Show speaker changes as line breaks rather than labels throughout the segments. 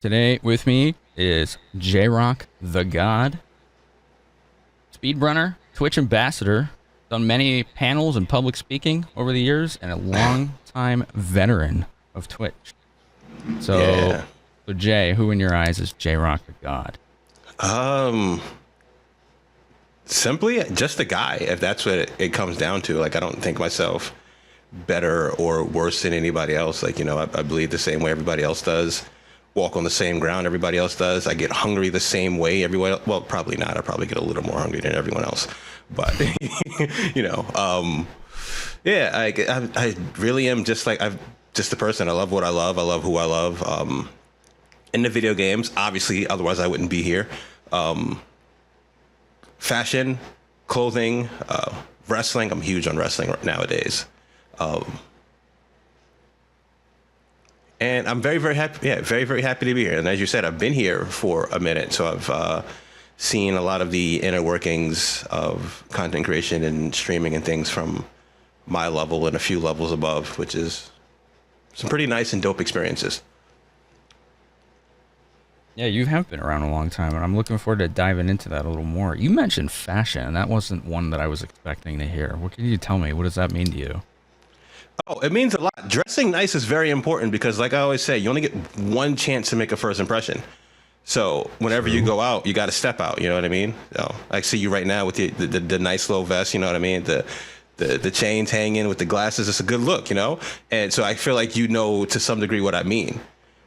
Today with me is Jroc the God, speedrunner, Twitch ambassador, done many panels and public speaking over the years, and a long-time veteran of Twitch. So, so Jay, who in your eyes is Jroc the God?
Simply just a guy, if that's what it comes down to. Like, I don't think myself better or worse than anybody else. Like, I bleed the same way everybody else does. Walk on the same ground everybody else does. I get hungry the same way everyone else. Well, probably not. I probably get a little more hungry than everyone else. But, yeah, I really am just like, I'm just a person. I love what I love. I love who I love. In the video games, obviously, otherwise I wouldn't be here. Fashion, clothing, wrestling. I'm huge on wrestling nowadays. And I'm very, very happy. Yeah, very, very happy to be here. And as you said, I've been here for a minute. So I've seen a lot of the inner workings of content creation and streaming and things from my level and a few levels above, which is some pretty nice and dope experiences.
Yeah, you have been around a long time, and I'm looking forward to diving into that a little more. You mentioned fashion, and that wasn't one that I was expecting to hear. What can you tell me? What does that mean to you?
Oh, it means a lot. Dressing nice is very important because, like I always say, you only get one chance to make a first impression. So whenever you go out, you got to step out. You know what I mean? So I see you right now with the nice little vest. You know what I mean? The chains hanging with the glasses. It's a good look, And so I feel like to some degree what I mean.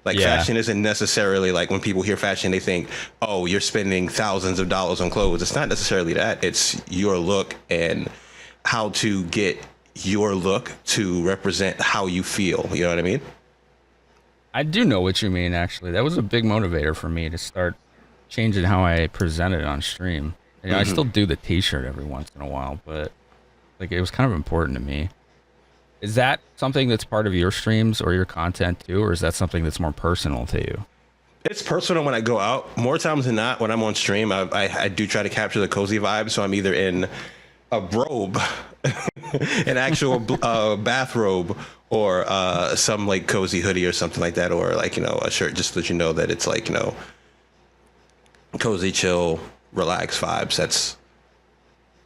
Like, fashion isn't necessarily like when people hear fashion, they think, oh, you're spending thousands of dollars on clothes. It's not necessarily that. It's your look and how to get your look to represent how you feel. You know what I mean?
I do know what you mean, actually. That was a big motivator for me to start changing how I presented on stream. I still do the t-shirt every once in a while, but like it was kind of important to me. Is that something that's part of your streams or your content too, or is that something that's more personal to you?
It's personal when I go out. More times than not, when I'm on stream, I do try to capture the cozy vibe. So I'm either in a robe, an actual bathrobe, or some like cozy hoodie or something like that, or like, a shirt just to let you know that it's like, cozy, chill, relax vibes. That's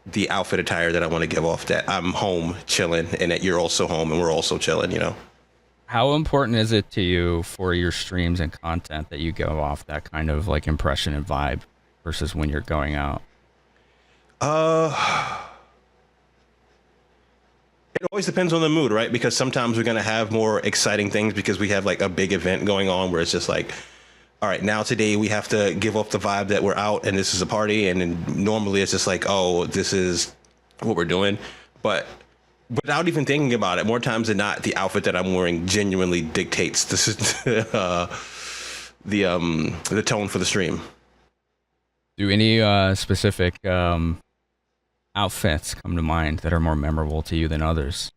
the outfit attire that I want to give off, that I'm home chilling and that you're also home and we're also chilling,
How important is it to you for your streams and content that you go off that kind of like impression and vibe versus when you're going out?
It always depends on the mood, right? Because sometimes we're going to have more exciting things because we have like a big event going on where it's just like, all right, now today we have to give off the vibe that we're out and this is a party. And then normally it's just like, oh, this is what we're doing. But without even thinking about it, more times than not, the outfit that I'm wearing genuinely dictates the tone for the stream.
Do any specific outfits come to mind that are more memorable to you than others?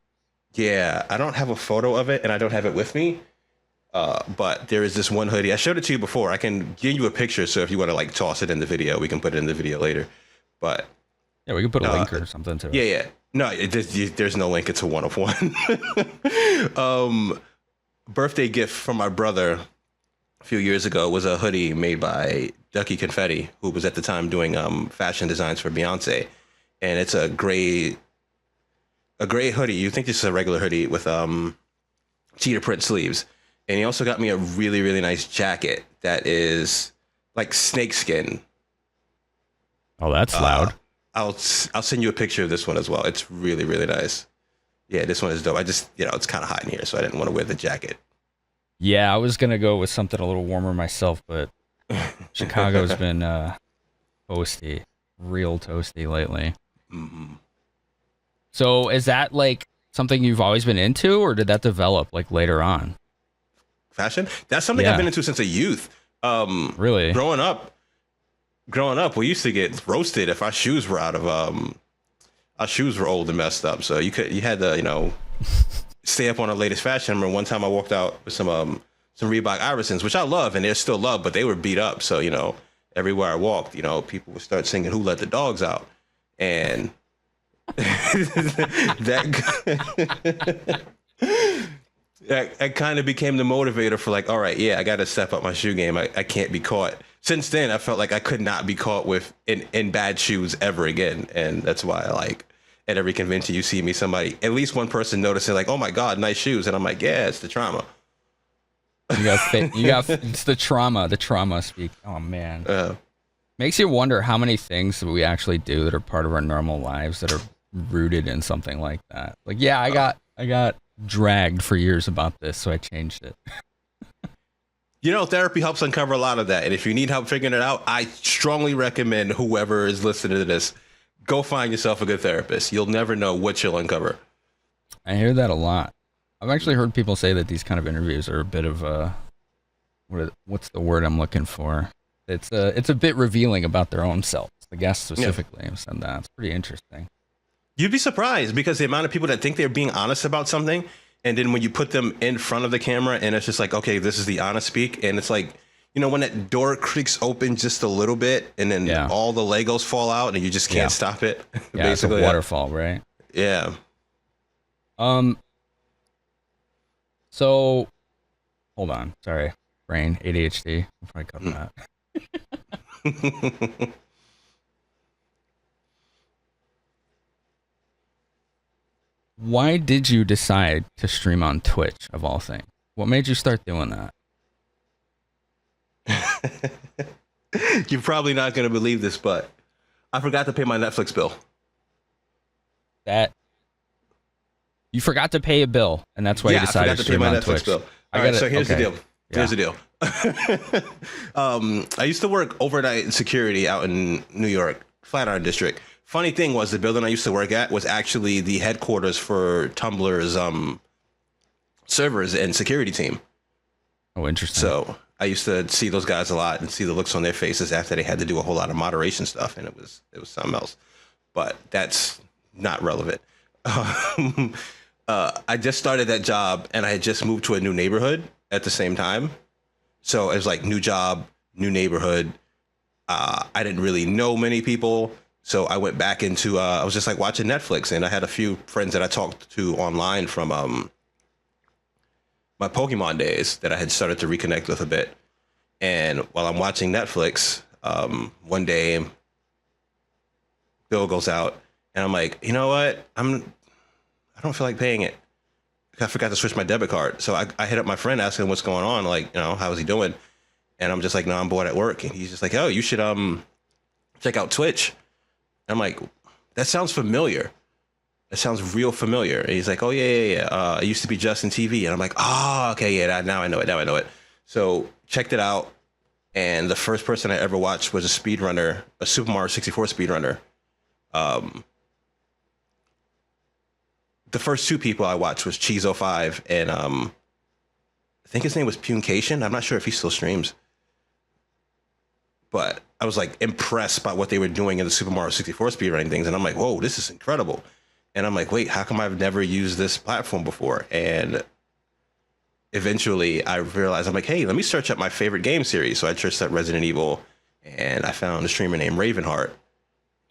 Yeah, I don't have a photo of it and I don't have it with me. But there is this one hoodie. I showed it to you before. I can give you a picture, so if you want to like toss it in the video, we can put it in the video later. But
yeah, we can put a link or something to it.
Yeah. No, there's no link. It's a one of one. Birthday gift from my brother a few years ago was a hoodie made by Ducky Confetti, who was at the time doing fashion designs for Beyonce, and it's a gray hoodie. You think this is a regular hoodie with cheetah print sleeves. And he also got me a really, really nice jacket that is like snakeskin.
Oh, that's loud.
I'll send you a picture of this one as well. It's really, really nice. Yeah, this one is dope. I just, it's kind of hot in here, so I didn't want to wear the jacket.
Yeah, I was going to go with something a little warmer myself, but Chicago's been toasty, real toasty lately.
Mm-hmm.
So is that like something you've always been into, or did that develop like later on?
Fashion? That's something I've been into since a youth.
Really?
Growing up, we used to get roasted if our shoes were out of our shoes were old and messed up. So you had to, stay up on the latest fashion. I remember one time I walked out with some Reebok Irisons, which I love and they're still loved, but they were beat up. So, everywhere I walked, people would start singing "Who Let the Dogs Out?" And that That kind of became the motivator for like, all right, yeah, I got to step up my shoe game. I can't be caught. Since then, I felt like I could not be caught with in bad shoes ever again. And that's why I like at every convention you see me, somebody, at least one person noticing like, oh my God, nice shoes. And I'm like, yeah, it's the trauma.
It's the trauma speak. Oh man. Makes you wonder how many things that we actually do that are part of our normal lives that are rooted in something like that. Like, yeah, I got dragged for years about this, so I changed it.
You know, therapy helps uncover a lot of that. And if you need help figuring it out, I strongly recommend whoever is listening to this, go find yourself a good therapist. You'll never know what you'll uncover.
I hear that a lot. I've actually heard people say that these kind of interviews are a bit of a, what's the word I'm looking for? It's a bit revealing about their own selves. The guests specifically have said that. It's pretty interesting. You'd
be surprised because the amount of people that think they're being honest about something, and then when you put them in front of the camera and it's just like, okay, this is the honest speak, and it's like, you know, when that door creaks open just a little bit and then all the Legos fall out and you just can't stop it.
Yeah, basically, it's a waterfall, right?
Yeah.
So, hold on. Sorry. Brain, ADHD. I'll probably cut that. Why did you decide to stream on Twitch, of all things? What made you start doing
that? You're probably not going to believe this, but I forgot to pay my Netflix bill.
You forgot to pay a bill, and that's why you decided to stream on Twitch.
Bill. All right, so here's the deal. Here's the deal. I used to work overnight security out in New York, Flatiron District. Funny thing was, the building I used to work at was actually the headquarters for Tumblr's servers and security team.
Oh, interesting.
So I used to see those guys a lot and see the looks on their faces after they had to do a whole lot of moderation stuff, and it was something else. But that's not relevant. I just started that job, and I had just moved to a new neighborhood at the same time. So it was like new job, new neighborhood. I didn't really know many people. So I went back into, I was just like watching Netflix, and I had a few friends that I talked to online from my Pokemon days that I had started to reconnect with a bit. And while I'm watching Netflix, one day bill goes out, and I'm like, you know what? I don't feel like paying it. I forgot to switch my debit card. So I hit up my friend asking him what's going on. Like, you know, how is he doing? And I'm just like, no, I'm bored at work. And he's just like, oh, you should check out Twitch. And I'm like, that sounds familiar. That sounds real familiar. And he's like, oh, yeah. I used to be Justin TV. And I'm like, oh, okay, yeah, now I know it. So checked it out. And the first person I ever watched was a speedrunner, a Super Mario 64 speedrunner. The first two people I watched was Cheezo5 and I think his name was Puncation. I'm not sure if he still streams. But I was like impressed by what they were doing in the Super Mario 64 speedrunning things. And I'm like, whoa, this is incredible. And I'm like, wait, how come I've never used this platform before? And eventually I realized, I'm like, hey, let me search up my favorite game series. So I searched up Resident Evil, and I found a streamer named Ravenheart.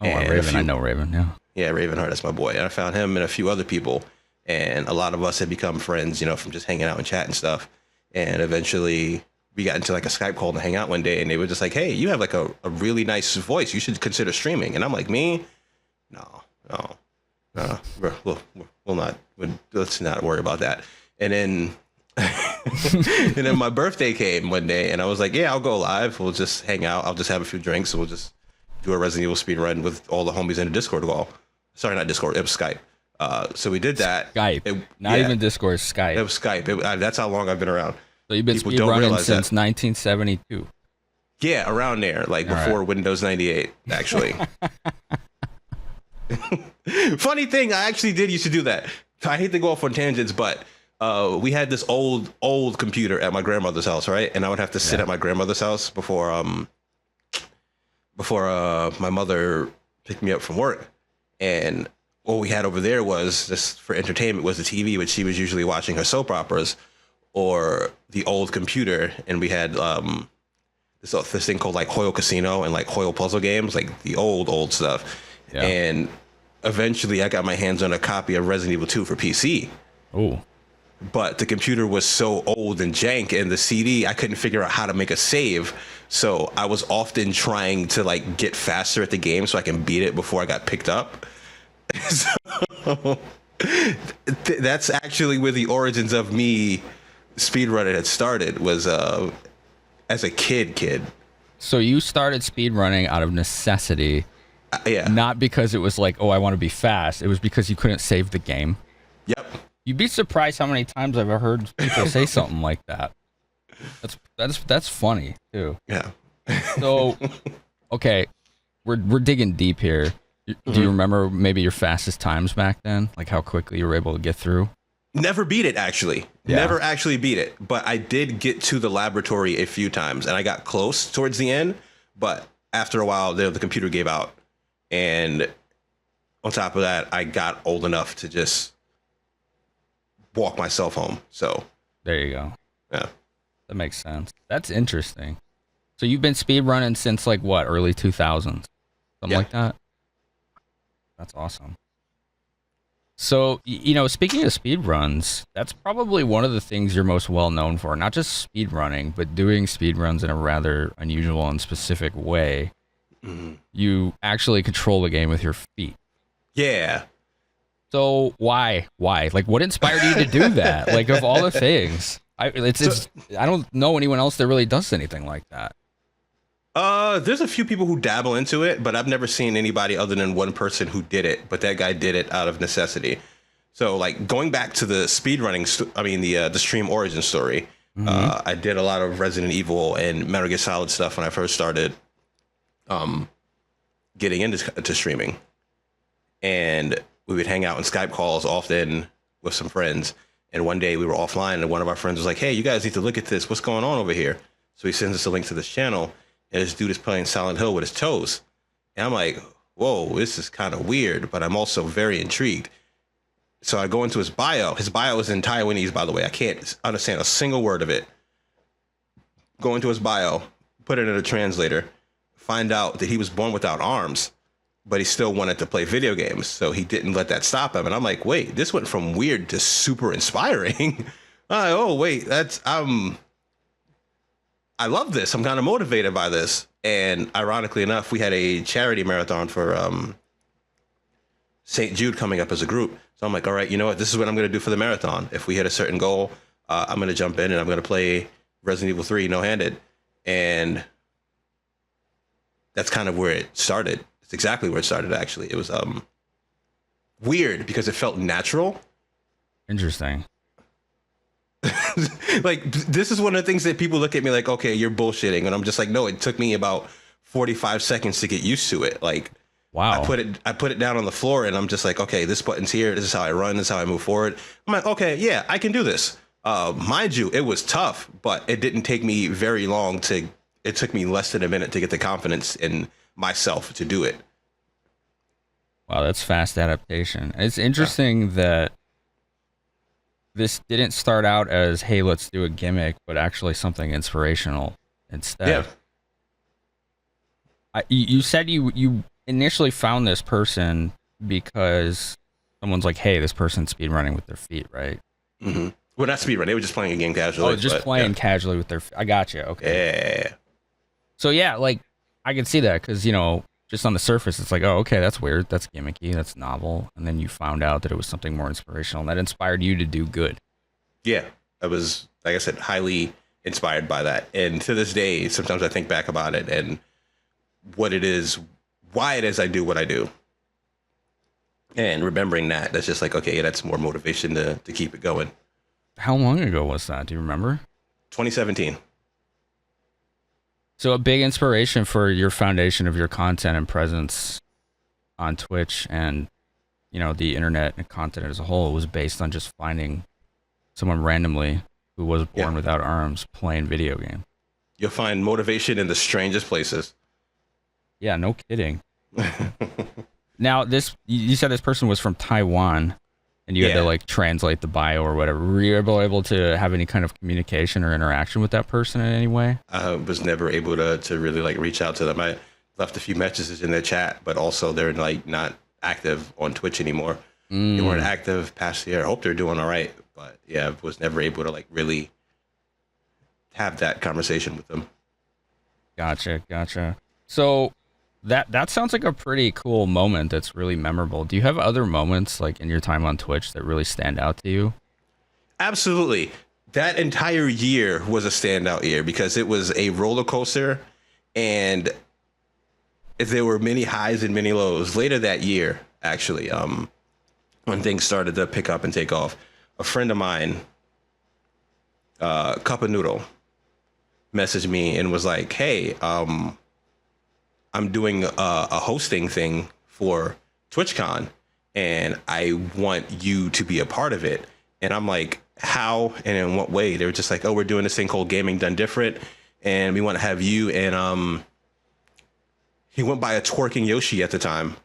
Oh, Raven. I know Raven, yeah.
Yeah, Ravenheart, that's my boy. And I found him and a few other people. And a lot of us had become friends, you know, from just hanging out and chat and stuff. And eventually we got into like a Skype call to hang out one day, and they were just like, hey, you have like a really nice voice. You should consider streaming. And I'm like, me? No. We'll not. Let's not worry about that. And then and then my birthday came one day, and I was like, yeah, I'll go live. We'll just hang out. I'll just have a few drinks, and we'll just do a Resident Evil speed run with all the homies in a Discord call. Sorry, not Discord. It was Skype. So we did that.
Skype. Not even Discord. Skype.
It was Skype. That's how long I've been around.
So you've been speedrunning since 1972.
Yeah, around there, like before Windows 98, actually. Funny thing, I actually did used to do that. I hate to go off on tangents, but we had this old computer at my grandmother's house, right? And I would have to sit at my grandmother's house before my mother picked me up from work. And what we had over there was, just for entertainment, was the TV, which she was usually watching her soap operas, or the old computer. And we had this thing called like Hoyle Casino and like Hoyle puzzle games, like the old stuff. Yeah. And eventually I got my hands on a copy of Resident Evil 2 for PC.
Oh.
but the computer was so old and jank, and the CD, I couldn't figure out how to make a save. So I was often trying to like get faster at the game so I can beat it before I got picked up. So that's actually where the origins of me speedrunning had started, was as a kid.
So you started speedrunning out of necessity,
Yeah.
not because it was like, oh, I want to be fast. It was because you couldn't save the game.
Yep.
You'd be surprised how many times I've heard people say something like that. That's funny too.
Yeah.
So, okay, we're digging deep here. Do you remember maybe your fastest times back then? Like how quickly you were able to get through?
Never beat it, actually.
Yeah.
Never actually beat it. But I did get to the laboratory a few times, and I got close towards the end. But after a while, the computer gave out. And on top of that, I got old enough to just walk myself home. So
There you go.
yeah.
That makes sense. That's interesting. So you've been speedrunning since like what, early 2000s? Something
Yeah.
like that? That's awesome. So, speaking of speedruns, that's probably one of the things you're most well known for. Not just speedrunning, but doing speedruns in a rather unusual and specific way. You actually control the game with your feet.
Yeah.
So why? Like, what inspired you to do that? Like, of all the things, I don't know anyone else that really does anything like that.
There's a few people who dabble into it, but I've never seen anybody other than one person who did it. But that guy did it out of necessity. So, like, going back to the speedrunning, the stream origin story. I did a lot of Resident Evil and Metal Gear Solid stuff when I first started getting into streaming, and we would hang out in Skype calls often with some friends. And one day we were offline, and one of our friends was like, "Hey, you guys need to look at this. What's going on over here?" So he sends us a link to this channel, and this dude is playing Silent Hill with his toes. And I'm like, whoa, this is kind of weird, but I'm also very intrigued. So I go into his bio. His bio is in Taiwanese, by the way. I can't understand a single word of it. Go into his bio, put it in a translator, find out that he was born without arms, but he still wanted to play video games. So he didn't let that stop him. And I'm like, wait, this went from weird to super inspiring. Oh, wait, I love this. I'm kind of motivated by this. And ironically enough, we had a charity marathon for St. Jude coming up as a group. So I'm like, all right, you know what? This is what I'm going to do for the marathon. If we hit a certain goal, I'm going to jump in and I'm going to play Resident Evil 3 no-handed. And that's kind of where it started. It's exactly where it started, actually. It was weird because it felt natural.
Interesting.
Like, this is one of the things that people look at me like, okay, you're bullshitting. And I'm just like, no, it took me about 45 seconds to get used to it. Like,
wow.
I put it down on the floor and I'm just like, okay, this button's here. This is how I run. This is how I move forward. I'm like, okay, yeah, I can do this. Mind you, it was tough, but it didn't take me very long it took me less than a minute to get the confidence in myself to do it.
Wow, that's fast adaptation. It's interesting that this didn't start out as, hey, let's do a gimmick, but actually something inspirational instead.
Yeah.
You said you initially found this person because someone's like, hey, this person's speedrunning with their feet, right?
Mm-hmm. Well, not speedrun. They were just playing a game casually.
Oh, just playing casually with their feet. I got you. Okay.
Yeah.
So, yeah, like, I can see that because, just on the surface, it's like, oh, okay, that's weird. That's gimmicky. That's novel. And then you found out that it was something more inspirational, and that inspired you to do good.
Yeah. I was, like I said, highly inspired by that. And to this day, sometimes I think back about it and what it is, why it is I do what I do. And remembering that's just like, okay, yeah, that's more motivation to keep it going.
How long ago was that? Do you remember?
2017.
So a big inspiration for your foundation of your content and presence on Twitch and, the internet and content as a whole was based on just finding someone randomly who was born without arms playing video game.
You'll find motivation in the strangest places.
Yeah, no kidding. Now, you said this person was from Taiwan, and you had to like translate the bio or whatever. Were you able to have any kind of communication or interaction with that person in any way?
I was never able to really like reach out to them. I left a few messages in their chat, but also they're like not active on Twitch anymore. They weren't active past year. I hope they're doing all right. but yeah, I was never able to like really have that conversation with them.
Gotcha. So that sounds like a pretty cool moment that's really memorable. Do you have other moments like in your time on Twitch that really stand out to you?
Absolutely. That entire year was a standout year because it was a roller coaster, and there were many highs and many lows. Later that year, actually, when things started to pick up and take off, a friend of mine, Cup of Noodle, messaged me and was like, "Hey, I'm doing a hosting thing for TwitchCon, and I want you to be a part of it." And I'm like, how and in what way? They were just like, oh, we're doing this thing called Gaming Done Different, and we want to have you. And he went by a twerking Yoshi at the time,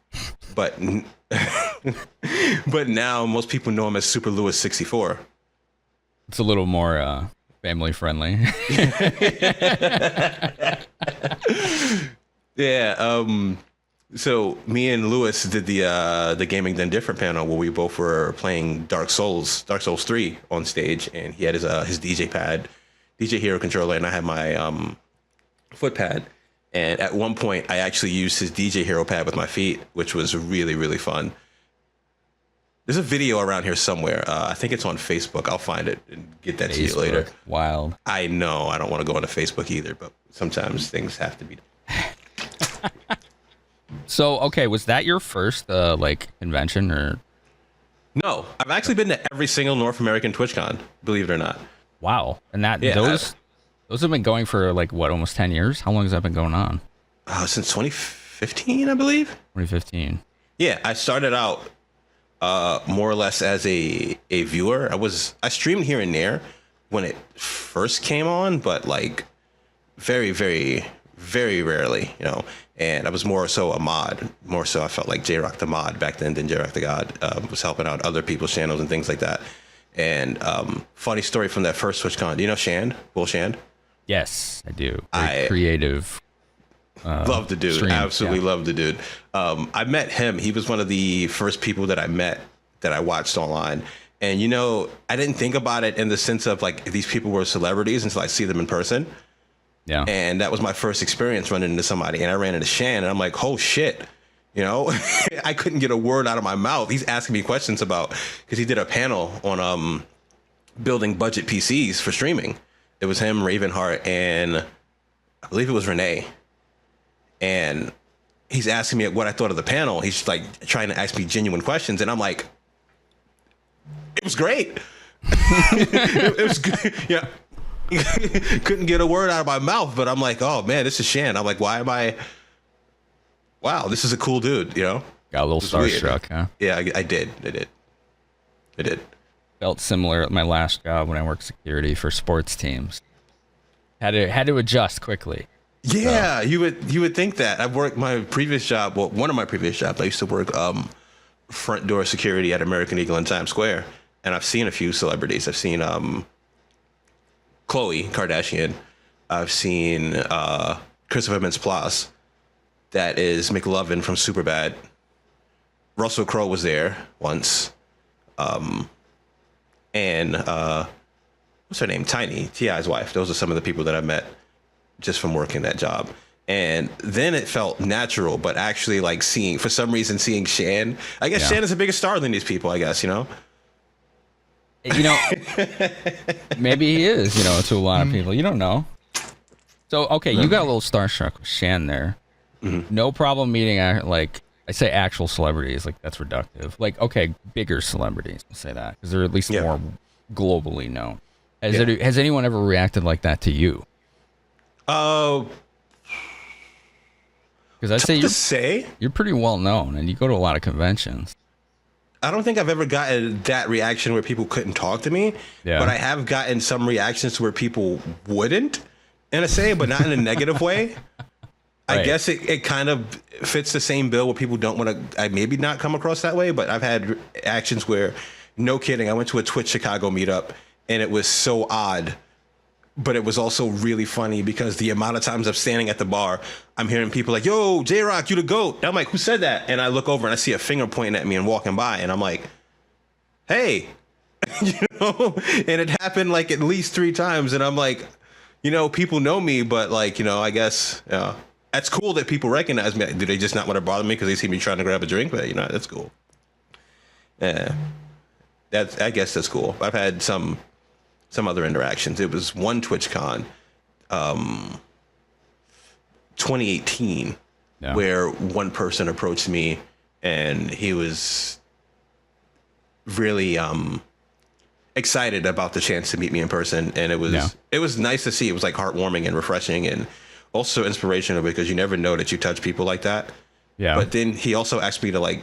but but now most people know him as Super Lewis 64.
It's a little more family friendly.
Yeah. So me and Lewis did the Gaming Done Different panel where we both were playing Dark Souls 3 on stage, and he had his DJ pad, DJ Hero controller, and I had my foot pad. And at one point, I actually used his DJ Hero pad with my feet, which was really, really fun. There's a video around here somewhere. I think it's on Facebook. I'll find it and get that to you later.
Wild.
I know. I don't want to go onto Facebook either, but sometimes things have to be.
So, okay, was that your first like convention or?
No, I've actually been to every single North American TwitchCon, believe it or not.
Wow. And that
Yeah,
those have been going for like what, almost 10 years? How long has that been going on?
Since 2015, I believe.
2015.
Yeah, I started out more or less as a viewer. I streamed here and there when it first came on, but like very, very, very rarely, you know. And I was more so a mod. More so I felt like Jroc the mod back then than JrocTheGod. Was helping out other people's channels and things like that. And funny story from that first TwitchCon. Do you know Shand? Will Shand?
Yes, I do. Very creative.
Love the dude.
Stream.
Absolutely love the dude. I met him. He was one of the first people that I met that I watched online. And, you know, I didn't think about it in the sense of like these people were celebrities until I see them in person.
Yeah.
And that was my first experience running into somebody. And I ran into Shan, and I'm like, oh, shit. You know, I couldn't get a word out of my mouth. He's asking me questions about, because he did a panel on building budget PCs for streaming. It was him, Ravenheart, and I believe it was Renee. And he's asking me what I thought of the panel. He's like trying to ask me genuine questions. And I'm like, it was great. It was good. Yeah. Couldn't get a word out of my mouth, but I'm like, oh man, this is Shan. I'm like, wow, this is a cool dude, you know?
Got a little starstruck, huh?
Yeah, I did.
Felt similar at my last job when I worked security for sports teams. Had to adjust quickly.
Yeah, so. you would think that. I worked my previous job, well, one of my previous jobs, I used to work front door security at American Eagle in Times Square, and I've seen a few celebrities. I've seen Khloe Kardashian. I've seen Christopher Mintz-Plasse. That is McLovin from Superbad. Russell Crowe was there once. And what's her name? Tiny, T.I.'s wife. Those are some of the people that I met just from working that job. And then it felt natural, but actually like seeing Shan. I guess Shan is a bigger star than these people, I guess, you know?
You know, maybe he is, you know, to a lot of people. You don't know. So, okay, you got a little starstruck with Shan there. Mm-hmm. No problem meeting, like, I say actual celebrities, like, that's reductive. Like, okay, bigger celebrities, we'll say that, because they're at least more globally known. Has anyone ever reacted like that to you? Because I'd say you're pretty well known, and you go to a lot of conventions.
I don't think I've ever gotten that reaction where people couldn't talk to me, but I have gotten some reactions where people wouldn't, in a say, but not in a negative way. Right. I guess it kind of fits the same bill where people don't want to, I maybe not come across that way, but I've had actions where, no kidding, I went to a Twitch Chicago meetup and it was so odd, but it was also really funny because the amount of times I'm standing at the bar, I'm hearing people like, yo, Jroc, you the GOAT. And I'm like, who said that? And I look over and I see a finger pointing at me and walking by and I'm like, hey, And it happened like at least 3 times, and I'm like, people know me, but like, I guess, that's cool that people recognize me. Do they just not want to bother me because they see me trying to grab a drink? But that's cool. Yeah, I guess that's cool. I've had some other interactions. It was one TwitchCon, 2018, where one person approached me, and he was really excited about the chance to meet me in person, and it was nice to see. It was like heartwarming and refreshing, and also inspirational, because you never know that you touch people like that. Yeah. But then he also asked me to like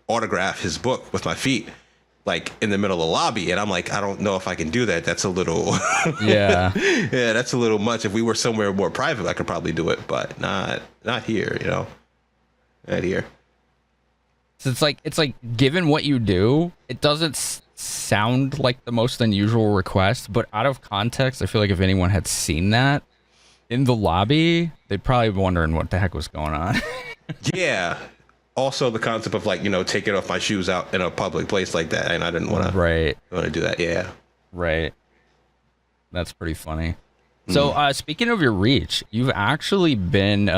autograph his book with my feet, like in the middle of the lobby, and I'm like, I don't know if I can do that. That's a little yeah that's a little much. If we were somewhere more private, I could probably do it, but not here, not here.
So it's like given what you do, it doesn't sound like the most unusual request, but out of context, I feel like if anyone had seen that in the lobby, they'd probably be wondering what the heck was going on.
Yeah. Also, the concept of like, taking off my shoes out in a public place like that, and I didn't want to do that. Yeah.
Right. That's pretty funny. So, speaking of your reach, you've actually been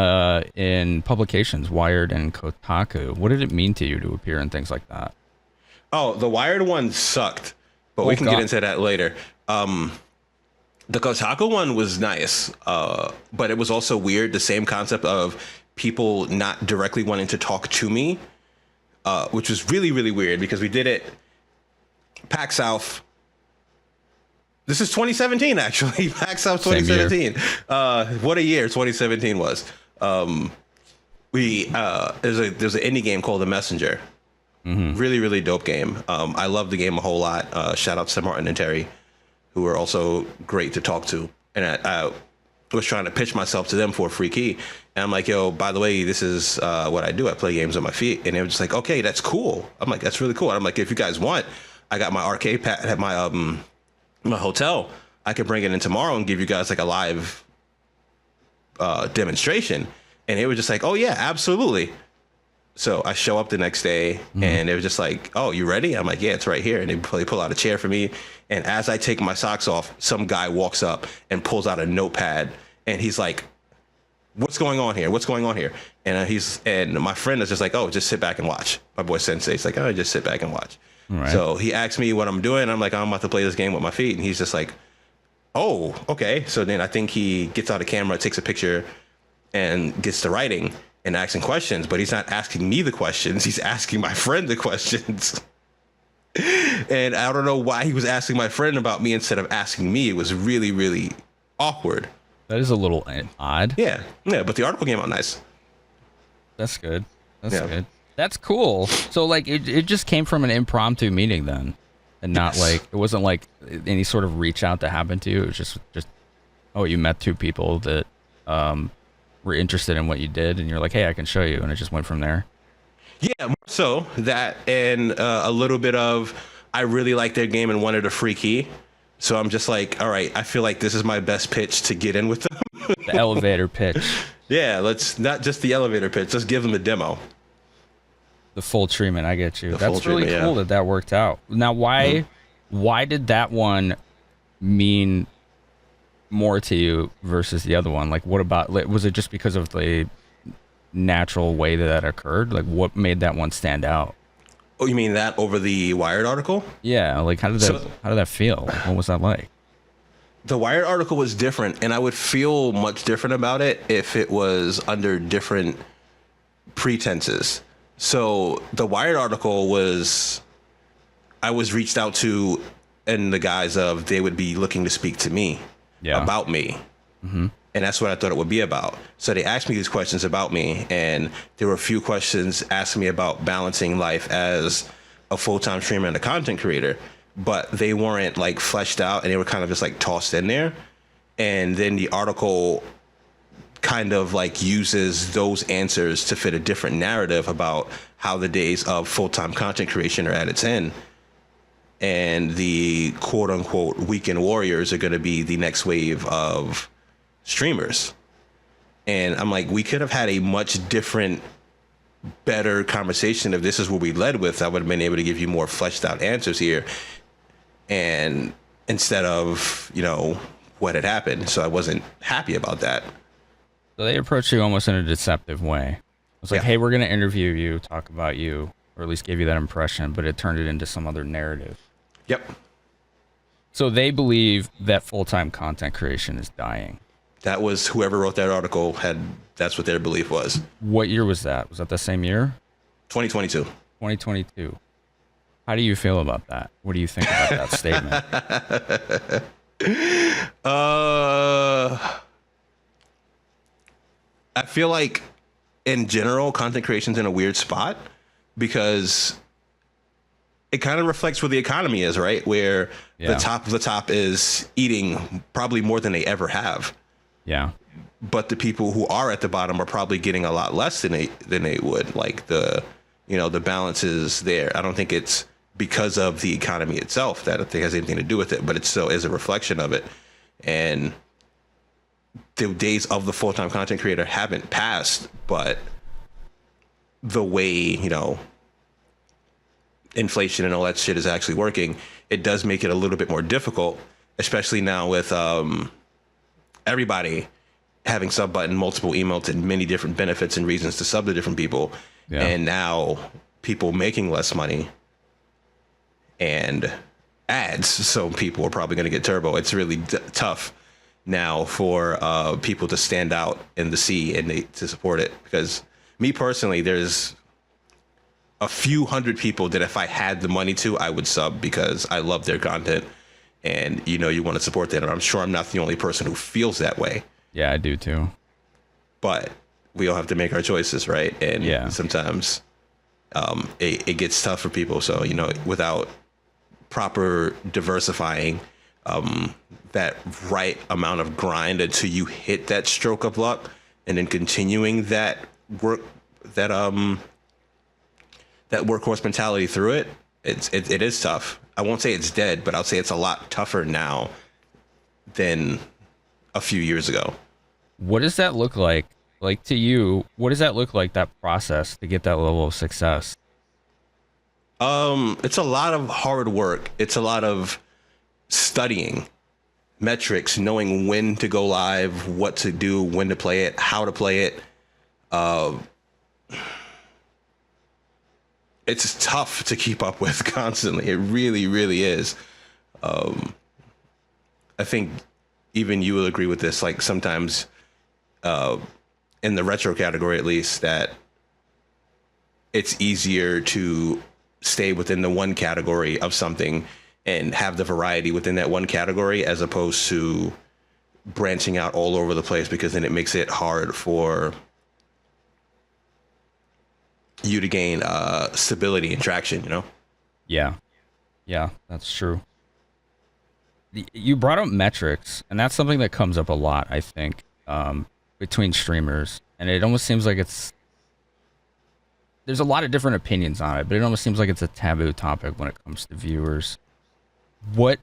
in publications, Wired and Kotaku. What did it mean to you to appear in things like that? Oh,
the Wired one sucked, but we can get into that later. The Kotaku one was nice, but it was also weird. The same concept of people not directly wanting to talk to me, which was really, really weird, because we did it PAX South. This is 2017, actually. PAX South 2017. What a year 2017 was. There's an indie game called The Messenger. Mm-hmm. Really, really dope game. I love the game a whole lot. Shout out to Martin and Terry, who were also great to talk to. And I was trying to pitch myself to them for a free key. And I'm like, yo, by the way, this is what I do. I play games on my feet. And they were just like, okay, that's cool. I'm like, that's really cool. And I'm like, if you guys want, I got my arcade pad at my hotel. I could bring it in tomorrow and give you guys like a live demonstration. And they were just like, oh yeah, absolutely. So I show up the next day, and they were just like, oh, you ready? I'm like, yeah, it's right here. And they pull out a chair for me. And as I take my socks off, some guy walks up and pulls out a notepad, and he's like, what's going on here? What's going on here? And my friend is just like, oh, just sit back and watch. My boy Sensei's like, oh, just sit back and watch. Right. So he asked me what I'm doing. I'm like, I'm about to play this game with my feet. And he's just like, oh, okay. So then I think he gets out a camera, takes a picture, and gets to writing and asking questions, but he's not asking me the questions. He's asking my friend the questions. And I don't know why he was asking my friend about me instead of asking me. It was really, really awkward.
That is a little odd.
Yeah, but the article came out nice.
That's good. That's good. That's cool. So like it just came from an impromptu meeting then, and not like it wasn't like any sort of reach out that happened to you. It was just oh, you met two people that were interested in what you did, and you're like, hey, I can show you, and it just went from there.
Yeah, more so that, and a little bit of I really liked their game and wanted a free key. So I'm just like, all right, I feel like this is my best pitch to get in with them.
The elevator pitch.
Yeah, let's not just the elevator pitch. Let's give them a demo.
The full treatment. I get you. That's really cool that worked out. Now, why did that one mean more to you versus the other one? Like, what about, was it just because of the natural way that occurred? Like, what made that one stand out?
Oh, you mean that over the Wired article?
Yeah, like how did that feel? Like, what was that like?
The Wired article was different, and I would feel much different about it if it was under different pretenses. So the Wired article was, I was reached out to in the guise of they would be looking to speak to me about me. Mm-hmm. And that's what I thought it would be about. So they asked me these questions about me, and there were a few questions asking me about balancing life as a full-time streamer and a content creator, but they weren't like fleshed out, and they were kind of just like tossed in there. And then the article kind of like uses those answers to fit a different narrative about how the days of full-time content creation are at its end. And the quote unquote weekend warriors are going to be the next wave of streamers. And I'm like, we could have had a much different, better conversation if this is what we led with. I would have been able to give you more fleshed out answers here. and instead of, you know, what had happened. So I wasn't happy about that.
So they approached you almost in a deceptive way. It's like,
Yeah.
hey, we're going to interview you, talk about you, or at least give you that impression, but it turned it into some other narrative.
Yep.
So they believe that full-time content creation is dying.
That was whoever wrote that article that's what their belief was.
What year was that? Was that the same year?
2022.
2022. How do you feel about that? What do you think about that statement?
I feel like in general, content creation's in a weird spot because it kind of reflects where the economy is, right? Where the top of the top is eating probably more than they ever have.
Yeah.
But the people who are at the bottom are probably getting a lot less than they would. Like the balance is there. I don't think it's because of the economy itself that it has anything to do with it, but it still is a reflection of it. And the days of the full-time content creator haven't passed, but the way, you know, inflation and all that shit is actually working, it does make it a little bit more difficult, especially now with everybody having sub button, multiple emotes, and many different benefits and reasons to sub to different people. Yeah. And now people making less money and ads, so people are probably going to get turbo. It's really tough now for people to stand out in the sea and to support it. Because me personally, there's a few hundred people that if I had the money to, I would sub because I love their content. And, you know, you want to support that. And I'm sure I'm not the only person who feels that way.
Yeah, I do too.
But we all have to make our choices, right? And sometimes it gets tough for people. So, you know, without proper diversifying that right amount of grind until you hit that stroke of luck, and then continuing that workhorse mentality through it, it is tough. I won't say it's dead, but I'll say it's a lot tougher now than a few years ago.
What does that look like? Like, to you, what does that look like, that process to get that level of success?
It's a lot of hard work. It's a lot of studying metrics, knowing when to go live, what to do, when to play it, how to play it. It's tough to keep up with constantly. It really, really is. I think even you will agree with this. Like sometimes, in the retro category, at least, that it's easier to stay within the one category of something and have the variety within that one category, as opposed to branching out all over the place, because then it makes it hard for you to gain stability and traction, you know?
Yeah, that's true. You brought up metrics, and that's something that comes up a lot, I think, between streamers, and it almost seems like there's a lot of different opinions on it, but it almost seems like it's a taboo topic when it comes to viewers. What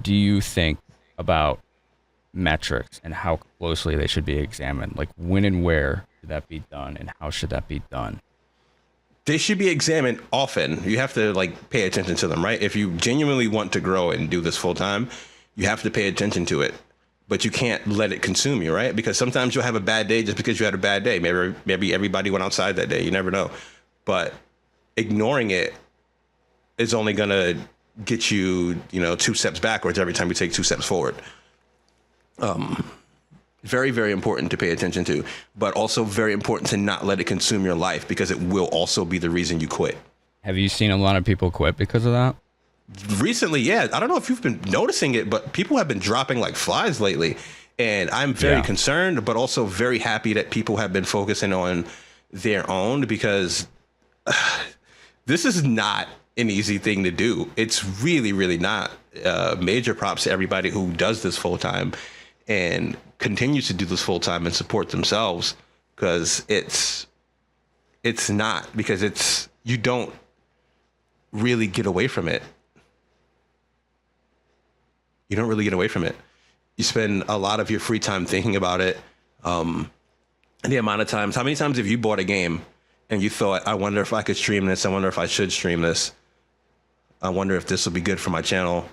do you think about metrics and how closely they should be examined? Like, when and where should that be done, and how should that be done?
They should be examined often. You have to like pay attention to them, right? If you genuinely want to grow and do this full time, you have to pay attention to it, but you can't let it consume you, right? Because sometimes you'll have a bad day just because you had a bad day. Maybe everybody went outside that day. You never know. But ignoring it is only going to get you, 2 steps backwards every time you take 2 steps forward. Very, very important to pay attention to, but also very important to not let it consume your life, because it will also be the reason you quit.
Have you seen a lot of people quit because of that?
Recently, yeah. I don't know if you've been noticing it, but people have been dropping like flies lately. And I'm very concerned, but also very happy that people have been focusing on their own, because this is not an easy thing to do. It's really, really not. Major props to everybody who does this full time and continues to do this full time and support themselves, because it's not, because you don't really get away from it. You don't really get away from it. You spend a lot of your free time thinking about it. And the amount of times, how many times have you bought a game and you thought, I wonder if I could stream this? I wonder if I should stream this. I wonder if this will be good for my channel.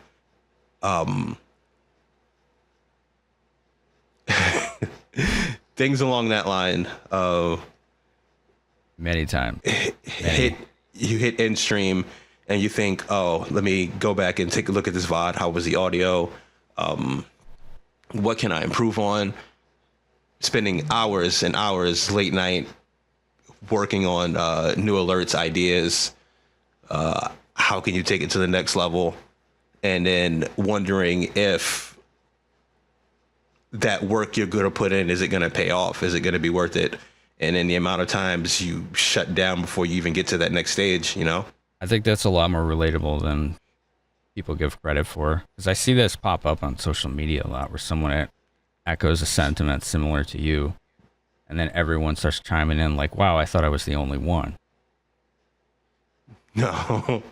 Things along that line of
Many times.
you hit end stream and you think, oh, let me go back and take a look at this VOD. How was the audio? What can I improve on? Spending hours and hours late night working on new alerts, ideas. How can you take it to the next level? And then wondering if that work you're going to put in, is it going to pay off? Is it going to be worth it? And then the amount of times you shut down before you even get to that next stage, you know?
I think that's a lot more relatable than people give credit for. Because I see this pop up on social media a lot where someone echoes a sentiment similar to you. And then everyone starts chiming in like, wow, I thought I was the only one.
No.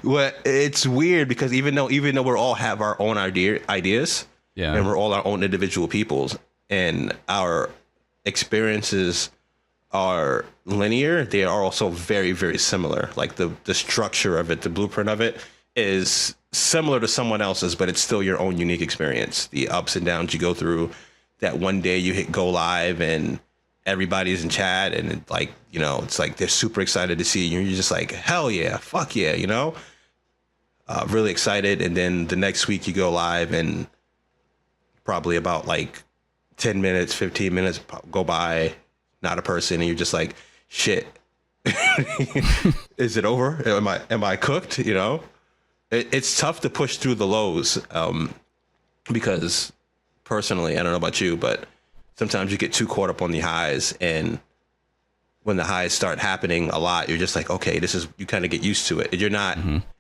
Well, it's weird because even though we all have our own ideas,
yeah,
and we're all our own individual peoples, and our experiences are linear, they are also very, very similar. Like the structure of it, the blueprint of it is similar to someone else's, but it's still your own unique experience. The ups and downs you go through, that one day you hit go live and everybody's in chat and like, you know, it's like they're super excited to see you. You're just like, hell yeah, fuck yeah, you know, really excited. And then the next week you go live and probably about like 10 minutes, 15 minutes go by, not a person, and you're just like, shit, is it over? Am I cooked? You know, it's tough to push through the lows because personally, I don't know about you, but sometimes you get too caught up on the highs, and when the highs start happening a lot, you're just like, okay, you kind of get used to it. You're not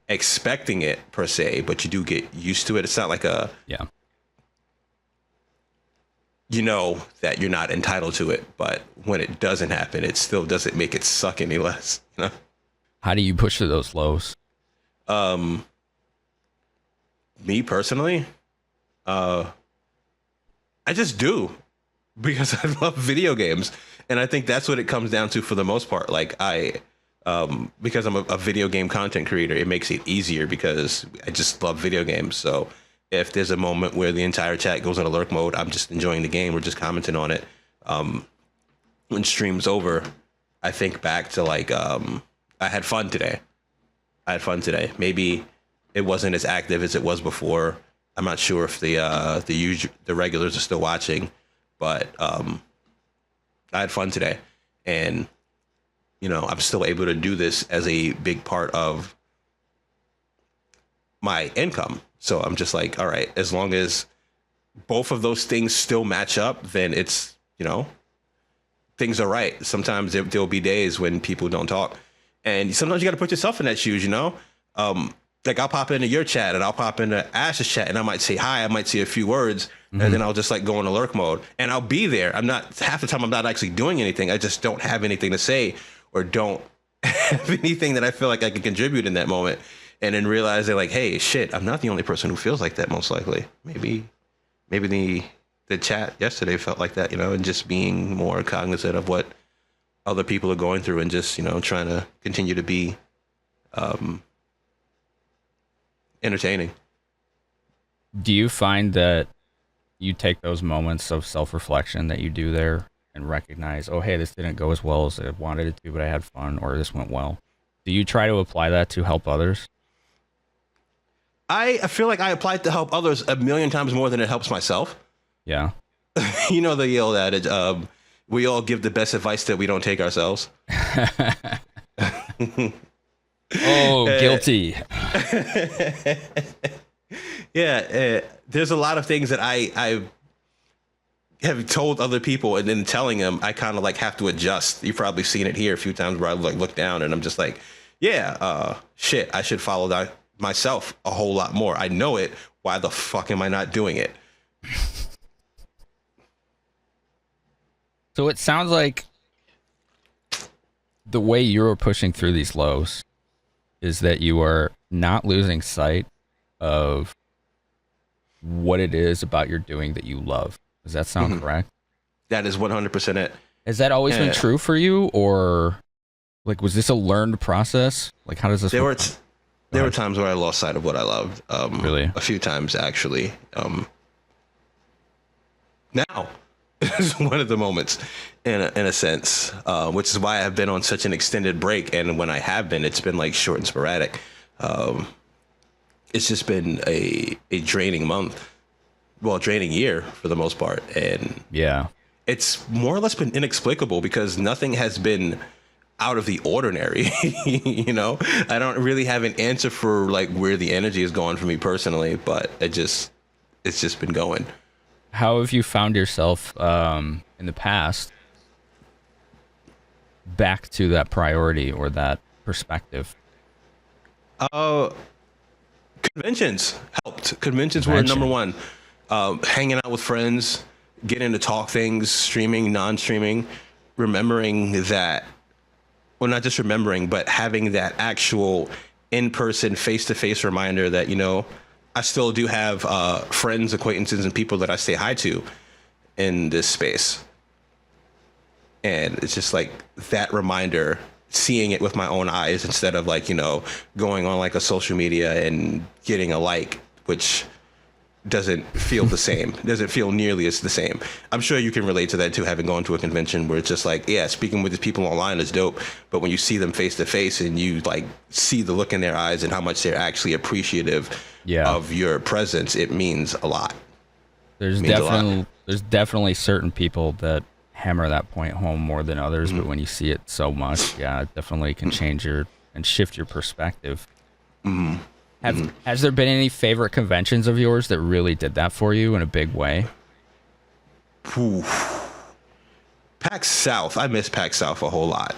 expecting it per se, but you do get used to it. It's not like you know that you're not entitled to it, but when it doesn't happen, it still doesn't make it suck any less. You know?
How do you push through those lows?
Me personally, I just do, because I love video games, and I think that's what it comes down to for the most part. Like because I'm a video game content creator, it makes it easier because I just love video games. So if there's a moment where the entire chat goes into lurk mode, I'm just enjoying the game. We're just commenting on it. When stream's over, I think back to like, I had fun today. Maybe it wasn't as active as it was before. I'm not sure if the regulars are still watching, but I had fun today, and you know, I'm still able to do this as a big part of my income. So I'm just like, all right, as long as both of those things still match up, then it's, you know, things are right. Sometimes there'll be days when people don't talk, and sometimes you got to put yourself in that shoes, you know? Like I'll pop into your chat and I'll pop into Ash's chat and I might say hi, I might say a few words, and then I'll just like go into lurk mode and I'll be there. Half the time I'm not actually doing anything. I just don't have anything to say or don't have anything that I feel like I can contribute in that moment. And then realize they're like, hey, shit, I'm not the only person who feels like that, most likely. Maybe the chat yesterday felt like that, you know, and just being more cognizant of what other people are going through and just, you know, trying to continue to be entertaining.
Do you find that you take those moments of self-reflection that you do there and recognize, oh, hey, this didn't go as well as I wanted it to, but I had fun, or this went well? Do you try to apply that to help others?
I feel like I apply it to help others a million times more than it helps myself.
Yeah.
You know the old adage, we all give the best advice that we don't take ourselves.
Oh, guilty.
Yeah, there's a lot of things that I have told other people, and then telling them, I kind of like have to adjust. You've probably seen it here a few times where I like look down and I'm just like, yeah, shit, I should follow that myself a whole lot more. I know it. Why the fuck am I not doing it?
So it sounds like the way you're pushing through these lows is that you are not losing sight of what it is about your doing that you love. Does that sound correct?
That is 100% it.
Has that always been true for you, or like was this a learned process? Like how does this work?
there were times where I lost sight of what I loved.
Really?
A few times actually. Now is one of the moments, in a sense, which is why I've been on such an extended break. And when I have been, it's been like short and sporadic. It's just been a draining month, well, draining year for the most part, and
Yeah.
it's more or less been inexplicable because nothing has been out of the ordinary. You know, I don't really have an answer for like where the energy is going for me personally, but it's just been going.
How have you found yourself in the past back to that priority or that perspective?
Conventions helped. Conventions were number one. Hanging out with friends, getting to talk things, streaming, non-streaming, remembering that, well, not just remembering, but having that actual in-person, face-to-face reminder that, you know, I still do have friends, acquaintances, and people that I say hi to in this space. And it's just like that reminder, seeing it with my own eyes instead of like, you know, going on like a social media and getting a like, which doesn't feel the same, doesn't feel nearly as the same. I'm sure you can relate to that too, having gone to a convention where it's just like, yeah, speaking with these people online is dope, but when you see them face to face and you like see the look in their eyes and how much they're actually appreciative of your presence, it means a lot.
There's definitely certain people that hammer that point home more than others, but when you see it so much, yeah, it definitely can change and shift your perspective. Has there been any favorite conventions of yours that really did that for you in a big way?
PAX South, I miss PAX South a whole lot.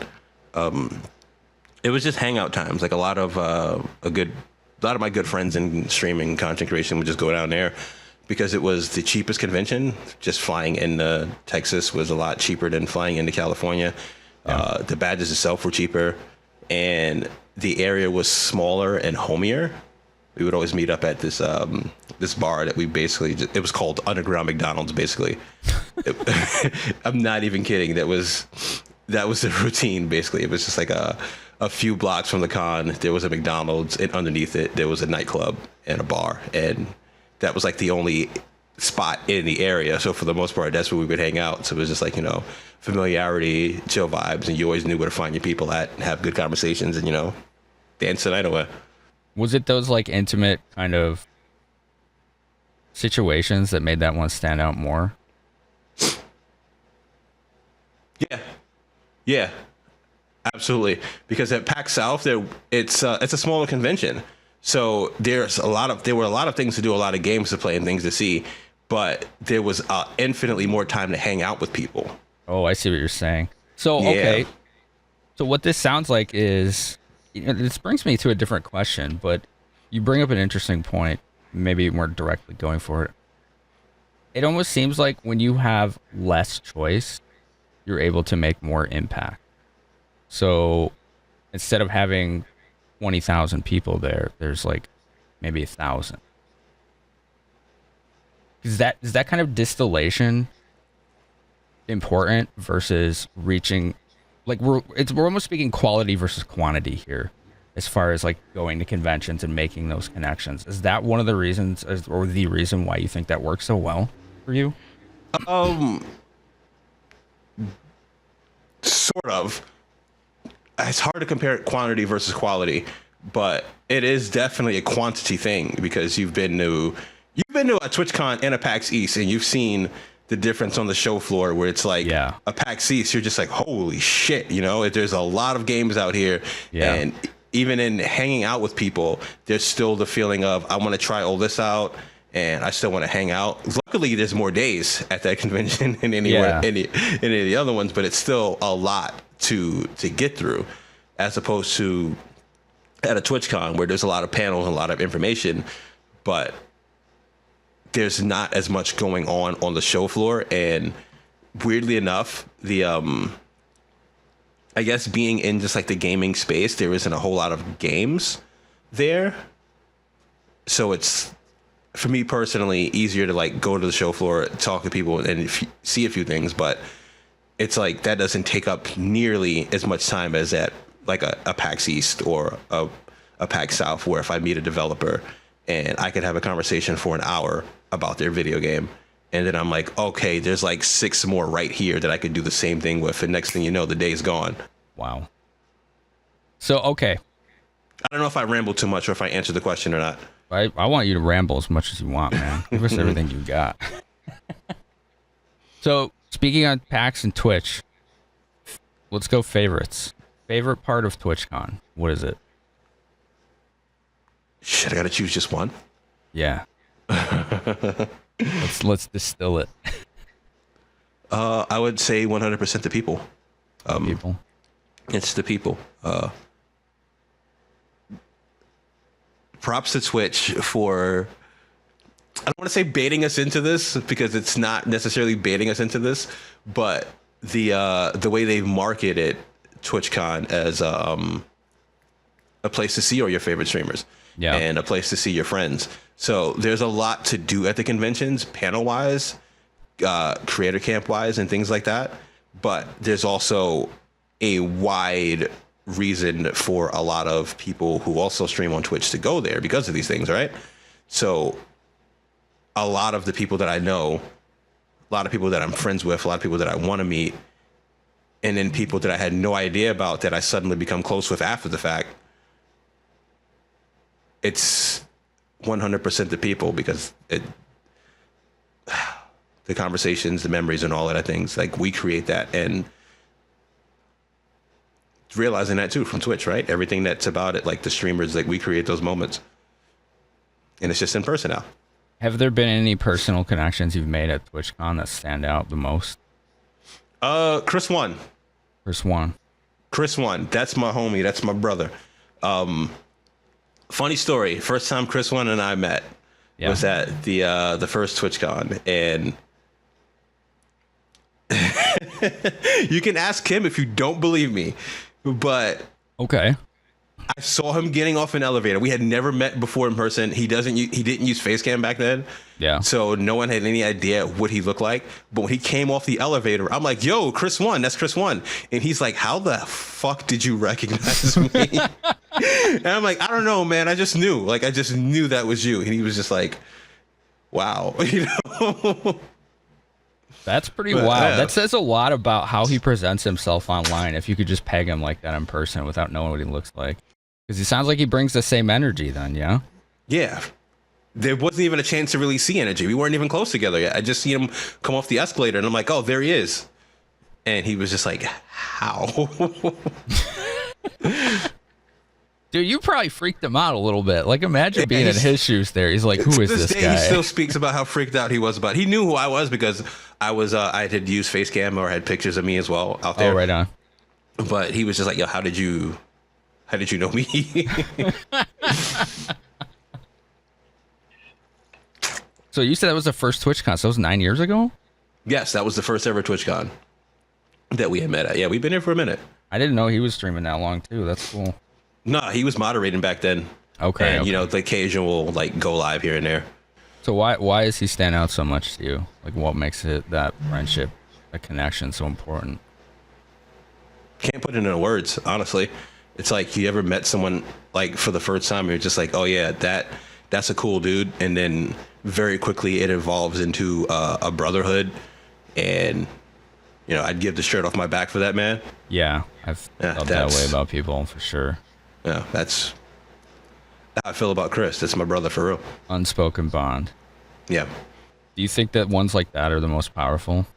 It was just hangout times. Like a lot of my good friends in streaming content creation would just go down there because it was the cheapest convention. Just flying into Texas was a lot cheaper than flying into California. Yeah. The badges itself were cheaper, and the area was smaller and homier. We would always meet up at this this bar that we basically it was called Underground McDonald's. Basically, I'm not even kidding. That was the routine. Basically, it was just like a few blocks from the con. There was a McDonald's, and underneath it there was a nightclub and a bar, and that was like the only spot in the area. So for the most part, that's where we would hang out. So it was just like, you know, familiarity, chill vibes, and you always knew where to find your people at and have good conversations and, you know, dance the night away.
Was it those like intimate kind of situations that made that one stand out more?
Yeah, absolutely. Because at PAX South, it's a smaller convention, so there were a lot of things to do, a lot of games to play, and things to see, but there was infinitely more time to hang out with people.
Oh, I see what you're saying. So okay, so what this sounds like is, this brings me to a different question, but you bring up an interesting point, maybe more directly going for it. It almost seems like when you have less choice, you're able to make more impact. So instead of having 20,000 people there, there's like maybe 1,000. Is that kind of distillation important versus reaching, like we're almost speaking quality versus quantity here, as far as like going to conventions and making those connections? Is that one of the reasons, or the reason why you think that works so well for you?
Sort of. It's hard to compare quantity versus quality, but it is definitely a quantity thing because you've been to a TwitchCon and a PAX East, and you've seen the difference on the show floor where it's like a PAX East, you're just like, holy shit, you know, there's a lot of games out here. And even in hanging out with people, there's still the feeling of, I want to try all this out and I still want to hang out. Luckily, there's more days at that convention than any of the other ones, but it's still a lot to get through, as opposed to at a TwitchCon where there's a lot of panels and a lot of information, but there's not as much going on the show floor. And weirdly enough, the I guess being in just like the gaming space, there isn't a whole lot of games there, so it's, for me personally, easier to like go to the show floor, talk to people, and see a few things. But it's like that doesn't take up nearly as much time as at like a PAX East or a a PAX South where if I meet a developer and I could have a conversation for an hour about their video game, and then I'm like, okay, there's like 6 more right here that I could do the same thing with, and next thing you know, the day's gone.
Wow. So, okay.
I don't know if I rambled too much or if I answered the question or not.
I want you to ramble as much as you want, man. Give us everything you got. So, speaking on PAX and Twitch, let's go favorites. Favorite part of TwitchCon, what is it?
Shit, I gotta choose just one?
Yeah. let's distill it.
I would say 100% the people.
People.
It's the people. Props to Twitch for, I don't want to say baiting us into this because it's not necessarily baiting us into this, but the way they marketed TwitchCon as a place to see all your favorite streamers, and a place to see your friends. So there's a lot to do at the conventions, panel wise, creator camp wise, and things like that. But there's also a wide reason for a lot of people who also stream on Twitch to go there because of these things, right? So a lot of the people that I know, a lot of people that I'm friends with, a lot of people that I want to meet, and then people that I had no idea about that I suddenly become close with after the fact, it's 100% the people, because the conversations, the memories, and all of that things, like we create that, and realizing that too from Twitch, right? Everything that's about it, like the streamers, like we create those moments, and it's just in person now.
Have there been any personal connections you've made at TwitchCon that stand out the most?
Chris One.
Chris One.
That's my homie. That's my brother. Funny story. First time Chris One and I met was at the first TwitchCon, and you can ask him if you don't believe me, but
okay,
I saw him getting off an elevator. We had never met before in person. He didn't use Facecam back then.
Yeah.
So no one had any idea what he looked like. But when he came off the elevator, I'm like, yo, Chris One, that's Chris One. And he's like, how the fuck did you recognize me? And I'm like, I don't know, man. I just knew. Like, I just knew that was you. And he was just like, wow. You know?
That's pretty wild. That says a lot about how he presents himself online, if you could just peg him like that in person without knowing what he looks like. Because he sounds like he brings the same energy then, yeah?
Yeah. There wasn't even a chance to really see energy. We weren't even close together yet. I just see him come off the escalator, and I'm like, oh, there he is. And he was just like, how?
Dude, you probably freaked him out a little bit. Like, imagine being in his shoes there. He's like, who is this guy?
He still speaks about how freaked out he was about it. He knew who I was because I had used Facecam or had pictures of me as well out there.
Oh, right on.
But he was just like, yo, how did you know me?
So you said that was the first TwitchCon, so it was 9 years ago?
Yes, that was the first ever TwitchCon that we had met at. Yeah, we've been here for a minute.
I didn't know he was streaming that long, too. That's cool.
No, he was moderating back then.
Okay.
And, you know, the occasional, like, go live here and there.
So why does he stand out so much to you? Like, what makes it, that friendship, that connection so important?
Can't put it into words, honestly. It's like you ever met someone, like, for the first time, you're just like, oh, yeah, that's a cool dude. And then very quickly it evolves into a brotherhood. And, you know, I'd give the shirt off my back for that man.
Yeah, I've felt that way about people, for sure.
Yeah, that's how I feel about Chris. That's my brother for real.
Unspoken bond.
Yeah.
Do you think that ones like that are the most powerful?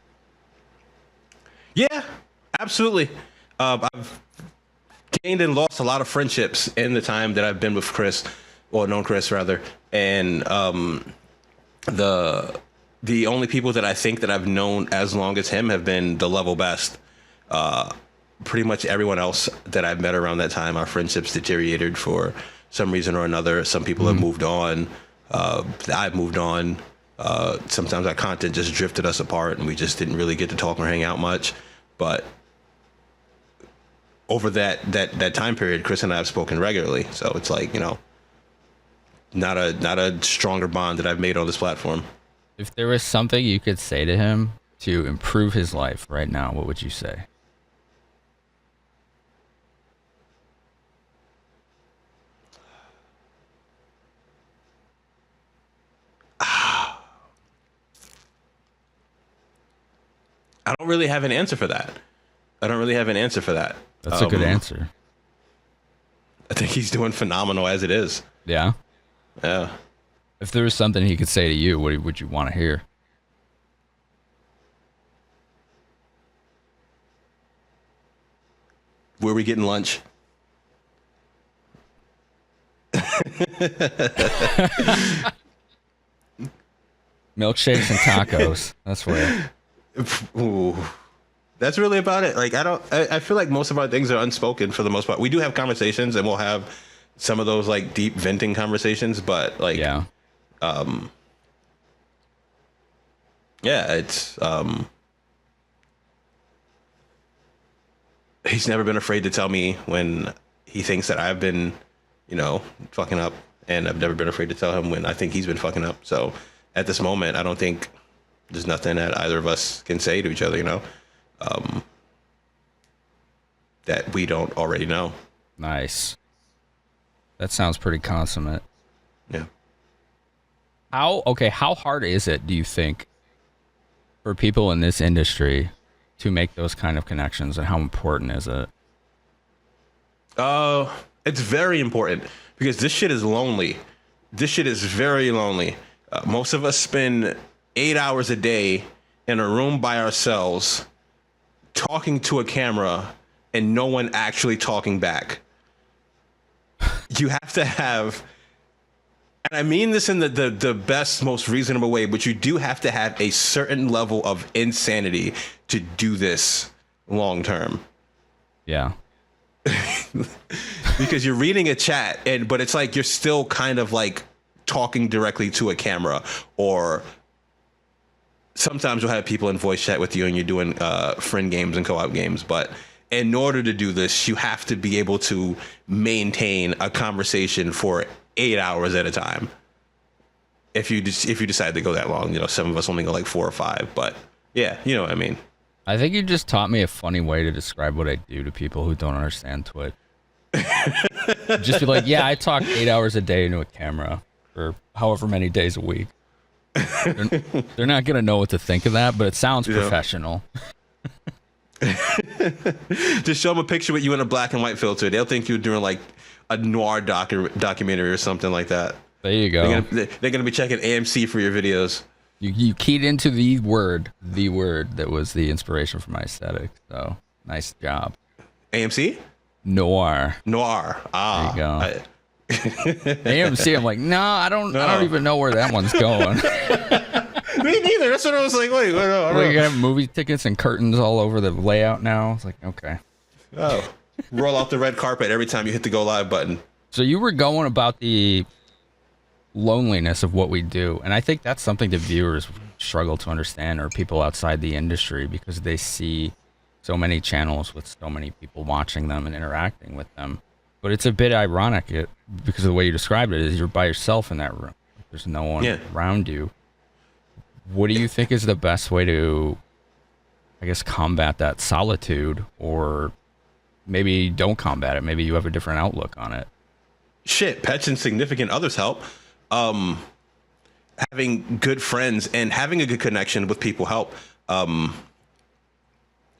Yeah, absolutely. I've gained and lost a lot of friendships in the time that I've been with Chris, or known Chris rather. And the only people that I think that I've known as long as him have been the level best. Pretty much everyone else that I've met around that time, our friendships deteriorated for some reason or another. Some people have moved on. I've moved on. Sometimes our content just drifted us apart and we just didn't really get to talk or hang out much. But over that time period, Chris and I have spoken regularly. So it's like, you know, not a stronger bond that I've made on this platform.
If there was something you could say to him to improve his life right now, what would you say?
I don't really have an answer for that. I don't really have an answer for that.
That's a good answer.
I think he's doing phenomenal as it is.
Yeah.
Yeah.
If there was something he could say to you, what would you want to hear?
Where are we getting lunch?
Milkshakes and tacos. That's where.
Ooh. That's really about it. Like, I feel like most of our things are unspoken for the most part. We do have conversations, and we'll have some of those like deep venting conversations, but like,
Yeah.
Yeah, it's he's never been afraid to tell me when he thinks that I've been, fucking up, and I've never been afraid to tell him when I think he's been fucking up. So at this moment, I don't think there's nothing that either of us can say to each other, that we don't already know.
Nice. That sounds pretty consummate.
Yeah.
How hard is it, do you think, for people in this industry to make those kind of connections, and how important is it?
It's very important because this shit is lonely. This shit is very lonely. Most of us spend 8 hours a day in a room by ourselves talking to a camera and no one actually talking back. You have to have, and I mean this in the best, most reasonable way, but you do have to have a certain level of insanity to do this long term.
Yeah.
Because you're reading a chat, but it's like you're still kind of like talking directly to a camera, or sometimes you'll have people in voice chat with you and you're doing friend games and co-op games. But in order to do this, you have to be able to maintain a conversation for 8 hours at a time. If you decide to go that long, some of us only go like 4 or 5, but yeah, you know what I mean.
I think you just taught me a funny way to describe what I do to people who don't understand Twitch. Just be like, yeah, I talk 8 hours a day into a camera for however many days a week. They're not going to know what to think of that, but it sounds professional.
Just show them a picture with you in a black and white filter. They'll think you're doing like a noir documentary or something like that.
There you go.
They're going to be checking AMC for your videos.
You keyed into the word that was the inspiration for my aesthetic. So nice job.
AMC?
Noir.
Ah.
There you go. AMC, I'm like, no, I don't even know where that one's going.
Me neither. That's what I was like. Wait, no, I don't know.
You have movie tickets and curtains all over the layout now. It's like, okay.
Oh, roll out the red carpet every time you hit the go live button.
So you were going about the loneliness of what we do, and I think that's something that viewers struggle to understand, or people outside the industry, because they see so many channels with so many people watching them and interacting with them. But it's a bit ironic because of the way you described it, is you're by yourself in that room. There's no one around you. What do you think is the best way to, I guess, combat that solitude? Or maybe don't combat it. Maybe you have a different outlook on it.
Shit, pets and significant others help. Having good friends and having a good connection with people help. Having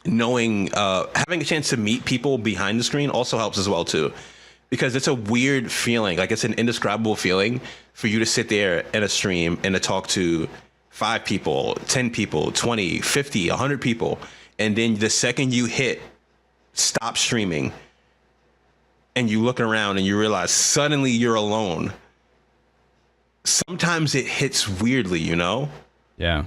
a chance to meet people behind the screen also helps as well too, because it's a weird feeling. Like, it's an indescribable feeling for you to sit there in a stream and to talk to 5 people, 10 people, 20, 50, 100 people. And then the second you hit stop streaming and you look around and you realize suddenly you're alone. Sometimes it hits weirdly,
Yeah.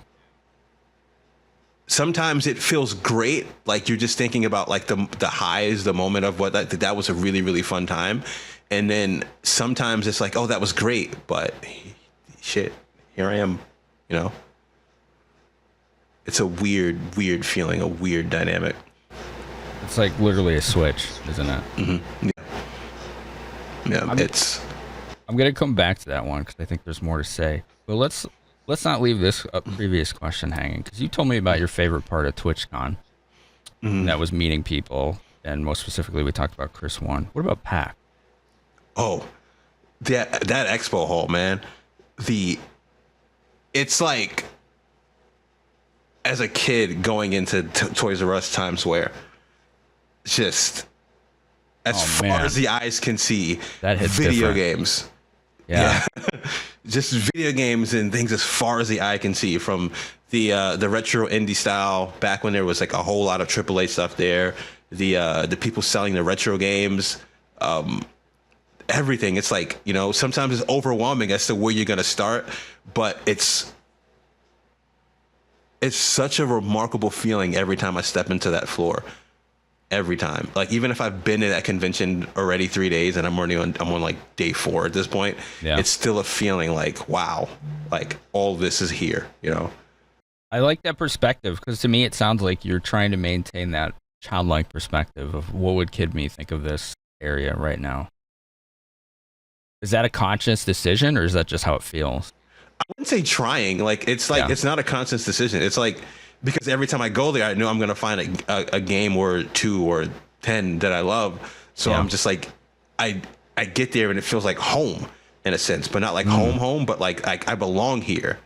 Sometimes it feels great, like you're just thinking about like the highs, the moment of what that was a really, really fun time. And then sometimes it's like, oh, that was great, but shit, here I am, It's a weird feeling, a weird dynamic.
It's like literally a switch, isn't it?
Mm-hmm. Yeah,
I'm gonna come back to that one because I think there's more to say. But let's not leave this previous question hanging, because you told me about your favorite part of TwitchCon.
Mm-hmm.
And that was meeting people, and most specifically, we talked about Chris One. What about PAC?
Oh, that expo hall, man. It's like as a kid going into Toys R Us Times Square, just as far as the eyes can see,
that hits
video
different.
games.
Yeah.
Just video games and things as far as the eye can see, from the retro indie style back when there was like a whole lot of AAA stuff there, the people selling the retro games, everything. It's like, you know, sometimes it's overwhelming as to where you're going to start, but it's such a remarkable feeling every time I step into that floor. Every time, like, even if I've been to that convention already 3 days and I'm on like day 4 at this point, it's still a feeling like, wow, like all this is here, you know?
I like that perspective, because to me it sounds like you're trying to maintain that childlike perspective of what would kid me think of this area right now. Is that a conscious decision, or is that just how it feels?
I wouldn't say trying. Like, it's not a conscious decision. It's like, because every time I go there, I know I'm going to find a game or 2 or 10 that I love. So I'm just like, I get there and it feels like home in a sense, but not like home, but like I belong here.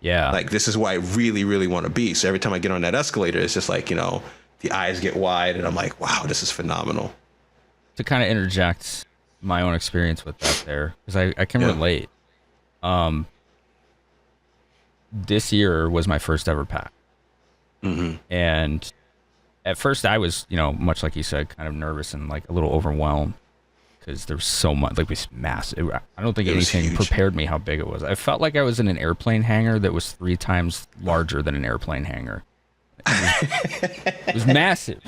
Yeah.
Like, this is where I really, really want to be. So every time I get on that escalator, it's just like, you know, the eyes get wide and I'm like, wow, this is phenomenal.
To kind of interject my own experience with that there, because I can relate. This year was my first ever pack. And at first I was, you know, much like you said, kind of nervous and like a little overwhelmed, because there's so much, like, this massive. I don't think anything prepared me how big it was. I felt like I was in an airplane hangar that was 3 times larger than an airplane hangar. It was massive.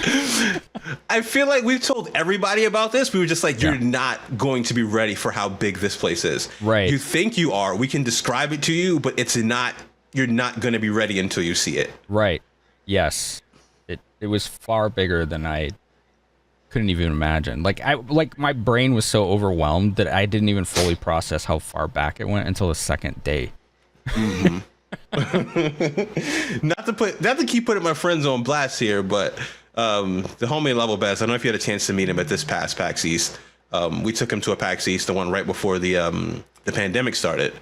I feel like we've told everybody about this. We were just like, you're not going to be ready for how big this place is.
Right.
You think you are. We can describe it to you, but it's not. You're not going to be ready until you see it.
Right. Yes. It was far bigger than I couldn't even imagine. Like my brain was so overwhelmed that I didn't even fully process how far back it went until the second day.
Not to keep putting my friends on blast here, but the homie Level Best, I don't know if you had a chance to meet him at this past PAX East. We took him to a PAX East, the one right before the pandemic started,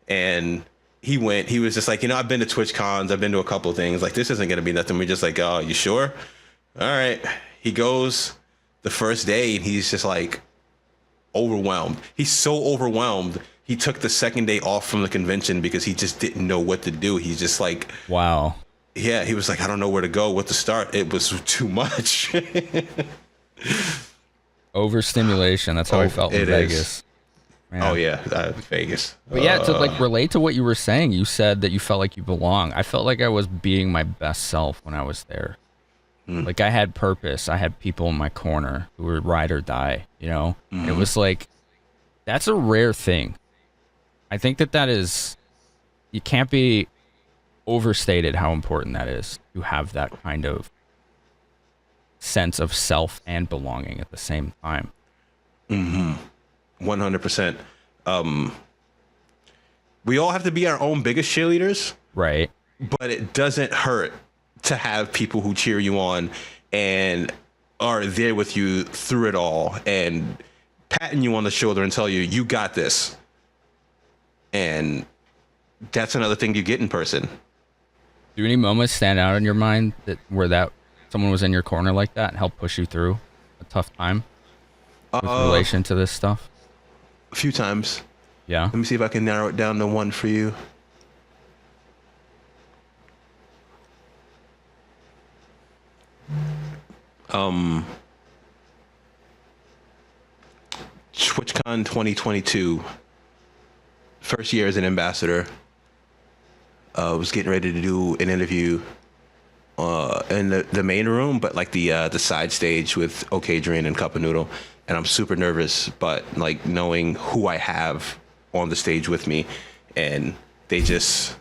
and he went. He was just like, you know, I've been to Twitch cons, I've been to a couple of things. Like, this isn't gonna be nothing. We're just like, oh, you sure? All right. He goes the first day, and he's just like overwhelmed. He's so overwhelmed. He took the second day off from the convention because he just didn't know what to do. He's just like,
wow.
Yeah, he was like, I don't know where to go, what to start. It was too much.
Overstimulation. That's how I felt in Vegas.
Man. Oh yeah, Vegas.
But yeah, to like relate to what you were saying, you said that you felt like you belong. I felt like I was being my best self when I was there. Like, I had purpose. I had people in my corner who were ride or die, you know? It was like, that's a rare thing. I think that is, you can't be overstated how important that is to have that kind of sense of self and belonging at the same time.
100%. We all have to be our own biggest cheerleaders.
Right.
But it doesn't hurt to have people who cheer you on and are there with you through it all and patting you on the shoulder and tell you, you got this. And that's another thing you get in person.
Do any moments stand out in your mind where someone was in your corner like that and helped push you through a tough time with relation to this stuff?
A few times.
Yeah.
Let me see if I can narrow it down to one for you. TwitchCon 2022. First year as an ambassador. Was getting ready to do an interview in the main room, but like the side stage with Okadrian and Cup of Noodle. And I'm super nervous, but like knowing who I have on the stage with me, and they just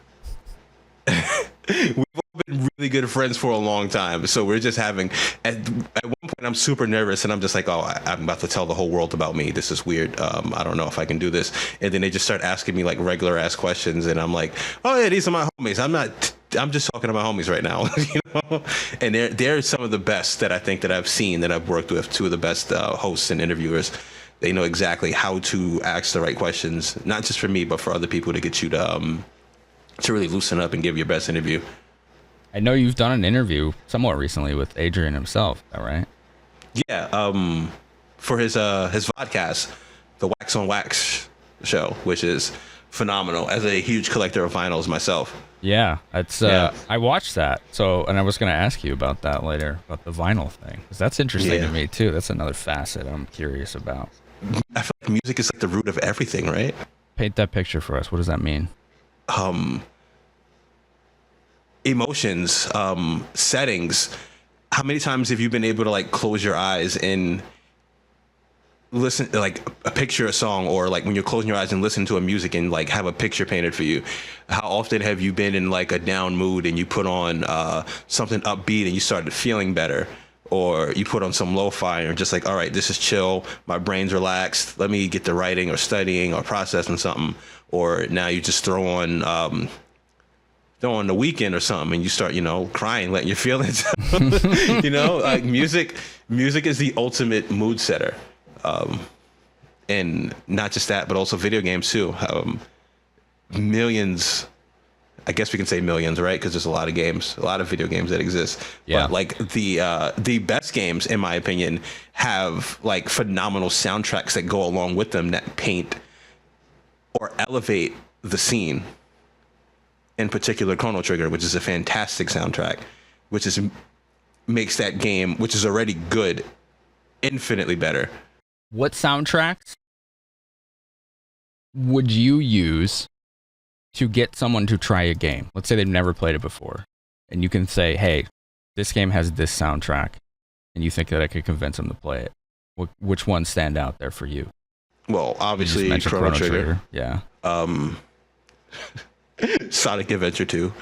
we've all been really good friends for a long time. So we're just having at one point I'm super nervous and I'm just like, oh, I'm about to tell the whole world about me. This is weird. I don't know if I can do this. And then they just start asking me like regular ass questions, and I'm like, oh yeah, these are my homies. I'm just talking to my homies right now, you know. And they're some of the best that I think that I've seen, that I've worked with. Two of the best hosts and interviewers. They know exactly how to ask the right questions, not just for me, but for other people, to get you to really loosen up and give your best interview.
I know you've done an interview somewhat recently with Adrian himself. Is that right?
Yeah. For his podcast, the Wax on Wax show, which is phenomenal. As a huge collector of vinyls myself.
Yeah, it's. I watched that. So, and I was going to ask you about that later, about the vinyl thing, because that's interesting to me too. That's another facet I'm curious about.
I feel like music is like the root of everything, right?
Paint that picture for us. What does that mean?
Emotions, settings. How many times have you been able to like close your eyes and listen, like a picture a song, or like when you're closing your eyes and listen to a music and like have a picture painted for you? How often have you been in like a down mood and you put on something upbeat and you started feeling better? Or you put on some lo-fi and you're just like, all right, this is chill. My brain's relaxed. Let me get to writing or studying or processing something. Or now you just throw on The Weekend or something and you start, crying, letting your feelings out. Like music is the ultimate mood setter. And not just that, but also video games too. Millions, I guess we can say millions, right? Because there's a lot of video games that exist.
Yeah.
But like the best games, in my opinion, have like phenomenal soundtracks that go along with them that paint or elevate the scene. In particular, Chrono Trigger, which is a fantastic soundtrack, which makes that game, which is already good, infinitely better.
What soundtracks would you use to get someone to try a game? Let's say they've never played it before, and you can say, hey, this game has this soundtrack, and you think that I could convince them to play it. Which ones stand out there for you?
Well, obviously, Chrono Trigger.
Yeah.
Sonic Adventure 2.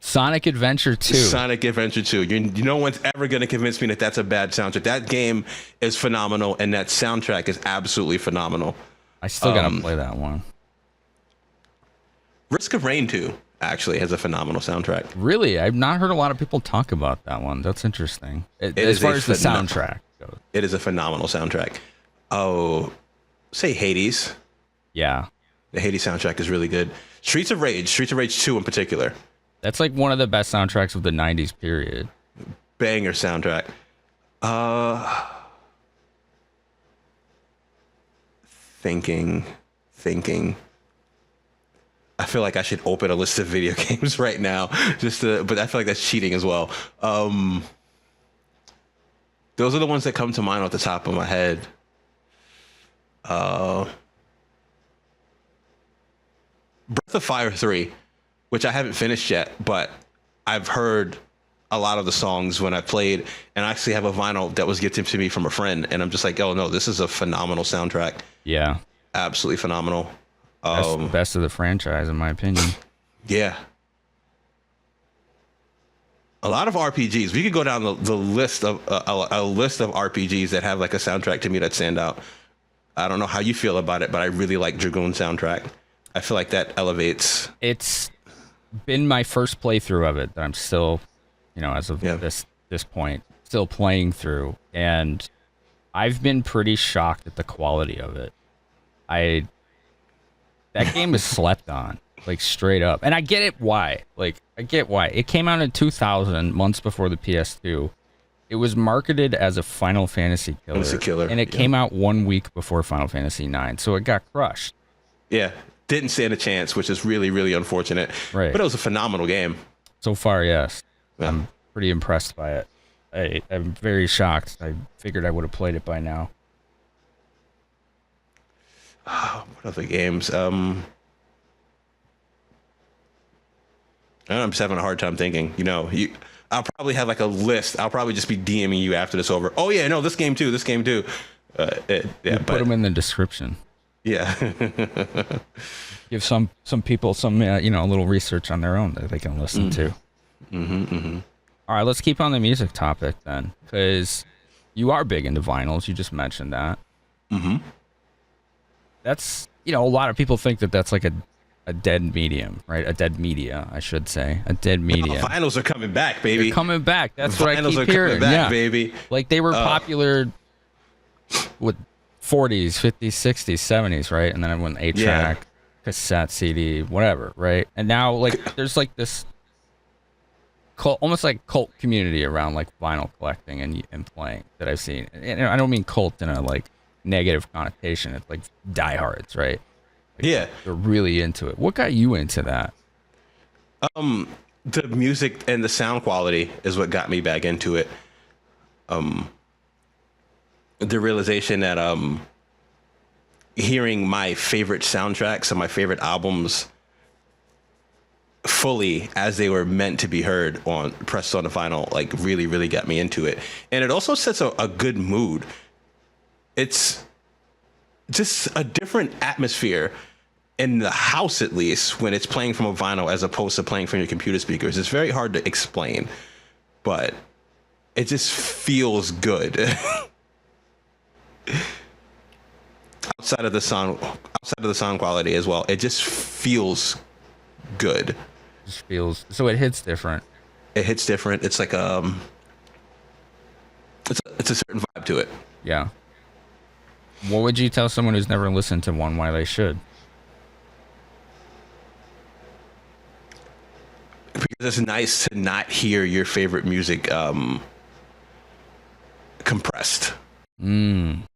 Sonic Adventure 2.
Sonic Adventure 2. No one's ever going to convince me that that's a bad soundtrack. That game is phenomenal, and that soundtrack is absolutely phenomenal.
I still got to play that one.
Risk of Rain 2 actually has a phenomenal soundtrack.
Really? I've not heard a lot of people talk about that one. That's interesting. As far as the soundtrack goes.
It is a phenomenal soundtrack. Oh, say Hades.
Yeah.
The Hades soundtrack is really good. Streets of Rage 2 in particular.
That's like one of the best soundtracks of the 90s period.
Banger soundtrack. Thinking. I feel like I should open a list of video games right now, but I feel like that's cheating as well. Those are the ones that come to mind off the top of my head. Breath of Fire 3, which I haven't finished yet, but I've heard a lot of the songs when I played, and I actually have a vinyl that was gifted to me from a friend, and I'm just like, oh no, this is a phenomenal soundtrack.
Yeah.
Absolutely phenomenal.
That's the best of the franchise, in my opinion.
Yeah. A lot of RPGs. We could go down the list of a list of RPGs that have like a soundtrack to me that stand out. I don't know how you feel about it, but I really like Dragoon soundtrack. I feel like that elevates.
It's been my first playthrough of it that I'm still, as of this point, still playing through, and I've been pretty shocked at the quality of it. That game is slept on, like straight up, and I get it why. It came out in 2000, months before the PS2. It was marketed as a Final Fantasy killer, and it came out 1 week before Final Fantasy 9, so it got crushed.
Yeah. Didn't stand a chance, which is really, really unfortunate.
Right.
But it was a phenomenal game.
So far, yes.
Yeah.
I'm pretty impressed by it. I'm very shocked. I figured I would have played it by now.
What other games? I'm just having a hard time thinking. I'll probably have like a list. I'll probably just be DMing you after this over. Oh yeah, no, this game too.
Put them in the description.
Yeah.
Give some people some a little research on their own that they can listen to. All right, let's keep on the music topic then, because you are big into vinyls. You just mentioned that. That's a lot of people think that that's like a dead medium, right? A dead media, I should say, a dead media.
Vinyls are coming back, baby.
They're coming back. That's what I keep hearing.
Coming back, baby.
Like they were popular with 40s, 50s, 60s, 70s, right? And then it went 8-track, cassette, CD, whatever, right? And now, like, there's like this cult, almost like cult community around like vinyl collecting and playing that I've seen. And I don't mean cult in a like negative connotation. It's like diehards, right? Like,
Yeah.
they're really into it. What got you into that?
The music and the sound quality is what got me back into it. The realization that hearing my favorite soundtracks and my favorite albums fully as they were meant to be heard on pressed on the vinyl, like really got me into it. And it also sets a good mood. It's just a different atmosphere in the house, at least when it's playing from a vinyl as opposed to playing from your computer speakers. It's very hard to explain, but it just feels good. outside of the sound quality as well, it just feels good.
Just feels so it hits different.
It hits different. It's like it's a certain vibe to it.
Yeah. What would you tell someone who's never listened to one why they should?
Because it's nice to not hear your favorite music compressed. And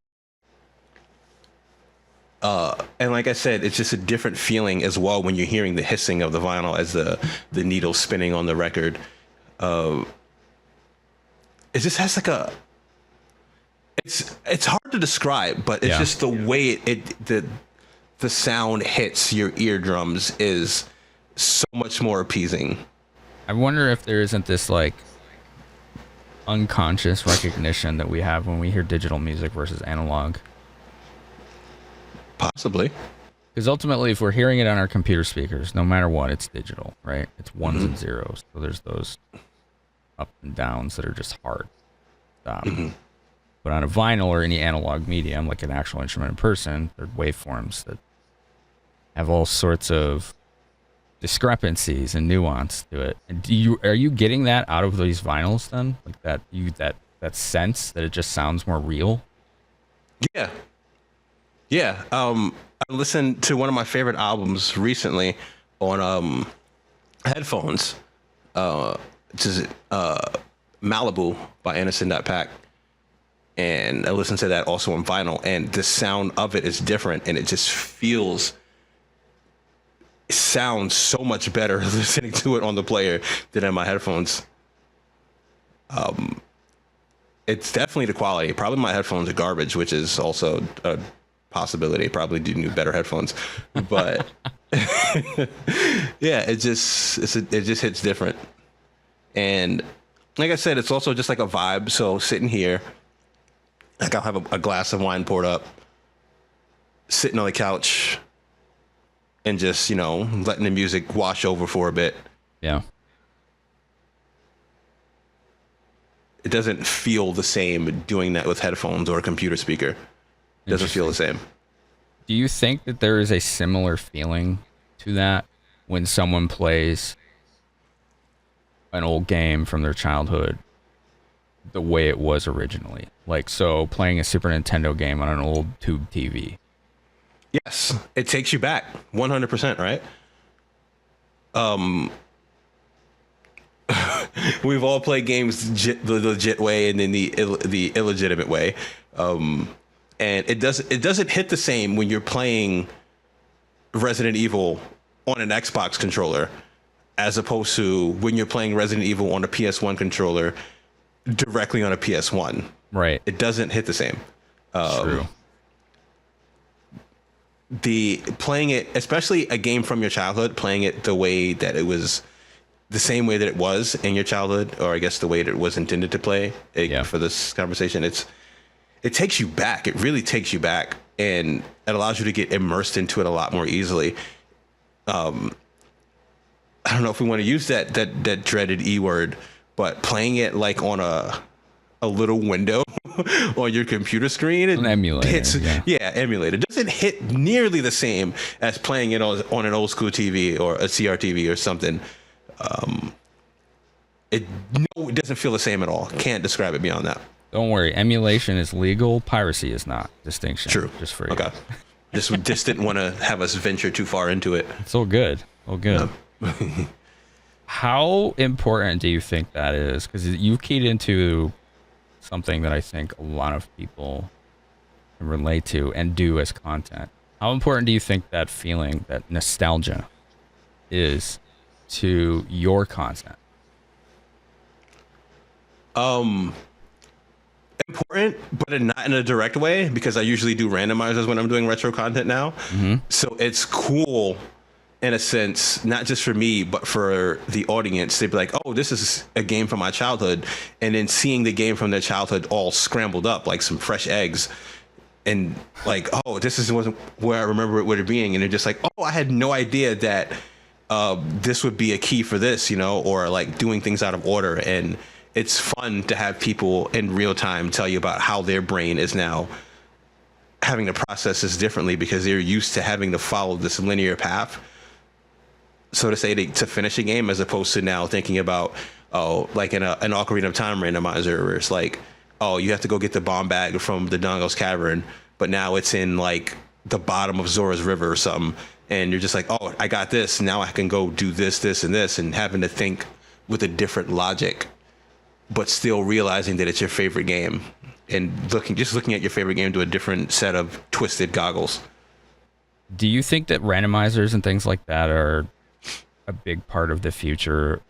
like I said, it's just a different feeling as well when you're hearing the hissing of the vinyl as the needle spinning on the record. It just has like it's hard to describe, but it's just the way the sound hits your eardrums is so much more appeasing.
I wonder if there isn't this like unconscious recognition that we have when we hear digital music versus analog.
Possibly.
Because ultimately, if we're hearing it on our computer speakers, no matter what, it's digital, right? It's ones and zeros. So there's those up and downs that are just hard. But on a vinyl or any analog medium, like an actual instrument in person, there are waveforms that have all sorts of discrepancies and nuance to it. And are you getting that out of these vinyls then? Like that sense that it just sounds more real?
Yeah. Yeah. I listened to one of my favorite albums recently on headphones, which is Malibu by Anderson.Paak. And I listened to that also on vinyl, and the sound of it is different, and it just sounds so much better listening to it on the player than in my headphones. It's definitely the quality. Probably my headphones are garbage, which is also a possibility. Probably do need better headphones, but yeah, it just hits different. And like I said, it's also just like a vibe. So sitting here, like I'll have a glass of wine poured up, sitting on the couch, and just, letting the music wash over for a bit.
Yeah.
It doesn't feel the same doing that with headphones or a computer speaker. It doesn't feel the same.
Do you think that there is a similar feeling to that when someone plays an old game from their childhood the way it was originally? Like, so playing a Super Nintendo game on an old tube TV.
Yes, it takes you back 100%, right? We've all played games the legit way and then the illegitimate way. And it doesn't hit the same when you're playing Resident Evil on an Xbox controller as opposed to when you're playing Resident Evil on a PS1 controller directly on a PS1.
Right.
It doesn't hit the same.
True.
Playing it, especially a game from your childhood, playing it the way that it was, the same way that it was in your childhood, or I guess the way that it was intended to play for this conversation, it takes you back. It really takes you back, and it allows you to get immersed into it a lot more easily. I don't know if we want to use that dreaded E word, but playing it like on a little window on your computer screen, it hits, emulator. It doesn't hit nearly the same as playing it on an old school TV or a CRTV or something. It doesn't feel the same at all. Can't describe it beyond that.
Don't worry, emulation is legal, piracy is not. Distinction.
True.
Just for you.
Okay. Just didn't want to have us venture too far into it.
It's all good. All good. How important do you think that is? Because you keyed into something that I think a lot of people can relate to and do as content. How important do you think that feeling, that nostalgia, is to your content?
Um, Important, but not in a direct way because I usually do randomizers when I'm doing retro content now. So it's cool in a sense, not just for me, but for the audience. They'd be like, oh, this is a game from my childhood. And then seeing the game from their childhood all scrambled up like some fresh eggs. And like, oh, wasn't where I remember it would being. And they're just like, oh, I had no idea that this would be a key for this, or like doing things out of order. And it's fun to have people in real time tell you about how their brain is now having to process this differently because they're used to having to follow this linear path, so to say, to finish a game, as opposed to now thinking about, oh, like in an Ocarina of Time randomizer where it's like, oh, you have to go get the bomb bag from the Dongo's Cavern, but now it's in like the bottom of Zora's River or something. And you're just like, oh, I got this. Now I can go do this, this, and this, and having to think with a different logic, but still realizing that it's your favorite game and looking at your favorite game to a different set of twisted goggles.
Do you think that randomizers and things like that are a big part of the future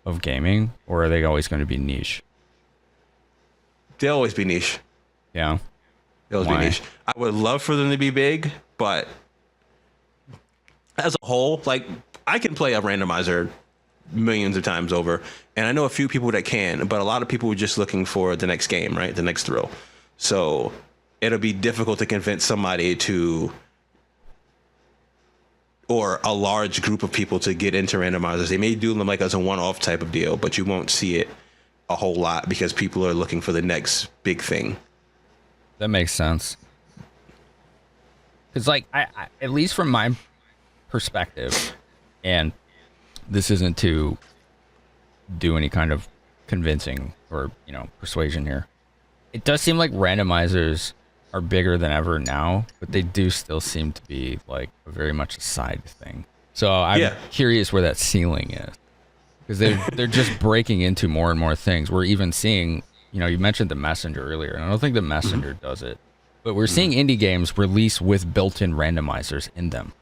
of gaming, or are they always going to be niche?
They'll always be niche.
Yeah.
They'll always be niche. I would love for them to be big, but as a whole, like, I can play a randomizer millions of times over, and I know a few people that can, but a lot of people are just looking for the next game, right? The next thrill. So it'll be difficult to convince somebody or a large group of people to get into randomizers. They may do them like as a one-off type of deal, but you won't see it a whole lot because people are looking for the next big thing.
That makes sense. Because, like, I at least from my perspective, and this isn't to do any kind of convincing or, persuasion here, it does seem like randomizers are bigger than ever now, but they do still seem to be like very much a side thing. So I'm curious where that ceiling is, because they're just breaking into more and more things. We're even seeing, you mentioned the Messenger earlier, and I don't think the Messenger does it, but we're seeing indie games release with built-in randomizers in them.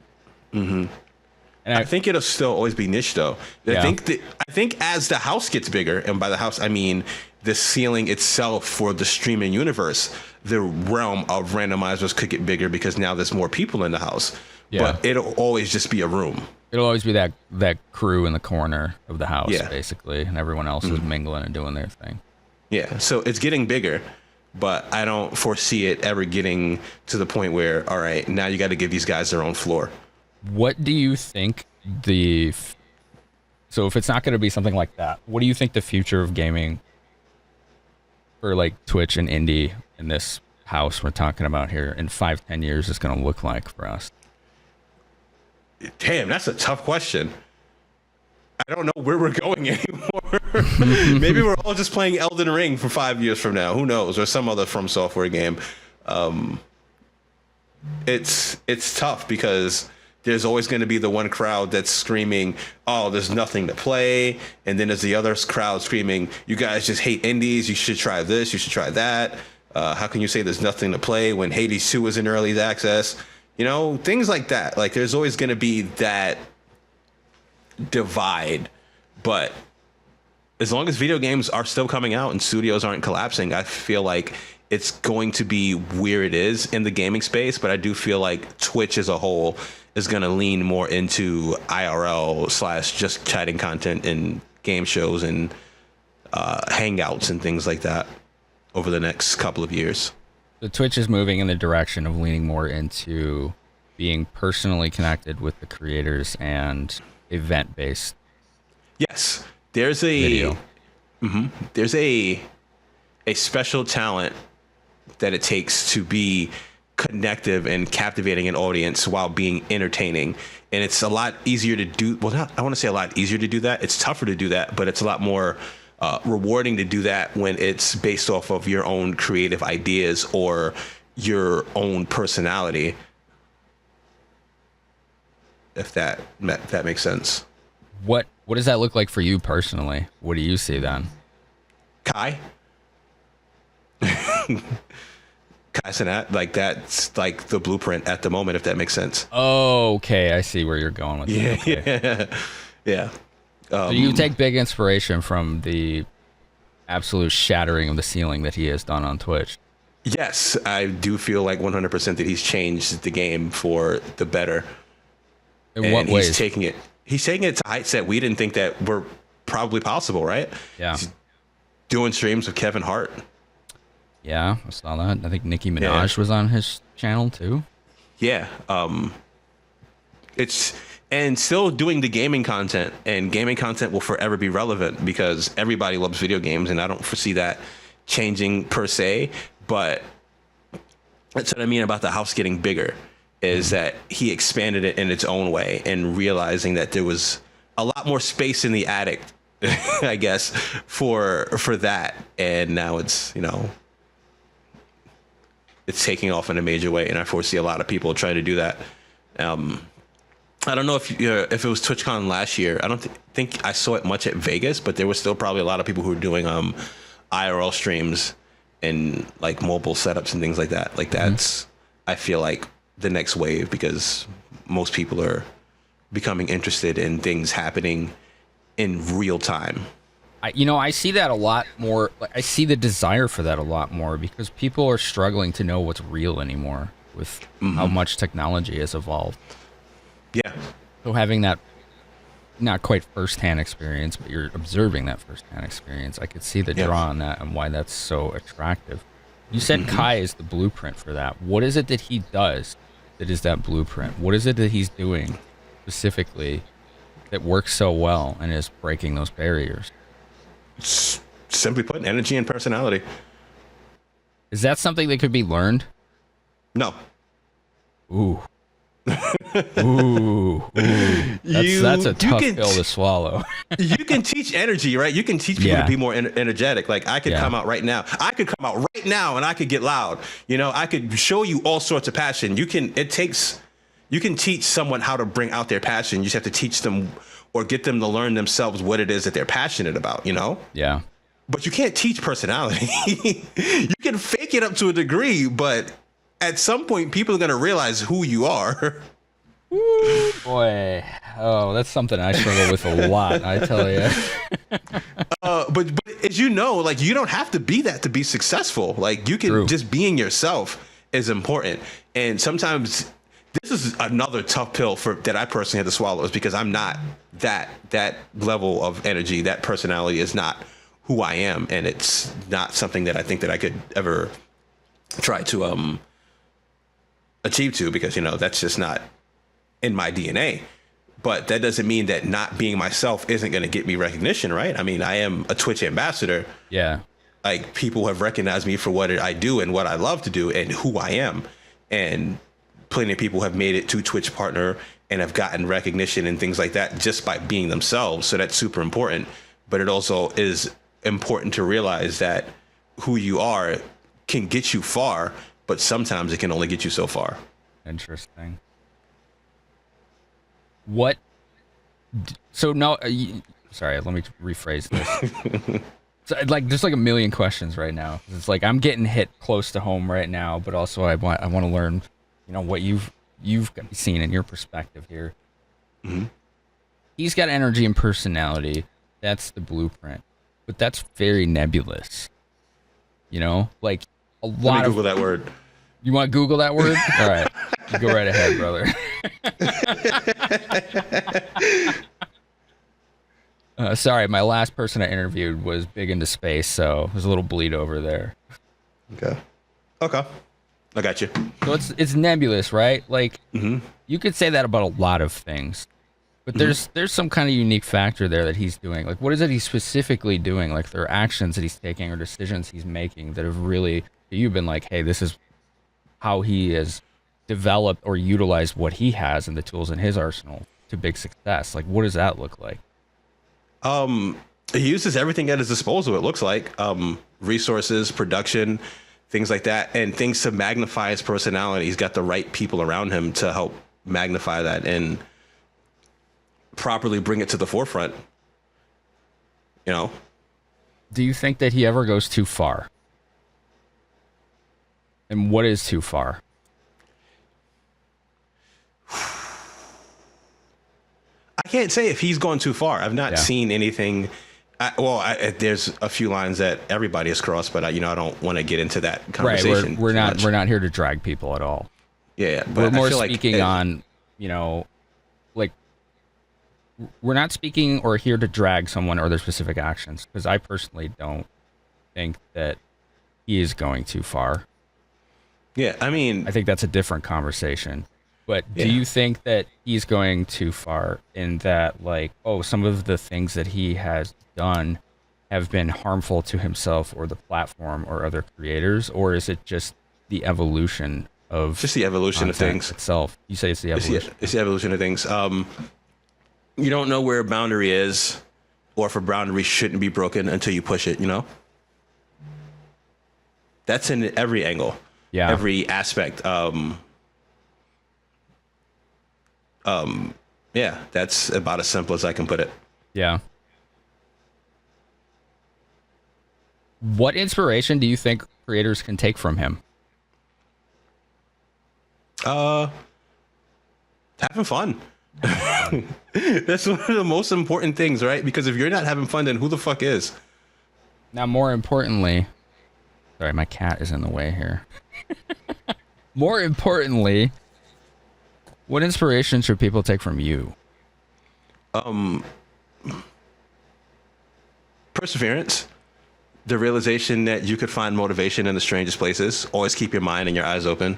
And
I think it'll still always be niche, though. I think as the house gets bigger, and by the house I mean the ceiling itself for the streaming universe, the realm of randomizers could get bigger because now there's more people in the house. Yeah. But it'll always just be a room.
It'll always be that crew in the corner of the house, basically, and everyone else is mingling and doing their thing. Yeah,
so it's getting bigger, but I don't foresee it ever getting to the point where, all right, now you got to give these guys their own floor.
What do you think so if it's not going to be something like that, what do you think the future of gaming for like Twitch and indie in this house we're talking about here in 5-10 years is going to look like for us?
Damn, that's a tough question. I don't know where we're going anymore. Maybe we're all just playing Elden Ring for 5 years from now. Who knows? Or some other From Software game. It's tough because there's always going to be the one crowd that's screaming, oh, there's nothing to play. And then there's the other crowd screaming, you guys just hate indies. You should try this. You should try that. How can you say there's nothing to play when Hades 2 is in early access? Things like that. Like, there's always going to be that divide. But as long as video games are still coming out and studios aren't collapsing, I feel like it's going to be where it is in the gaming space. But I do feel like Twitch as a whole is going to lean more into IRL / just chatting content and game shows and hangouts and things like that over the next couple of years.
The Twitch is moving in the direction of leaning more into being personally connected with the creators and event-based.
Yes, there's there's a special talent that it takes to be connective and captivating an audience while being entertaining, and it's a lot easier to do. Well, I want to say a lot easier to do that. It's tougher to do that, but it's a lot more rewarding to do that when it's based off of your own creative ideas or your own personality. If that makes sense.
What What does that look like for you personally? What do you see then?
Kai. Kai Cenat, like that's like the blueprint at the moment, if that makes sense.
Oh, okay. I see where you're going with
Yeah,
that. Okay.
yeah.
So you take big inspiration from the absolute shattering of the ceiling that he has done on Twitch.
Yes, I do feel like 100% that he's changed the game for the better.
In what ways?
He's taking it to heights that we didn't think that were probably possible, right?
Yeah.
He's doing streams with Kevin Hart.
Yeah, I saw that. I think Nicki Minaj was on his channel too.
Yeah. And still doing the gaming content, and gaming content will forever be relevant because everybody loves video games, and I don't foresee that changing per se. But that's what I mean about the house getting bigger, is that he expanded it in its own way and realizing that there was a lot more space in the attic, I guess, for that. And now it's, it's taking off in a major way, and I foresee a lot of people trying to do that. I don't know if it was TwitchCon last year. I don't think I saw it much at Vegas, but there was still probably a lot of people who were doing IRL streams and like mobile setups and things like that. Like that's, I feel like, the next wave, because most people are becoming interested in things happening in real time.
I see that a lot more. Like, I see the desire for that a lot more because people are struggling to know what's real anymore with how much technology has evolved.
Yeah.
So having that, not quite firsthand experience, but you're observing that firsthand experience, I could see the draw on that and why that's so attractive. You said Kai is the blueprint for that. What is it that he does that is that blueprint? What is it that he's doing specifically that works so well and is breaking those barriers?
Simply put, energy and personality.
Is that something that could be learned?
No.
Ooh. Ooh. That's a tough pill to swallow.
You can teach energy, right? You can teach people to be more energetic. Like I could come out right now. I could come out right now and I could get loud. I could show you all sorts of passion. You can teach someone how to bring out their passion. You just have to teach them or get them to learn themselves what it is that they're passionate about,
Yeah.
But you can't teach personality. You can fake it up to a degree, but at some point, people are going to realize who you are.
Ooh, boy. Oh, that's something I struggle with a lot, I tell you.
But as you know, like, you don't have to be that to be successful. Like, you can just being yourself is important. And sometimes this is another tough pill that I personally had to swallow, is because I'm not that level of energy. That personality is not who I am. And it's not something that I think that I could ever try to achieve to, because that's just not in my DNA. But that doesn't mean that not being myself isn't going to get me recognition, right? I mean, I am a Twitch ambassador.
Yeah.
Like, people have recognized me for what I do and what I love to do and who I am. And plenty of people have made it to Twitch partner and have gotten recognition and things like that just by being themselves. So that's super important. But it also is important to realize that who you are can get you far, but sometimes it can only get you so far.
Interesting. So now, sorry, let me rephrase this. So, there's a million questions right now. It's like I'm getting hit close to home right now, but also I want to learn, what you've seen in your perspective here. Mm-hmm. He's got energy and personality. That's the blueprint, but that's very nebulous. Like a lot.
Let me Google that word.
You want to Google that word? All right, you go right ahead, brother. Sorry, my last person I interviewed was big into space, so there's a little bleed over there.
Okay. I got you.
So it's nebulous, right? Like, you could say that about a lot of things, but there's some kind of unique factor there that he's doing. Like, what is it he's specifically doing? Like, there are actions that he's taking or decisions he's making that have really, you've been like, hey, this is how he has developed or utilized what he has and the tools in his arsenal to big success. Like, what does that look like?
He uses everything at his disposal, it looks like. Resources, production, things like that, and things to magnify his personality. He's got the right people around him to help magnify that and properly bring it to the forefront. You know,
Do you think that he ever goes too far? And what is too far?
I can't say if he's gone too far. I've not seen anything. There's a few lines that everybody has crossed, but I don't want to get into that conversation.
Right, we're not here to drag people at all.
Yeah, but
we're more
I feel
speaking on, like, we're not speaking or here to drag someone or their specific actions, because I personally don't think that he is going too far.
Yeah, I mean,
I think that's a different conversation. But do you think that he's going too far in that, like, some of the things that he has done have been harmful to himself or the platform or other creators, or is it just the evolution of
just the evolution of things
itself? You say it's the evolution.
It's the evolution of things. You don't know where a boundary is, or if a boundary shouldn't be broken until you push it. That's in every angle, every aspect. Yeah, that's about as simple as I can put it.
Yeah. What inspiration do you think creators can take from him?
Having fun. That's one of the most important things, right? Because if you're not having fun, then who the fuck is?
Now, more importantly, sorry, my cat is in the way here. More importantly, what inspiration should people take from you?
Perseverance. The realization that you could find motivation in the strangest places. Always keep your mind and your eyes open.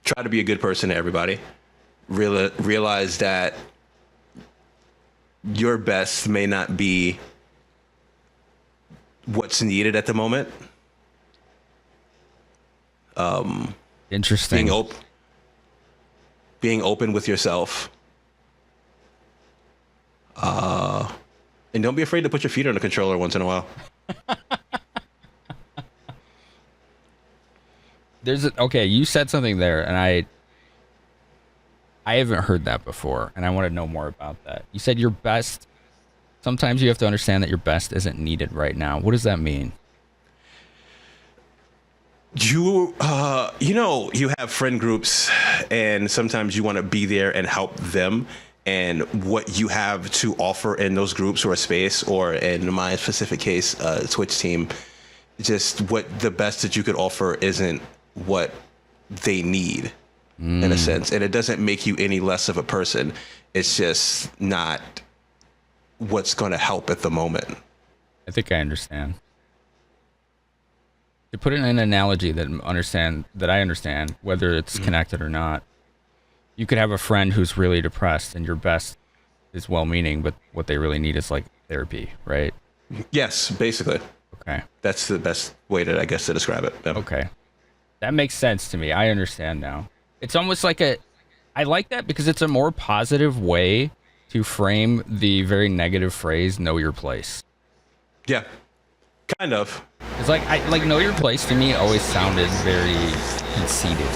Try to be a good person to everybody. Realize that your best may not be what's needed at the moment.
Interesting.
Being open with yourself. And don't be afraid to put your feet on the controller once in a while.
Okay, you said something there, and I haven't heard that before, and I want to know more about that. You said your best. Sometimes you have to understand that your best isn't needed right now. What does that mean?
You have friend groups, and sometimes you want to be there and help them. And what you have to offer in those groups or a space, or in my specific case, Twitch team, just what the best that you could offer isn't what they need, in a sense. And it doesn't make you any less of a person. It's just not what's going to help at the moment.
I think I understand. To put it in an analogy that I understand, whether it's connected or not, you could have a friend who's really depressed, and your best is well-meaning, but what they really need is like therapy, right?
Yes, basically.
Okay.
That's the best way to, I guess, to describe it. Yeah.
Okay. That makes sense to me. I understand now. It's almost like I like that because it's a more positive way to frame the very negative phrase, know your place.
Yeah. Kind of.
It's like know your place to me always sounded very conceited.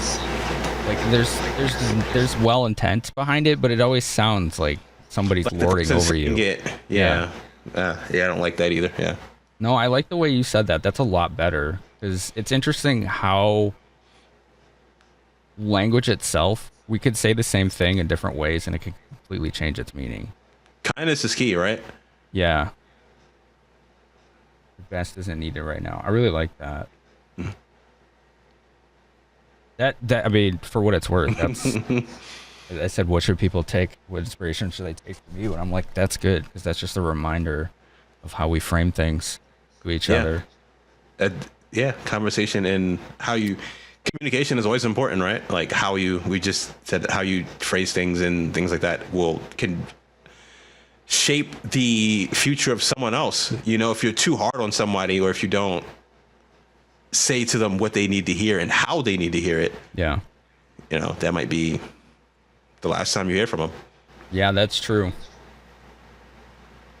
Like there's well intent behind it, but it always sounds like somebody's lording over you.
Yeah, I don't like that either. Yeah.
No, I like the way you said that. That's a lot better, because it's interesting how language itself, we could say the same thing in different ways, and it could completely change its meaning.
Kindness is key, right?
Yeah. The best isn't needed right now. I really like that. That I mean, for what it's worth, that's. I said, what should people take? What inspiration should they take from you? And I'm like, that's good, because that's just a reminder of how we frame things to each other.
Conversation and communication is always important, right? Like we just said how you phrase things and things like that can shape the future of someone else. If you're too hard on somebody, or if you don't say to them what they need to hear and how they need to hear it.
Yeah.
That might be the last time you hear from them.
Yeah, that's true.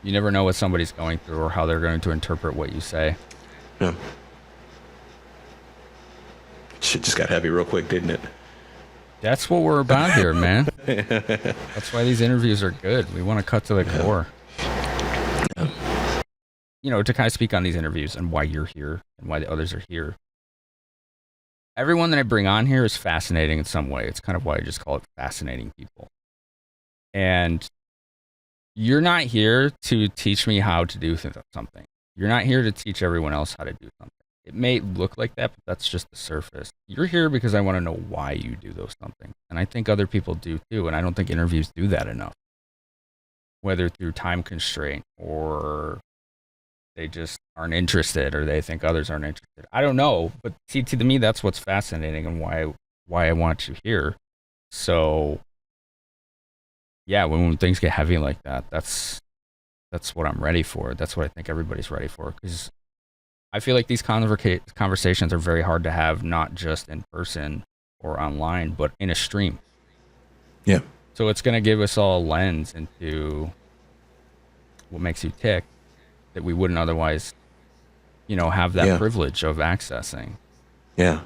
You never know what somebody's going through or how they're going to interpret what you say.
Yeah. Shit just got heavy real quick, didn't it?
That's what we're about here, man. That's why these interviews are good. We want to cut to the core. You know, to kind of speak on these interviews and why you're here and why the others are here. Everyone that I bring on here is fascinating in some way. It's kind of why I just call it fascinating people. And you're not here to teach me how to do something. You're not here to teach everyone else how to do something. It may look like that, but that's just the surface. You're here because I want to know why you do those something. And I think other people do too. And I don't think interviews do that enough. Whether through time constraint or they just aren't interested or they think others aren't interested. I don't know. But see, to me, that's what's fascinating and why I want you here. So, yeah, when things get heavy like that, that's what I'm ready for. That's what I think everybody's ready for. Because I feel like these conversations are very hard to have, not just in person or online, but in a stream.
Yeah.
So it's going to give us all a lens into what makes you tick that we wouldn't otherwise, you know, have that privilege of accessing.
Yeah.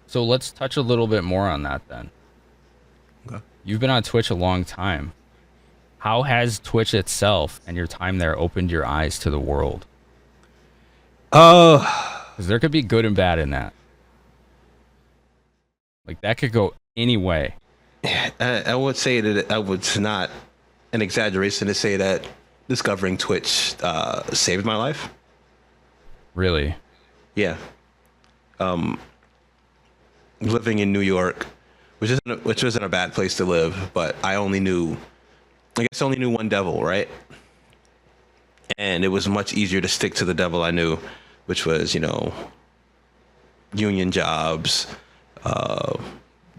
So let's touch a little bit more on that then.
Okay.
You've been on Twitch a long time. How has Twitch itself and your time there opened your eyes to the world? Because there could be good and bad in that. Like, that could go any way.
I would say that it's not an exaggeration to say that discovering Twitch saved my life.
Really?
Yeah. Living in New York, which wasn't a bad place to live, but I only knew one devil, right? And it was much easier to stick to the devil I knew, which was, you know, union jobs,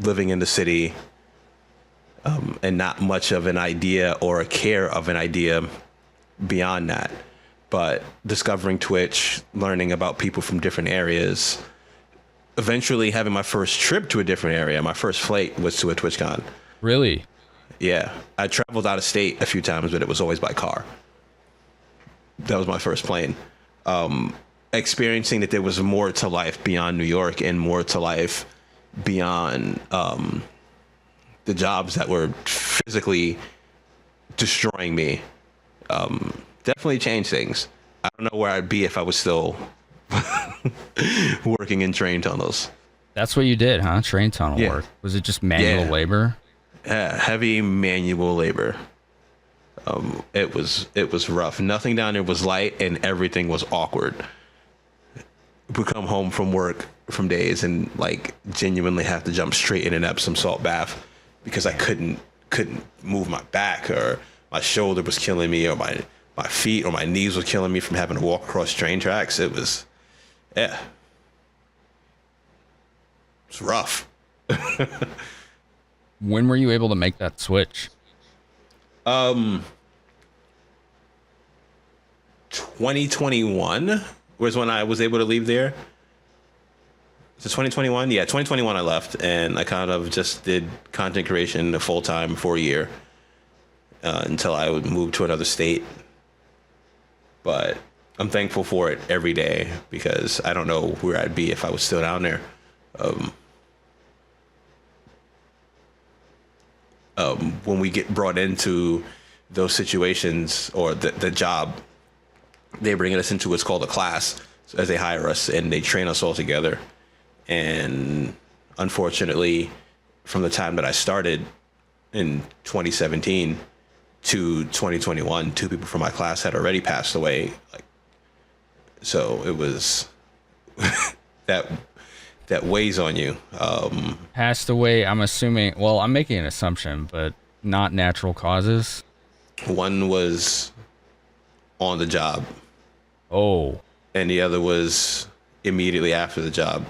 living in the city, and not much of an idea or a care of an idea beyond that. But discovering Twitch, learning about people from different areas, eventually having my first trip to a different area. My first flight was to a TwitchCon.
Really?
Yeah. I traveled out of state a few times, but it was always by car. That was my first plane. Experiencing that there was more to life beyond New York and more to life beyond the jobs that were physically destroying me. Definitely changed things. I don't know where I'd be if I was still working in train tunnels.
That's what you did, huh? Train tunnel work. Was it just manual labor?
Yeah, heavy manual labor. It was rough. Nothing down there was light, and everything was awkward. We come home from work from days and like genuinely have to jump straight in an Epsom salt bath because I couldn't move my back, or my shoulder was killing me, or my feet or my knees were killing me from having to walk across train tracks. It was, yeah, it's rough.
When were you able to make that switch?
2021 was when I was able to leave there. Is it 2021? Yeah, 2021 I left, and I kind of just did content creation full time for a year until I would move to another state. But I'm thankful for it every day because I don't know where I'd be if I was still down there. When we get brought into those situations or the job, they bring us into what's called a class as they hire us and they train us all together. And unfortunately, from the time that I started in 2017 to 2021, 2 people from my class had already passed away. So it was that weighs on you.
Passed away, I'm assuming, well, I'm making an assumption, but not natural causes.
One was on the job.
Oh.
And the other was immediately after the job.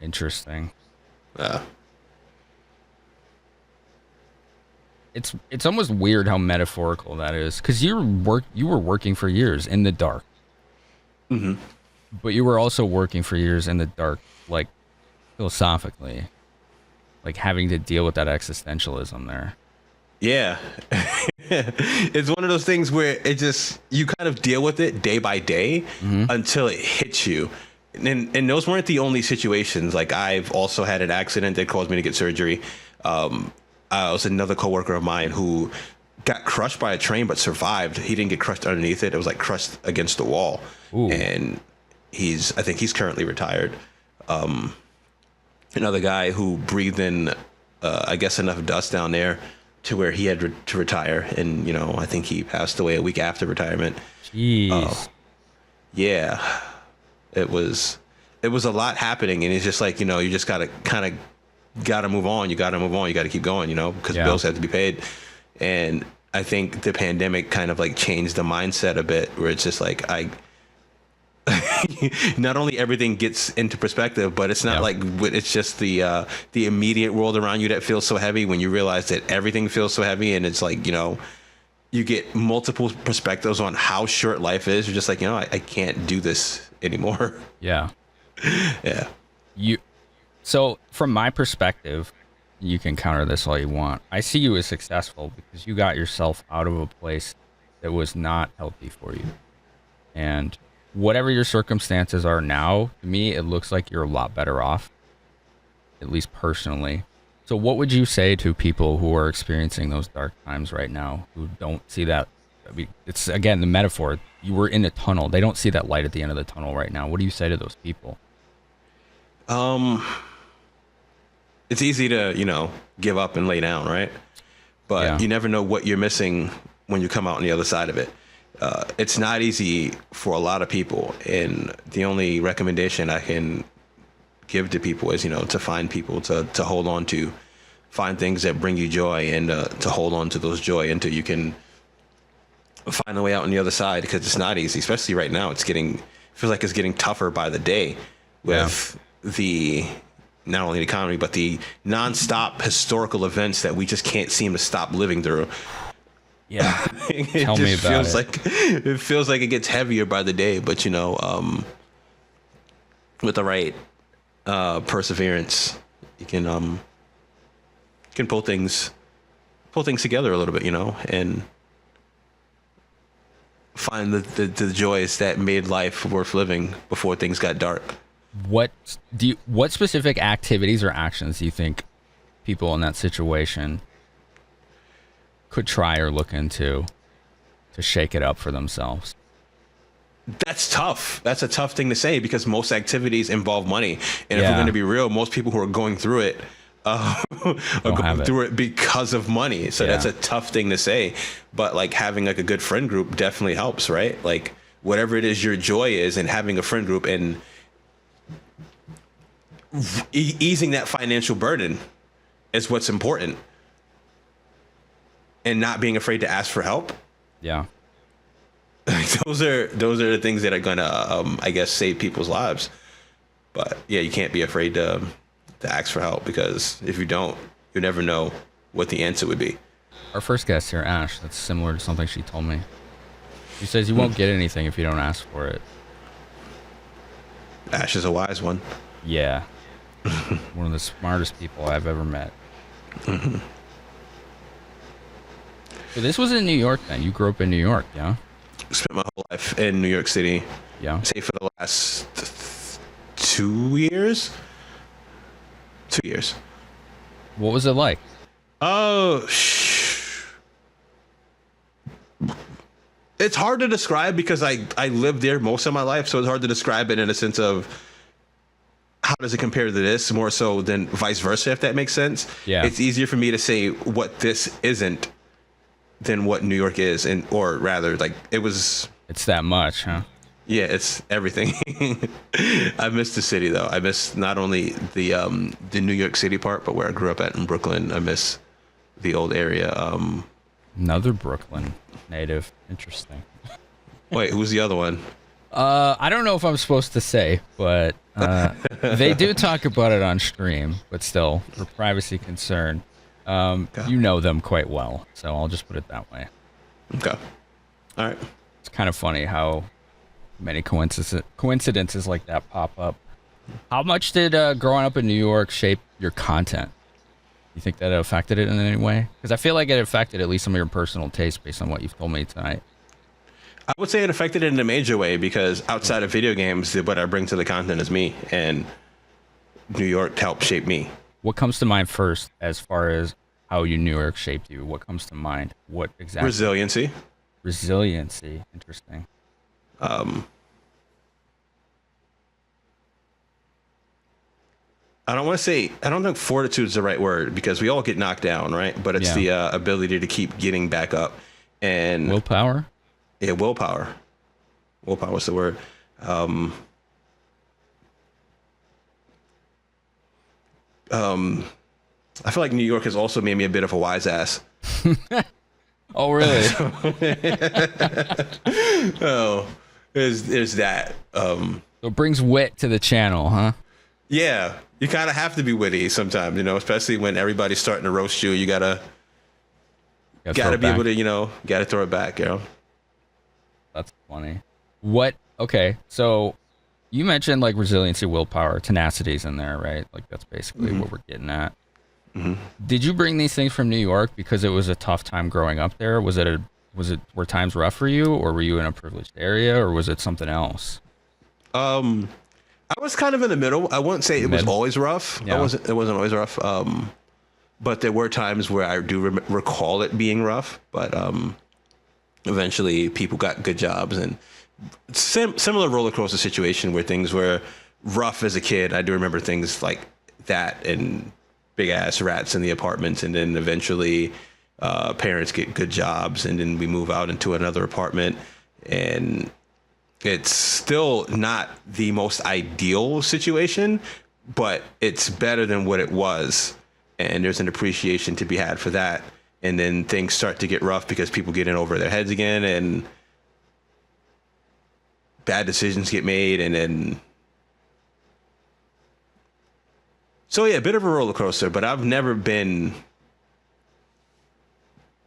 Interesting. It's almost weird how metaphorical that is, because you were working for years in the dark.
Mm-hmm.
But you were also working for years in the dark, like philosophically, like having to deal with that existentialism there.
Yeah. It's one of those things where you kind of deal with it day by day until it hits you. and those weren't the only situations. Like I've also had an accident that caused me to get surgery. I was another coworker of mine who got crushed by a train but survived. He didn't get crushed underneath it. It was like crushed against the wall. Ooh. And I think he's currently retired. Another guy who breathed in, I guess, enough dust down there to where he had to retire. And, I think he passed away a week after retirement.
Jeez.
Yeah, it was a lot happening. And it's just like, you just got to move on. You got to keep going, because bills have to be paid. And I think the pandemic kind of like changed the mindset a bit, where it's just like, not only everything gets into perspective, but it's not like it's just the immediate world around you that feels so heavy. When you realize that everything feels so heavy, and it's like, you get multiple perspectives on how short life is. You're just like, I can't do this anymore.
Yeah.
Yeah.
So from my perspective, you can counter this all you want. I see you as successful because you got yourself out of a place that was not healthy for you. And whatever your circumstances are now, to me, it looks like you're a lot better off, at least personally. So what would you say to people who are experiencing those dark times right now, who don't see that? I mean, it's, again, the metaphor. You were in a tunnel. They don't see that light at the end of the tunnel right now. What do you say to those people?
It's easy to, give up and lay down, right? But you never know what you're missing when you come out on the other side of it. It's not easy for a lot of people. And the only recommendation I can give to people is, to find people to hold on to, find things that bring you joy, and to hold on to those joy until you can find a way out on the other side, because it's not easy, especially right now. It feels like it's getting tougher by the day with not only the economy, but the nonstop historical events that we just can't seem to stop living through.
Yeah. Tell me about it.
It feels like it gets heavier by the day, but with the right perseverance, you can pull things together a little bit, and find the joys that made life worth living before things got dark.
What specific activities or actions do you think people in that situation could try or look into to shake it up for themselves?
That's tough. That's a tough thing to say, because most activities involve money. And if we're going to be real, most people who are going through it are going through it because of money. So that's a tough thing to say. But like having like a good friend group definitely helps, right? Like whatever it is your joy is, and having a friend group and easing that financial burden is what's important. And not being afraid to ask for help.
Yeah.
Those are the things that are gonna, I guess, save people's lives. But yeah, you can't be afraid to ask for help, because if you don't, you never know what the answer would be.
Our first guest here, Ash, that's similar to something she told me. She says you won't get anything if you don't ask for it.
Ash is a wise one.
Yeah. One of the smartest people I've ever met.
Mm-hmm.
So this was in New York then. You grew up in New York, yeah?
Spent my whole life in New York City.
Yeah.
Say for the last 2 years. 2 years.
What was it like?
Oh, it's hard to describe, because I lived there most of my life, so it's hard to describe it in a sense of how does it compare to this, more so than vice versa, if that makes sense.
Yeah.
It's easier for me to say what this isn't than what New York is, or rather, like it's
that much, huh?
Yeah, it's everything. I miss the city though. I miss not only the New York City part, but where I grew up at in Brooklyn. I miss the old area.
Another Brooklyn native. Interesting.
Wait, who's the other one?
I don't know if I'm supposed to say, but they do talk about it on stream, but still, for privacy concern, you know them quite well, so I'll just put it that way.
Okay. All right.
It's kind of funny how many coincidences like that pop up. How much did growing up in New York shape your content? You think that it affected it in any way? Because I feel like it affected at least some of your personal taste based on what you've told me tonight.
I would say it affected it in a major way because outside of video games, what I bring to the content is me, and New York helped shape me.
What comes to mind first as far as how New York shaped you? What comes to mind? What exactly?
Resiliency.
Resiliency. Interesting.
I don't think fortitude is the right word because we all get knocked down, right? But it's the ability to keep getting back up. And
willpower?
Yeah, willpower. Willpower is the word. I feel like New York has also made me a bit of a wise ass.
Oh, really?
Oh, there's that.
So it brings wit to the channel, huh?
Yeah, you kind of have to be witty sometimes, especially when everybody's starting to roast you. You gotta be able to, gotta throw it back,
That's funny. Okay, so you mentioned like resiliency, willpower, tenacity's in there, right? Like that's basically what we're getting at. Mm-hmm. Did you bring these things from New York because it was a tough time growing up there? Were times rough for you, or were you in a privileged area, or was it something else?
I was kind of in the middle. I wouldn't say it was always rough. Yeah. It wasn't always rough. But there were times where I do recall it being rough. But eventually, people got good jobs, and similar roller coaster situation where things were rough as a kid. I do remember things like that and big ass rats in the apartments, and then eventually parents get good jobs, and then we move out into another apartment, and it's still not the most ideal situation, but it's better than what it was. And there's an appreciation to be had for that. And then things start to get rough because people get in over their heads again, and bad decisions get made. And then, so yeah, a bit of a roller coaster, but I've never been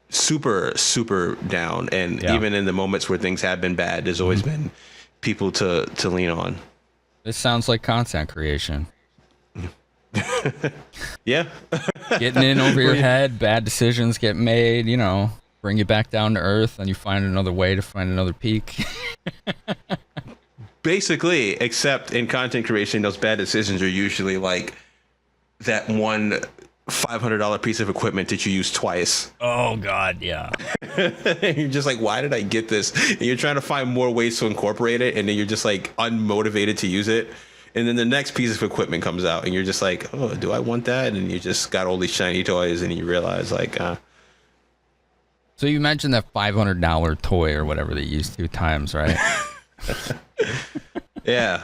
super down, and even in the moments where things have been bad, there's always been people to lean on.
This sounds like content creation.
Yeah.
Getting in over your head, bad decisions get made, bring you back down to earth, and you find another way to find another peak.
Basically, except in content creation, those bad decisions are usually like that one $500 piece of equipment that you use twice.
Oh God, yeah.
You're just like, why did I get this? And you're trying to find more ways to incorporate it, and then you're just like unmotivated to use it. And then the next piece of equipment comes out, and you're just like, oh, do I want that? And you just got all these shiny toys, and you realize like,
So you mentioned that $500 toy or whatever they used 2 times, right?
Yeah.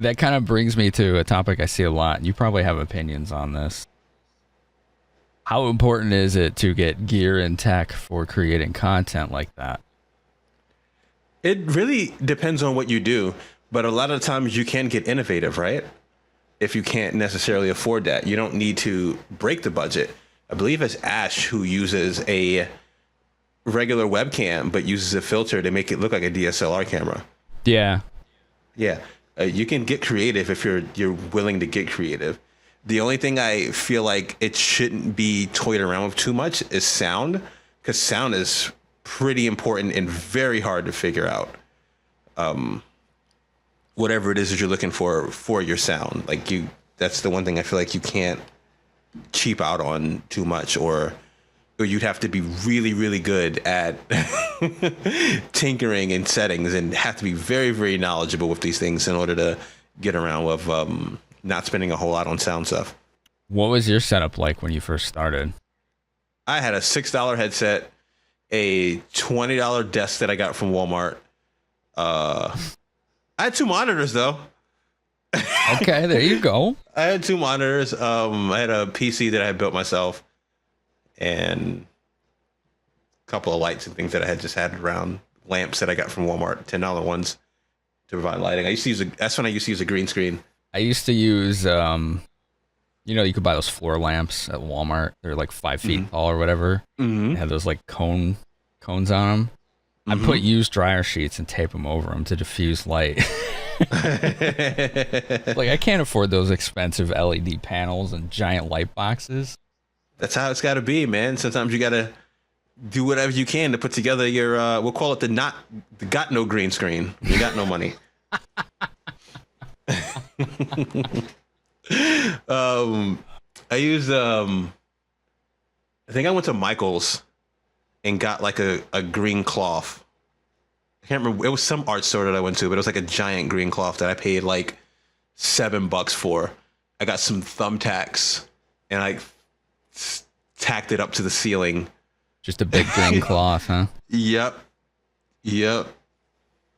That kind of brings me to a topic I see a lot. You probably have opinions on this. How important is it to get gear and tech for creating content like that?
It really depends on what you do, but a lot of times you can get innovative, right? If you can't necessarily afford that, you don't need to break the budget. I believe it's Ash who uses a regular webcam, but uses a filter to make it look like a DSLR camera.
Yeah.
Yeah. You can get creative if you're willing to get creative. The only thing I feel like it shouldn't be toyed around with too much is sound, because sound is pretty important and very hard to figure out. Whatever it is that you're looking for your sound, that's the one thing I feel like you can't cheap out on too much, or you'd have to be really, really good at tinkering in settings and have to be very, very knowledgeable with these things in order to get around with not spending a whole lot on sound stuff.
What was your setup like when you first started?
I had a $6 headset, a $20 desk that I got from Walmart. I had 2 monitors though.
Okay, there you go.
I had 2 monitors. I had a PC that I had built myself, and a couple of lights and things that I had just had around. Lamps that I got from Walmart, $10 ones to provide lighting. That's when I used to use a green screen.
I used to use, you could buy those floor lamps at Walmart. They're like 5 feet tall or whatever. Mm-hmm. They had those like cones on them. I put used dryer sheets and tape them over them to diffuse light. Like, I can't afford those expensive LED panels and giant light boxes.
That's how it's got to be, man. Sometimes you got to do whatever you can to put together your we'll call it the got no green screen. You got no money. I used I think I went to Michael's and got like a green cloth. I can't remember. It was some art store that I went to, but it was like a giant green cloth that I paid like $7 for. I got some thumbtacks and I tacked it up to the ceiling.
Just a big green cloth, huh?
Yep.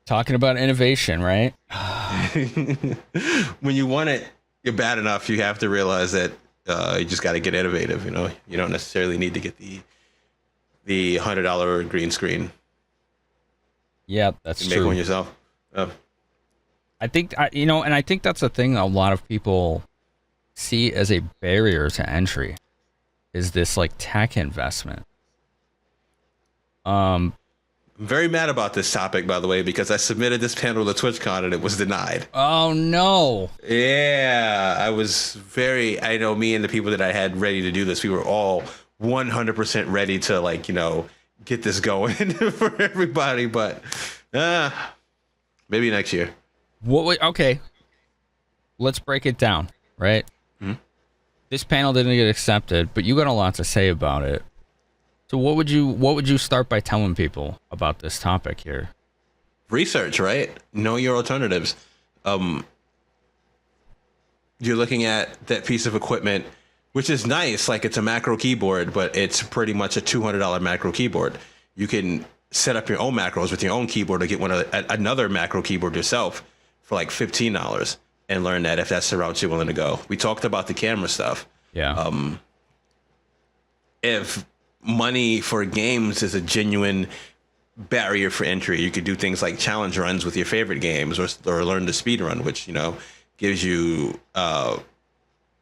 Talking about innovation, right?
When you want it, you're bad enough. You have to realize that you just got to get innovative. You know, you don't necessarily need to get the $100 green screen.
Yeah, that's true.
Make one yourself.
I think and I think that's a thing a lot of people see as a barrier to entry, is this like tech investment.
I'm very mad about this topic, by the way, because I submitted this panel to TwitchCon and it was denied.
Oh no!
Yeah, I know me and the people that I had ready to do this, we were all 100% ready to get this going for everybody, but maybe next year.
Okay, let's break it down, right?
Mm-hmm.
This panel didn't get accepted, but you got a lot to say about it. So what would you start by telling people about this topic here?
Research, right? Know your alternatives. You're looking at that piece of equipment, which is nice, like it's a macro keyboard, but it's pretty much a $200 macro keyboard. You can set up your own macros with your own keyboard or get another macro keyboard yourself for like $15 and learn that if that's the route you're willing to go. We talked about the camera stuff.
Yeah.
If money for games is a genuine barrier for entry, you could do things like challenge runs with your favorite games or learn to speedrun, which, gives you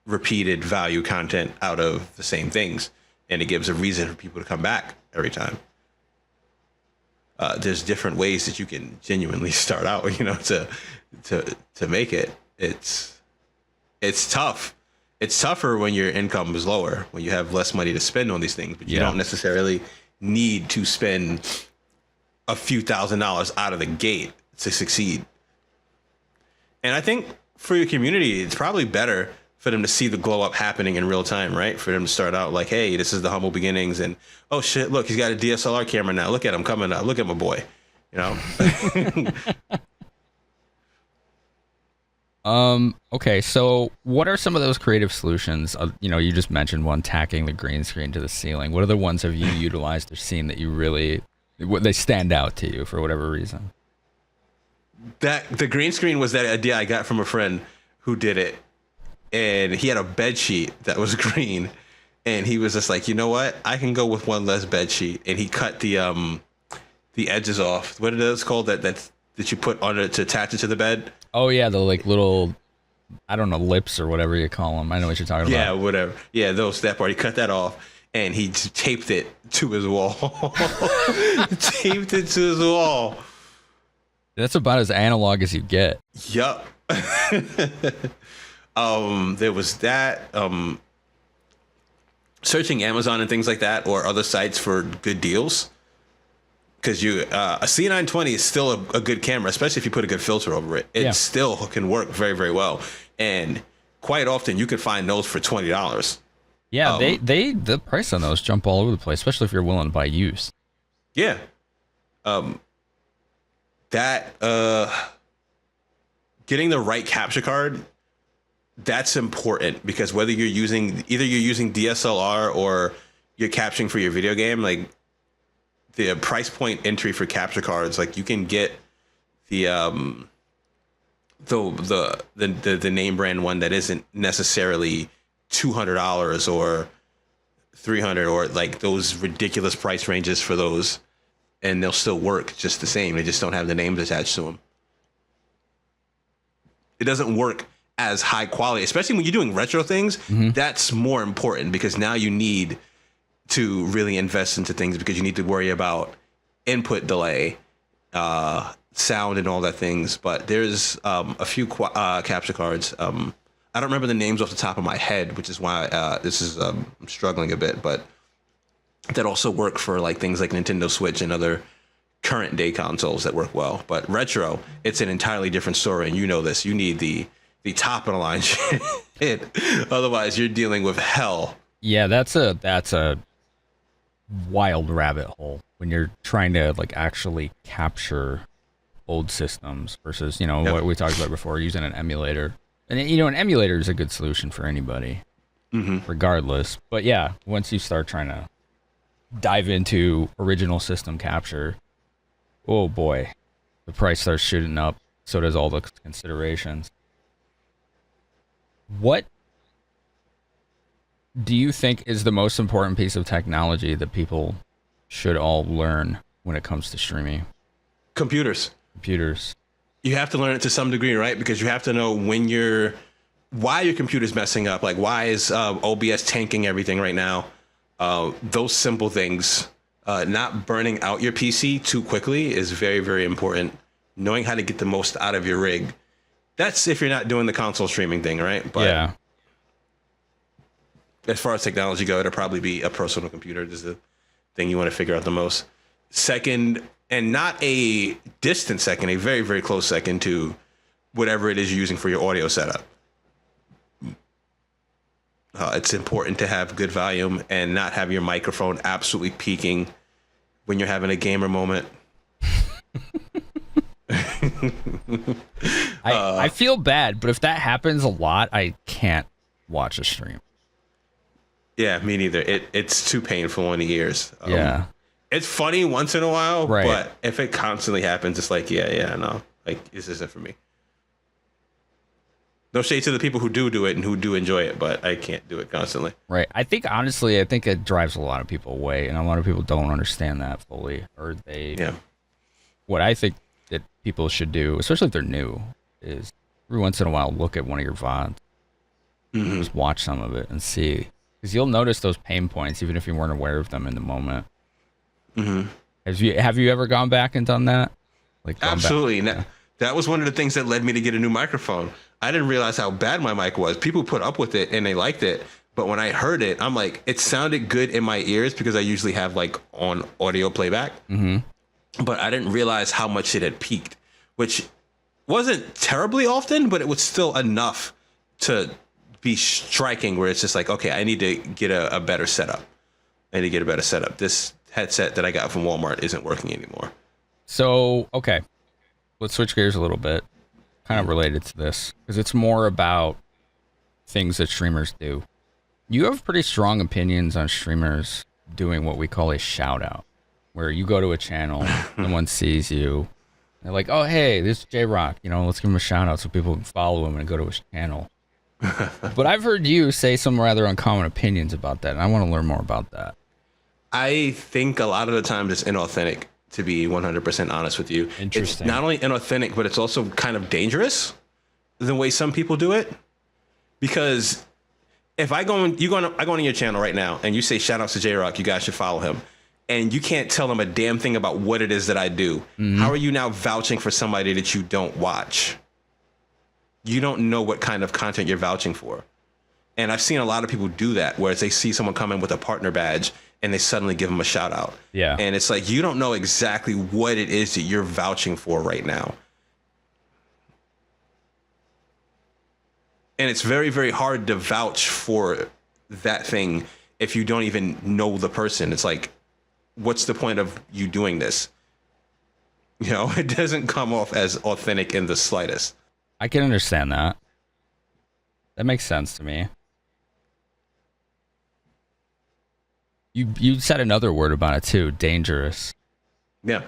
repeated value content out of the same things. And it gives a reason for people to come back every time. There's different ways that you can genuinely start out, to make it. It's tough. It's tougher when your income is lower, when you have less money to spend on these things, but you don't necessarily need to spend a few $1,000s out of the gate to succeed. And I think for your community, it's probably better for them to see the glow up happening in real time, right? For them to start out like, hey, this is the humble beginnings. And, oh, shit, look, he's got a DSLR camera now. Look at him coming out. Look at my boy,
Okay, so what are some of those creative solutions? You just mentioned one, tacking the green screen to the ceiling. What other ones have you utilized or seen that they stand out to you for whatever reason?
The green screen was that idea I got from a friend who did it, and he had a bed sheet that was green, and he was just like, you know what? I can go with one less bed sheet, and he cut the edges off. What are those called that you put on it to attach it to the bed?
Oh yeah, the little, I don't know, lips or whatever you call them. I know what you're talking about.
Yeah, whatever. Yeah, that part. He cut that off, and he taped it to his wall. Taped it to his wall.
That's about as analog as you get.
Yup. There was that. Searching Amazon and things like that, or other sites for good deals. Because a C920 is still a good camera, especially if you put a good filter over it. It still can work very, very well. And quite often you can find those for $20.
Yeah, the price on those jump all over the place, especially if you're willing to buy used.
Yeah. Getting the right capture card, that's important, because whether you're using DSLR or you're capturing for your video game, like the price point entry for capture cards, like you can get the name brand one that isn't necessarily $200 or $300 or like those ridiculous price ranges for those, and they'll still work just the same. They just don't have the names attached to them. It doesn't work as high quality, especially when you're doing retro things. Mm-hmm. That's more important, because now you need to really invest into things, because you need to worry about input delay, sound and all that things. But there's a few capture cards. I don't remember the names off the top of my head, which is why I'm struggling a bit. But that also work for like things like Nintendo Switch and other current day consoles that work well. But retro, it's an entirely different story, and you know this. You need the top of the line shit. Otherwise, you're dealing with hell.
Yeah, that's a wild rabbit hole when you're trying to like actually capture old systems versus, you know, what we talked about before, using an emulator. And you know, an emulator is a good solution for anybody, regardless. But yeah, once you start trying to dive into original system capture, oh boy, the price starts shooting up. So does all the considerations. What do you think is the most important piece of technology that people should all learn when it comes to streaming?
Computers. You have to learn it to some degree, right? Because you have to know why your computer's messing up. Like, why is OBS tanking everything right now? Those simple things. Not burning out your PC too quickly is very, very important. Knowing how to get the most out of your rig. That's if you're not doing the console streaming thing, right? But
yeah.
As far as technology go, it'll probably be a personal computer. This is the thing you want to figure out the most. Second, and not a distant second, a very, very close second to whatever it is you're using for your audio setup. It's important to have good volume and not have your microphone absolutely peaking when you're having a gamer moment.
I feel bad, but if that happens a lot, I can't watch a stream.
Yeah, me neither. It's too painful in the ears.
Yeah.
It's funny once in a while,
right.
But if it constantly happens, it's like, no, like this isn't for me. No shade to the people who do it and who do enjoy it, but I can't do it constantly.
Right. I think it drives a lot of people away, and a lot of people don't understand that fully, or they. Yeah. What I think that people should do, especially if they're new, is every once in a while look at one of your VODs, just watch some of it and see, because you'll notice those pain points even if you weren't aware of them in the moment. Have you ever gone back and done that? Like
absolutely. That was one of the things that led me to get a new microphone. I didn't realize how bad my mic was. People put up with it and they liked it, but when I heard it, I'm like, it sounded good in my ears because I usually have like on audio playback. But I didn't realize how much it had peaked, which wasn't terribly often, but it was still enough to be striking where it's just like, okay, I need to get a better setup. This headset that I got from Walmart isn't working anymore.
So, okay, let's switch gears a little bit, kind of related to this, because it's more about things that streamers do. You have pretty strong opinions on streamers doing what we call a shout out, where you go to a channel, someone sees you, they're like, oh, hey, this is Jroc, let's give him a shout out so people can follow him and go to his channel. But I've heard you say some rather uncommon opinions about that, and I want to learn more about that.
I think a lot of the times it's inauthentic, to be 100% honest with you.
Interesting.
It's not only inauthentic, but it's also kind of dangerous the way some people do it. Because if I go on your channel right now and you say shout out to Jroc, you guys should follow him, and you can't tell them a damn thing about what it is that I do, how are you now vouching for somebody that you don't watch? You don't know what kind of content you're vouching for. And I've seen a lot of people do that, whereas they see someone come in with a partner badge and they suddenly give them a shout out.
Yeah.
And it's like, you don't know exactly what it is that you're vouching for right now. And it's very, very hard to vouch for that thing if you don't even know the person. It's like, what's the point of you doing this? It doesn't come off as authentic in the slightest.
I can understand that. That makes sense to me. You said another word about it too, dangerous.
Yeah.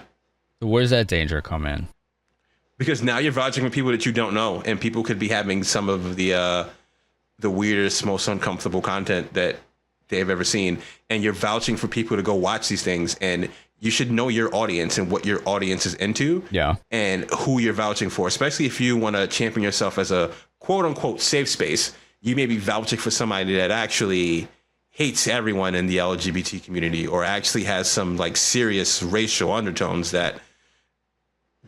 So where does that danger come in?
Because now you're vouching for people that you don't know, and people could be having some of the weirdest, most uncomfortable content that they've ever seen, and you're vouching for people to go watch these things, and you should know your audience and what your audience is into, and who you're vouching for, especially if you want to champion yourself as a quote-unquote safe space. You may be vouching for somebody that actually hates everyone in the LGBT community, or actually has some like serious racial undertones that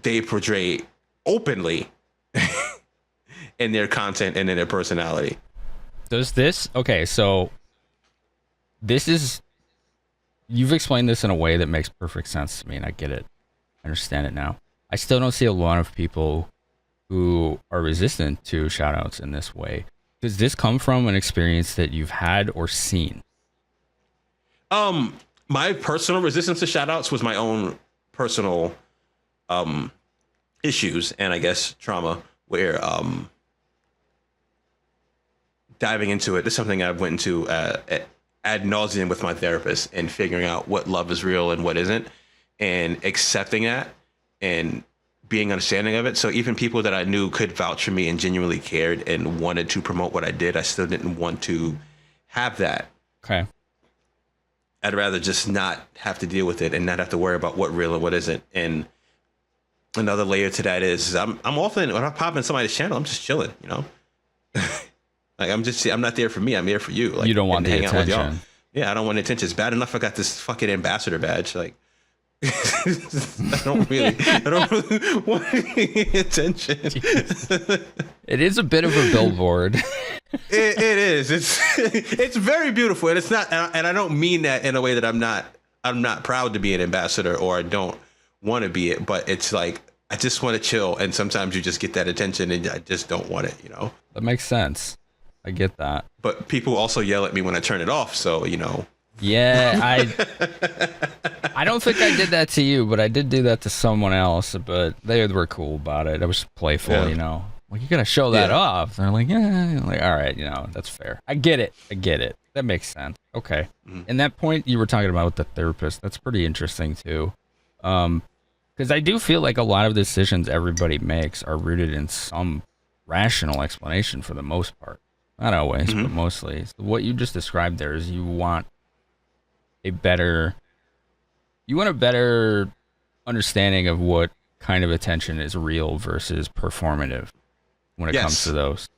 they portray openly in their content and in their personality.
So this is you've explained this in a way that makes perfect sense to me, and I get it. I understand it now. I still don't see a lot of people who are resistant to shoutouts in this way. Does this come from an experience that you've had or seen?
My personal resistance to shoutouts was my own personal issues and I guess trauma where diving into it. This is something I went into ad nauseum with my therapist and figuring out what love is real and what isn't, and accepting that and being understanding of it. So even people that I knew could vouch for me and genuinely cared and wanted to promote what I did, I still didn't want to have that.
Okay.
I'd rather just not have to deal with it and not have to worry about what real and what isn't. And another layer to that is I'm often, when I pop in somebody's channel, I'm just chilling, you know? Like I'm not there for me. I'm there for you. Like,
you don't want the attention.
Yeah, I don't want attention. It's bad enough I got this fucking ambassador badge. Like, I don't really want any attention.
It is a bit of a billboard.
It is. It's very beautiful, and it's not. And I don't mean that in a way that I'm not proud to be an ambassador or I don't want to be it. But it's like I just want to chill, and sometimes you just get that attention, and I just don't want it. You know.
That makes sense. I get that.
But people also yell at me when I turn it off, so you know.
Yeah, I don't think I did that to you, but I did do that to someone else. But they were cool about it. I was playful,
Yeah.
you know. Like, you gotta show that off. They're like, yeah, like, all right, you know, that's fair. I get it. That makes sense. Okay. And that point you were talking about with the therapist, that's pretty interesting too. Because I do feel like a lot of decisions everybody makes are rooted in some rational explanation for the most part. Not always, but mostly. So what you just described there is you want a better understanding of what kind of attention is real versus performative when it comes to those.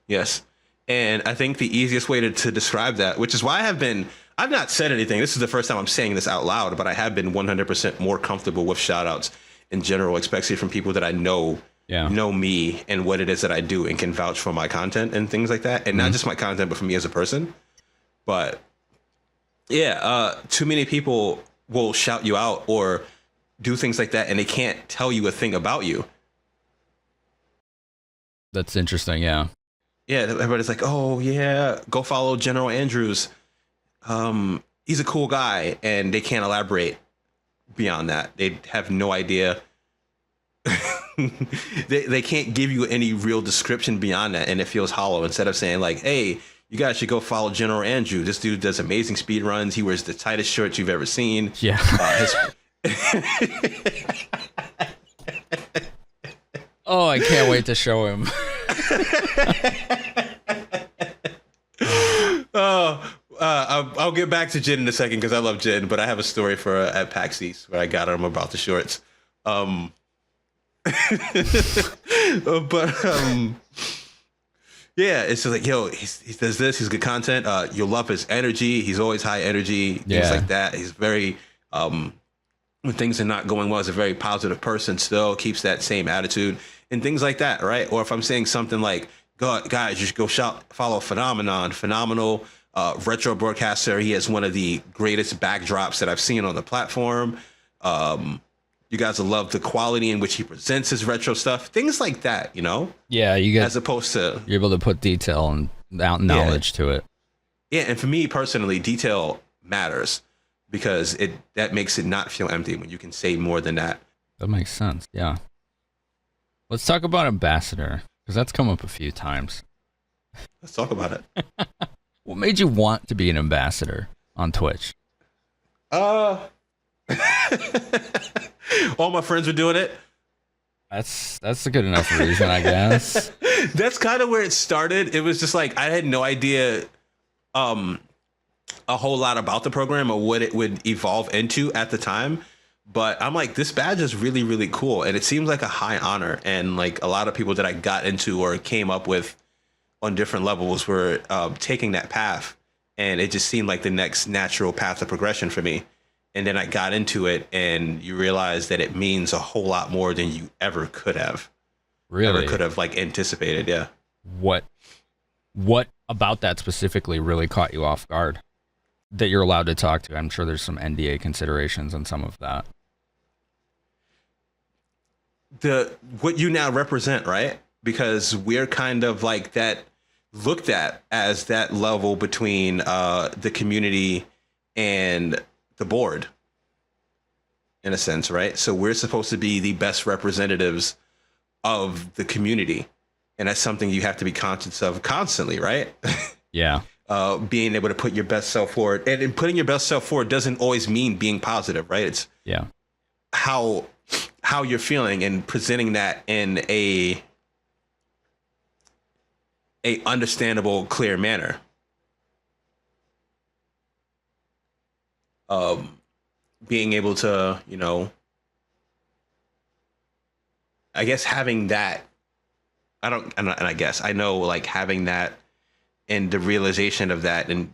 Yes. And I think the easiest way to describe that, which is why I've not said anything. This is the first time I'm saying this out loud, but I have been 100% more comfortable with shout outs in general, especially from people that I know me and what it is that I do and can vouch for my content and things like that. And not just my content, but for me as a person. But yeah, too many people will shout you out or do things like that, and they can't tell you a thing about you.
That's interesting, yeah.
Yeah, everybody's like, oh, yeah, go follow General Andrews. He's a cool guy, and they can't elaborate beyond that. They have no idea. they can't give you any real description beyond that, and it feels hollow. Instead of saying, like, hey, you guys should go follow General Andrew. This dude does amazing speed runs. He wears the tightest shirts you've ever seen.
Yeah. Oh, I can't wait to show him.
I'll get back to Jin in a second because I love Jin, but I have a story for at PAX East where I got him about the shorts. Yeah, it's just like, yo, he does this. He's good content. You'll love his energy. He's always high energy. Things like that. He's very, when things are not going well, he's a very positive person still, keeps that same attitude and things like that, right? Or if I'm saying something like, God, guys, you should go follow Finamenon, phenomenal retro broadcaster. He has one of the greatest backdrops that I've seen on the platform. You guys will love the quality in which he presents his retro stuff, things like that, you know?
Yeah, you get,
as opposed to,
you're able to put detail and knowledge to it.
Yeah, and for me personally, detail matters because that makes it not feel empty when you can say more than that.
That makes sense, yeah. Let's talk about Ambassador, because that's come up a few times.
Let's talk about it.
What made you want to be an ambassador on Twitch?
All my friends were doing it.
That's a good enough reason, I guess.
That's kind of where it started. It was just like I had no idea a whole lot about the program or what it would evolve into at the time. But I'm like, this badge is really, really cool. And it seems like a high honor. And like a lot of people that I got into or came up with on different levels were taking that path. And it just seemed like the next natural path of progression for me. And then I got into it and you realize that it means a whole lot more than you ever could have.
Really?
Ever could have like anticipated, yeah.
What about that specifically really caught you off guard? that you're allowed to talk to? I'm sure there's some NDA considerations on some of that.
What you now represent, right? Because we're kind of like that, looked at as that level between the community and the board, in a sense, right? So we're supposed to be the best representatives of the community, and that's something you have to be conscious of constantly, right?
Yeah.
Being able to put your best self forward, and in putting your best self forward doesn't always mean being positive, right? It's how you're feeling and presenting that in a understandable, clear manner. Being able to, you know, I guess having that, I know, like, having that and the realization of that, and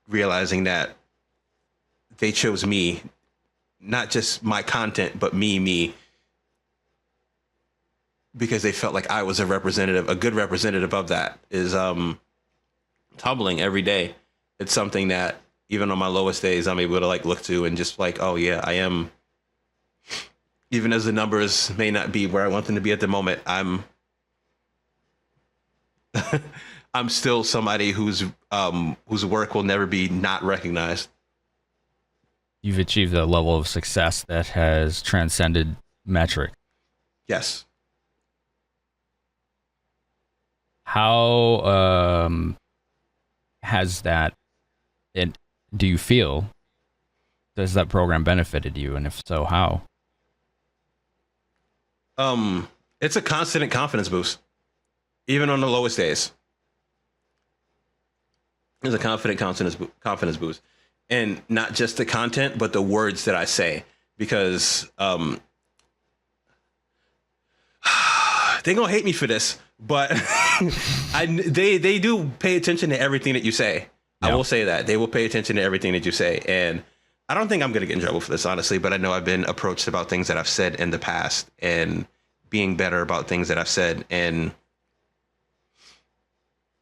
realizing that they chose me, not just my content, but me, because they felt like I was a good representative of that, is humbling every day. It's something that even on my lowest days, I'm able to like look to and just like, oh yeah, I am. Even as the numbers may not be where I want them to be at the moment, I'm still somebody whose work will never be not recognized.
You've achieved a level of success that has transcended metric.
Yes.
How has that, and do you feel, does that program benefited you? And if so, how?
It's a constant confidence boost, even on the lowest days. It's a confidence boost, and not just the content, but the words that I say, because they're gonna hate me for this, but they do pay attention to everything that you say. Yeah. I will say that they will pay attention to everything that you say, and I don't think I'm gonna get in trouble for this, honestly. But I know I've been approached about things that I've said in the past, and being better about things that I've said, and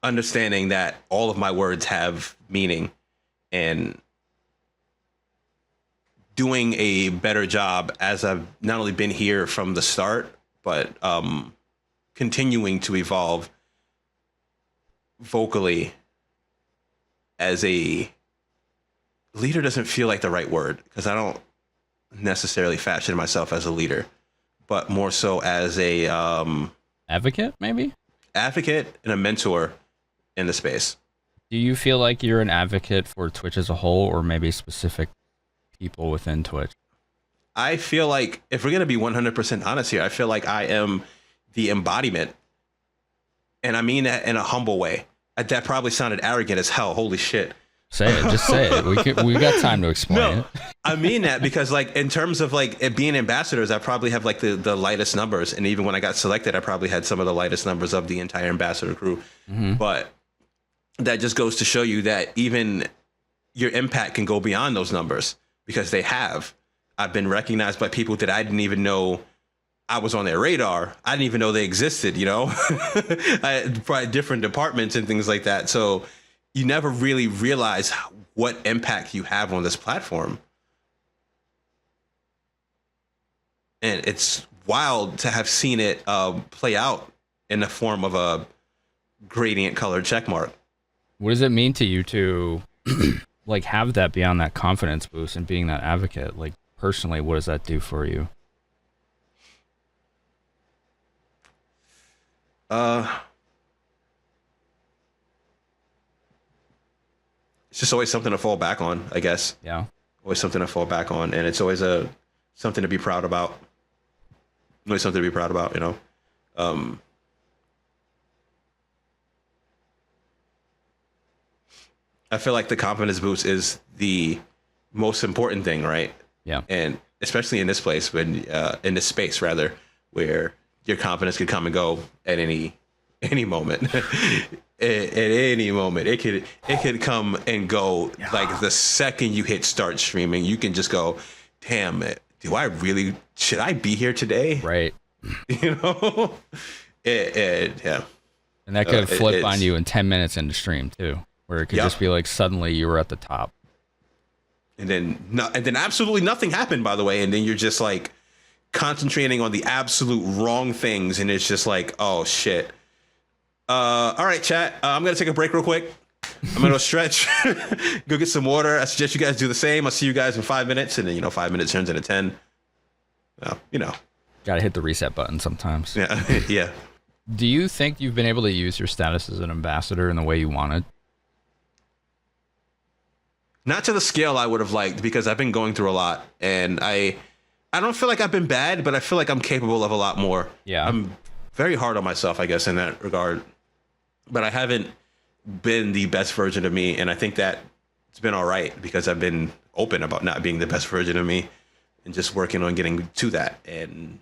understanding that all of my words have meaning, and doing a better job as I've not only been here from the start, but continuing to evolve vocally. As a leader doesn't feel like the right word, because I don't necessarily fashion myself as a leader, but more so as a
advocate, maybe?
Advocate and a mentor in the space.
Do you feel like you're an advocate for Twitch as a whole, or maybe specific people within Twitch?
I feel like, if we're going to be 100% honest here, I feel like I am the embodiment, and I mean that in a humble way. That probably sounded arrogant as hell. Holy shit.
Say it. Just say it. We got time to explain it.
I mean that because, like, in terms of like it being ambassadors, I probably have like the lightest numbers. And even when I got selected, I probably had some of the lightest numbers of the entire ambassador crew. Mm-hmm. But that just goes to show you that even your impact can go beyond those numbers, because they have. I've been recognized by people that I didn't even know I was on their radar. I didn't even know they existed, you know, by different departments and things like that. So you never really realize what impact you have on this platform. And it's wild to have seen it play out in the form of a gradient colored check mark.
What does it mean to you to like have that beyond that confidence boost and being that advocate? Like, personally, what does that do for you?
It's just always something to fall back on, I guess.
Yeah.
Always something to fall back on, and it's always something to be proud about. Always something to be proud about, you know. I feel like the confidence boost is the most important thing, right?
Yeah.
And especially in this place, when in this space rather, where your confidence could come and go at any moment. at any moment, it could come and go. Yeah. Like the second you hit start streaming, you can just go, damn it, should I be here today?
Right.
You know? Yeah.
And that could flip on you in 10 minutes into stream too, where it could just be like suddenly you were at the top.
and then absolutely nothing happened, by the way, and then you're just like concentrating on the absolute wrong things, and it's just like, oh shit. All right, chat. I'm gonna take a break real quick. I'm gonna go stretch, go get some water. I suggest you guys do the same. I'll see you guys in 5 minutes, and then 5 minutes turns into 10.
Gotta hit the reset button sometimes.
Yeah, yeah.
Do you think you've been able to use your status as an ambassador in the way you wanted?
Not to the scale I would have liked, because I've been going through a lot, and I don't feel like I've been bad, but I feel like I'm capable of a lot more.
Yeah.
I'm very hard on myself, I guess, in that regard. But I haven't been the best version of me, and I think that it's been all right because I've been open about not being the best version of me and just working on getting to that and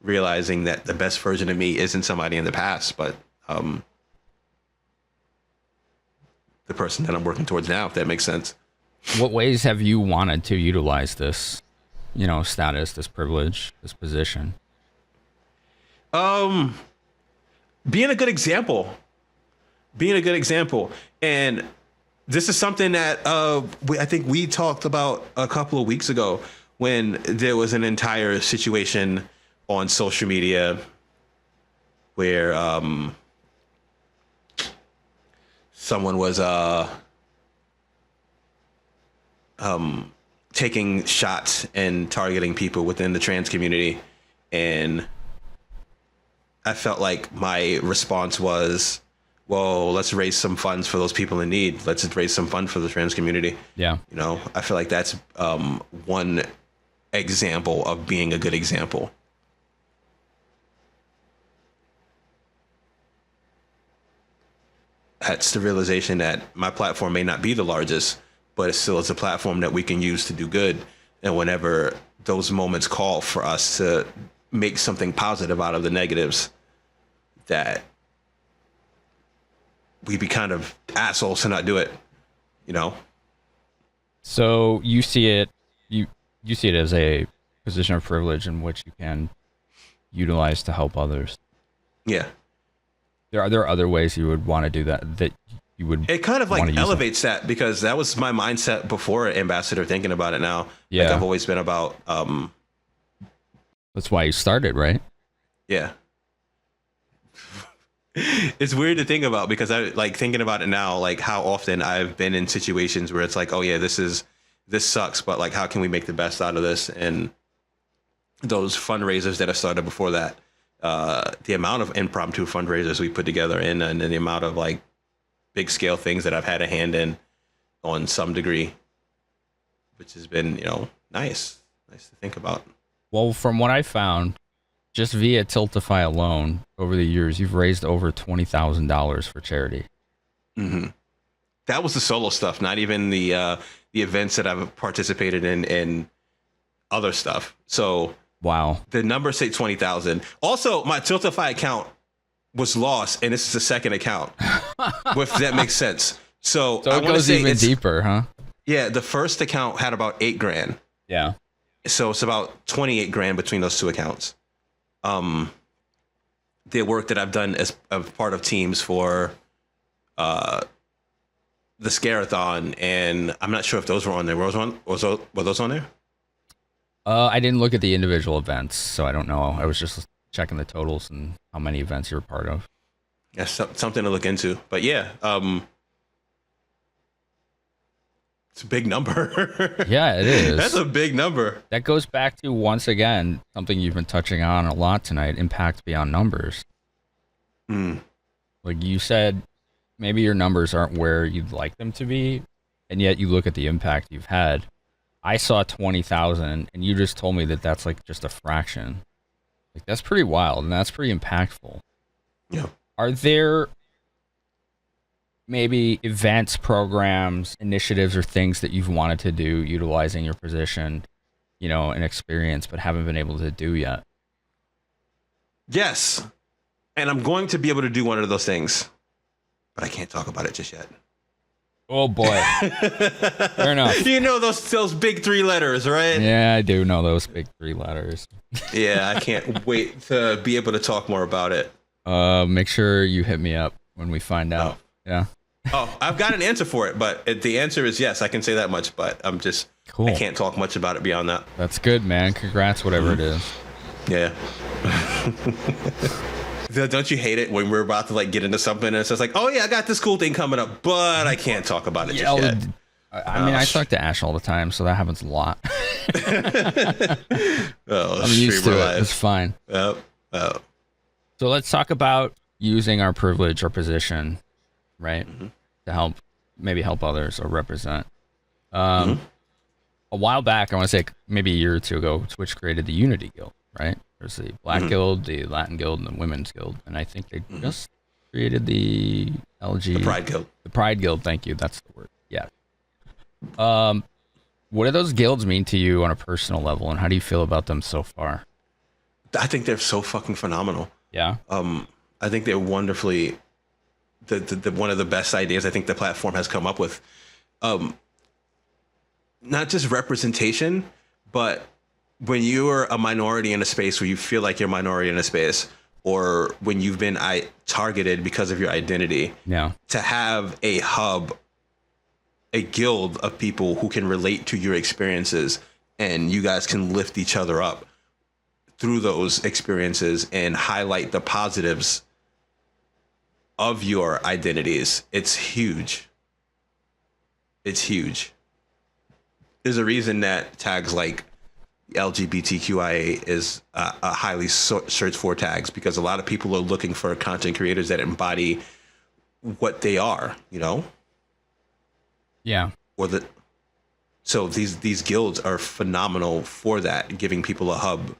realizing that the best version of me isn't somebody in the past, but the person that I'm working towards now, if that makes sense.
What ways have you wanted to utilize this, status, this privilege, this position?
Being a good example. And this is something that I think we talked about a couple of weeks ago when there was an entire situation on social media where someone was taking shots and targeting people within the trans community, and I felt like my response was, well, let's raise some funds for those people in need. Let's raise some fund for the trans community.
Yeah.
I feel like that's one example of being a good example. That's the realization that my platform may not be the largest, but it still is a platform that we can use to do good. And whenever those moments call for us to make something positive out of the negatives, that we'd be kind of assholes to not do it,
So you see it, you see it as a position of privilege in which you can utilize to help others.
Yeah.
Are there other ways you would want to do that you would?
It kind of like elevates that, because that was my mindset before Ambassador, thinking about it now.
Yeah.
Like I've always been about.
That's why you started, right?
Yeah. It's weird to think about, because I like thinking about it now, like how often I've been in situations where it's like, oh yeah, this sucks, but like, how can we make the best out of this? And those fundraisers that I started before that, the amount of impromptu fundraisers we put together and the amount of like big scale things that I've had a hand in on some degree, which has been, nice to think about.
Well, from what I found, just via Tiltify alone, over the years, you've raised over $20,000 for charity.
Mm-hmm. That was the solo stuff, not even the events that I've participated in and other stuff. So
wow,
the numbers say 20,000. Also, my Tiltify account was lost, and this is the second account. If that makes sense. So
it goes even deeper, huh?
Yeah, the first account had about $8,000.
Yeah.
So it's about $28,000 between those two accounts. The work that I've done as part of teams for the Scarathon, and I'm not sure if those were on there. Were those on there?
I didn't look at the individual events, so I don't know. I was just checking the totals and how many events you were part of.
Yeah, something to look into. But yeah, it's a big number.
Yeah, it is.
That's a big number.
That goes back to, once again, something you've been touching on a lot tonight, impact beyond numbers. Like you said, maybe your numbers aren't where you'd like them to be, and yet you look at the impact you've had. I saw 20,000, and you just told me that that's like just a fraction. Like, that's pretty wild, and that's pretty impactful.
Yeah.
Are there maybe events, programs, initiatives, or things that you've wanted to do utilizing your position, and experience, but haven't been able to do yet?
Yes. And I'm going to be able to do one of those things, but I can't talk about it just yet.
Oh boy. Fair enough.
You know those big 3 letters, right?
Yeah, I do know those big 3 letters.
Yeah, I can't wait to be able to talk more about it.
Make sure you hit me up when we find out.
Oh.
Yeah.
Oh, I've got an answer for it, but the answer is yes. I can say that much, but
Cool.
I can't talk much about it beyond that.
That's good, man. Congrats, whatever it is.
Yeah. Don't you hate it when we're about to like get into something and it's just like, oh yeah, I got this cool thing coming up, but I can't talk about it just yet.
I mean, I talk to Ash all the time, so that happens a lot. I'm used to it. It's fine.
Oh.
So let's talk about using our privilege or position, right, to maybe help others or represent. A while back, I want to say maybe a year or two ago, Twitch created the Unity Guild, right? There's the Black Guild, the Latin Guild, and the Women's Guild. And I think they just created the
The Pride Guild.
The Pride Guild, thank you. That's the word. Yeah. What do those guilds mean to you on a personal level, and how do you feel about them so far?
I think they're so fucking phenomenal.
Yeah.
I think they're wonderfully the one of the best ideas I think the platform has come up with. Not just representation, but when you're a minority in a space where you feel like you're a minority in a space, or when you've been targeted because of your identity, to have a hub, a guild of people who can relate to your experiences, and you guys can lift each other up through those experiences and highlight the positives of your identities. It's huge. It's huge. There's a reason that tags like LGBTQIA is a highly searched for tags, because a lot of people are looking for content creators that embody what they are, you know?
Yeah.
So these guilds are phenomenal for that, giving people a hub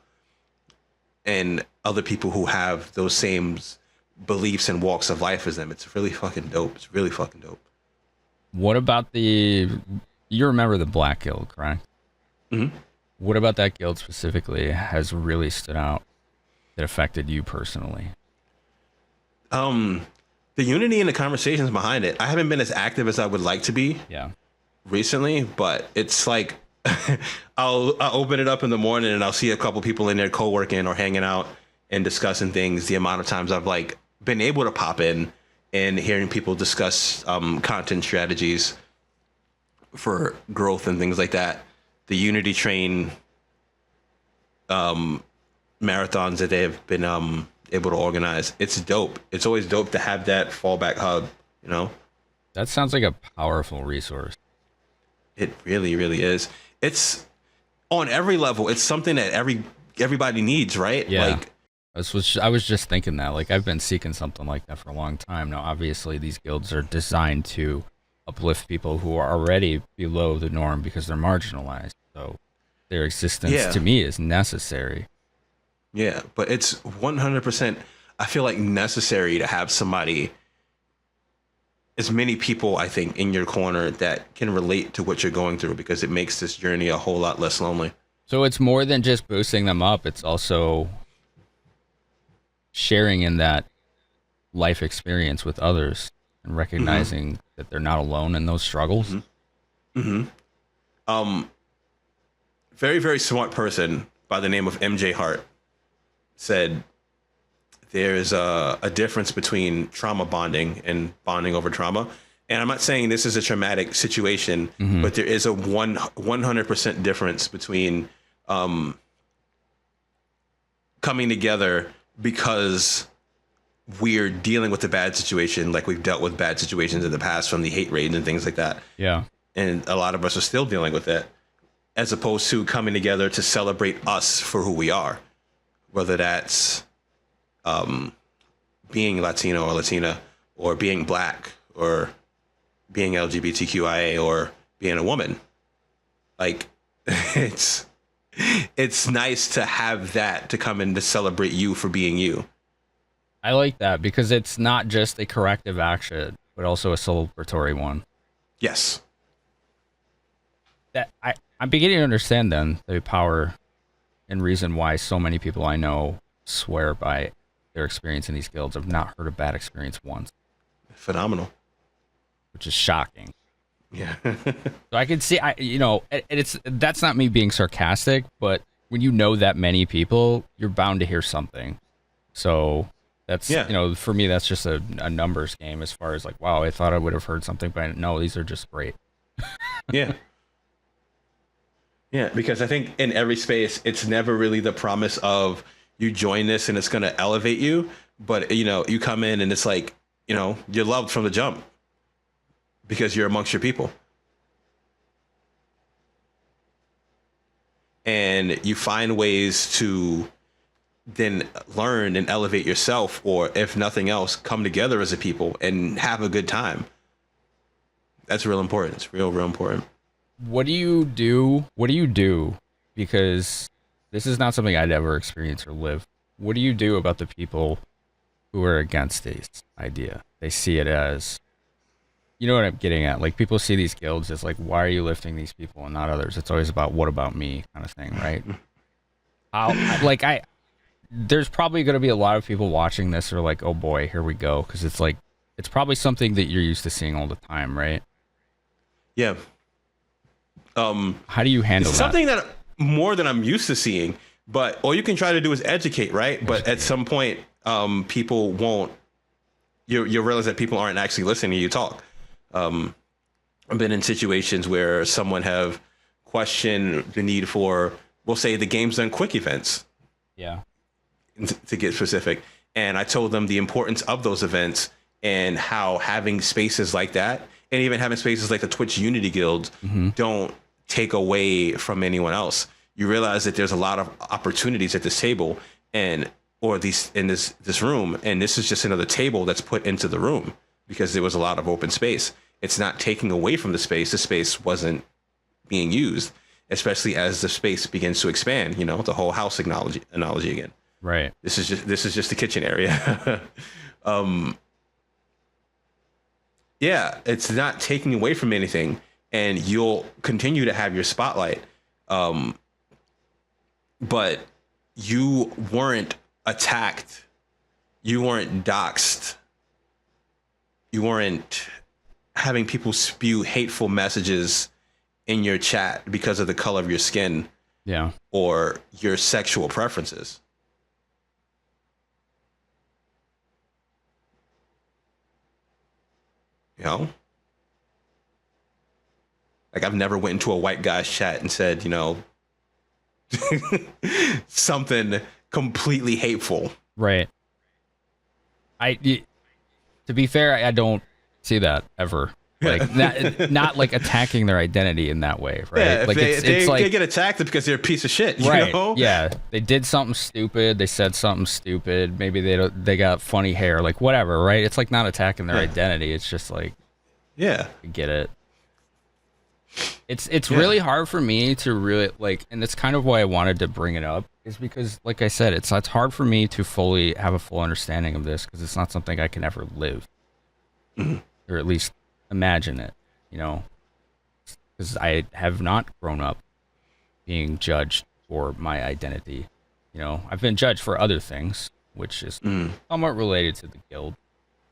and other people who have those same beliefs and walks of life as them. It's really fucking dope. It's really fucking dope.
What about you remember the Black Guild, correct? What about that guild specifically has really stood out that affected you personally?
The unity and the conversations behind it. I haven't been as active as I would like to be.
Yeah.
Recently, but it's like I'll open it up in the morning and I'll see a couple people in there co-working or hanging out and discussing things. The amount of times I've like been able to pop in and hearing people discuss content strategies for growth and things like that. The Unity Train marathons that they've been able to organize. It's dope. It's always dope to have that fallback hub, you know?
That sounds like a powerful resource.
It really, really is. It's on every level. It's something that everybody needs, right?
Yeah.
Like,
I was just thinking that. Like, I've been seeking something like that for a long time. Now, obviously, these guilds are designed to uplift people who are already below the norm because they're marginalized. So their existence to me is necessary.
Yeah, but it's 100%, I feel like, necessary to have somebody, as many people, I think, in your corner that can relate to what you're going through, because it makes this journey a whole lot less lonely.
So it's more than just boosting them up. It's also sharing in that life experience with others and recognizing that they're not alone in those struggles.
Very, very smart person by the name of MJ Hart said there's a difference between trauma bonding and bonding over trauma. And I'm not saying this is a traumatic situation, but there is a 100% difference between coming together because we're dealing with a bad situation, like we've dealt with bad situations in the past from the hate raids and things like that.
Yeah.
And a lot of us are still dealing with it, as opposed to coming together to celebrate us for who we are, whether that's being Latino or Latina, or being Black, or being LGBTQIA, or being a woman. Like, it's nice to have that to come in to celebrate you for being you.
I like that, because it's not just a corrective action, but also a celebratory one.
Yes.
That I'm beginning to understand then the power and reason why so many people I know swear by their experience in these guilds. I've not heard a bad experience once.
Phenomenal.
Which is shocking.
Yeah.
So I can see, that's not me being sarcastic, but when you know that many people, you're bound to hear something. So That's,
Yeah.
you know, for me, that's just a numbers game as far as like, wow, I thought I would have heard something, but no, these are just great.
Yeah. Yeah, because I think in every space, it's never really the promise of you join this and it's going to elevate you. But, you know, you come in and it's like, you know, you're loved from the jump because you're amongst your people. And you find ways to then learn and elevate yourself, or if nothing else, come together as a people and have a good time. That's real important. It's real important.
What do you do? What do you do? Because this is not something I'd ever experience or live. What do you do about the people who are against this idea? They see it as, you know what I'm getting at? Like, people see these guilds as like, why are you lifting these people and not others? It's always about what about me kind of thing, right? There's probably going to be a lot of people watching this who are like, oh boy, here we go. Because it's like, it's probably something that you're used to seeing all the time, right?
Yeah.
How do you handle that?
Something that more than I'm used to seeing, but all you can try to do is educate, right? But at some point, people won't. You realize that people aren't actually listening to you talk. I've been in situations where someone have questioned the need for, we'll say, the game's done quick events.
Yeah.
To get specific, and I told them the importance of those events and how having spaces like that, and even having spaces like the Twitch Unity Guild, don't take away from anyone else. You realize that there's a lot of opportunities at this table, or these in this room, and this is just another table that's put into the room because there was a lot of open space. It's not taking away from the space. The space wasn't being used, especially as the space begins to expand. You know, the whole house analogy again.
Right.
This is just the kitchen area. Yeah, it's not taking away from anything, and you'll continue to have your spotlight. But you weren't attacked. You weren't doxxed. You weren't having people spew hateful messages in your chat because of the color of your skin.
Yeah.
Or your sexual preferences. You know, like I've never went into a white guy's chat and said, you know, something completely hateful.
Right. To be fair, I don't see that ever. Like not like attacking their identity in that way, right?
Yeah,
like
they
like
get attacked because they're a piece of shit. You
right?
know?
Yeah, they did something stupid. They said something stupid. Maybe they got funny hair, like whatever, right? It's like not attacking their identity. It's just like,
yeah,
I get it. It's really hard for me to really like, and that's kind of why I wanted to bring it up, is because, like I said, it's hard for me to fully have a full understanding of this because it's not something I can ever live, or at least imagine it, you know, because I have not grown up being judged for my identity. You know, I've been judged for other things, which is somewhat related to the guild.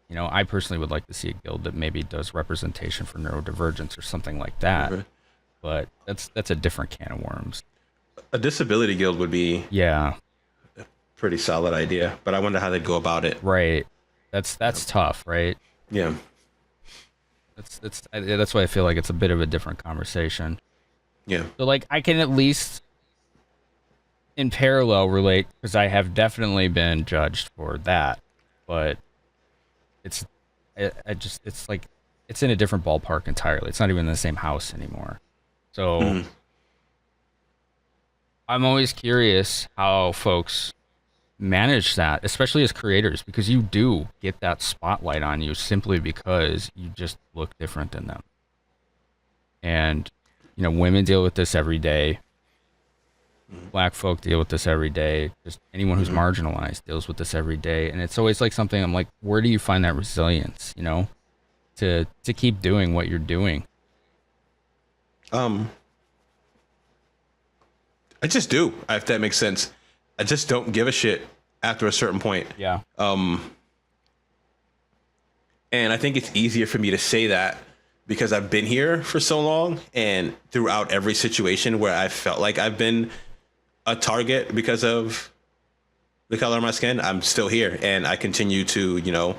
You know, I personally would like to see a guild that maybe does representation for neurodivergence or something like that. Okay. But that's a different can of worms.
A disability guild would be a pretty solid idea, but I wonder how they'd go about it.
Right. That's tough, right?
Yeah.
That's why I feel like it's a bit of a different conversation.
Yeah.
So like I can at least in parallel relate, because I have definitely been judged for that, but it's like it's in a different ballpark entirely. It's not even in the same house anymore. So I'm always curious how folks manage that, especially as creators, because you do get that spotlight on you simply because you just look different than them. And, you know, women deal with this every day. Black folk deal with this every day. Just anyone who's marginalized deals with this every day. And it's always like something I'm like, where do you find that resilience, you know, to keep doing what you're doing?
I just do, if that makes sense. I just don't give a shit after a certain point.
Yeah.
And I think it's easier for me to say that because I've been here for so long, and throughout every situation where I felt like I've been a target because of the color of my skin, I'm still here, and I continue to,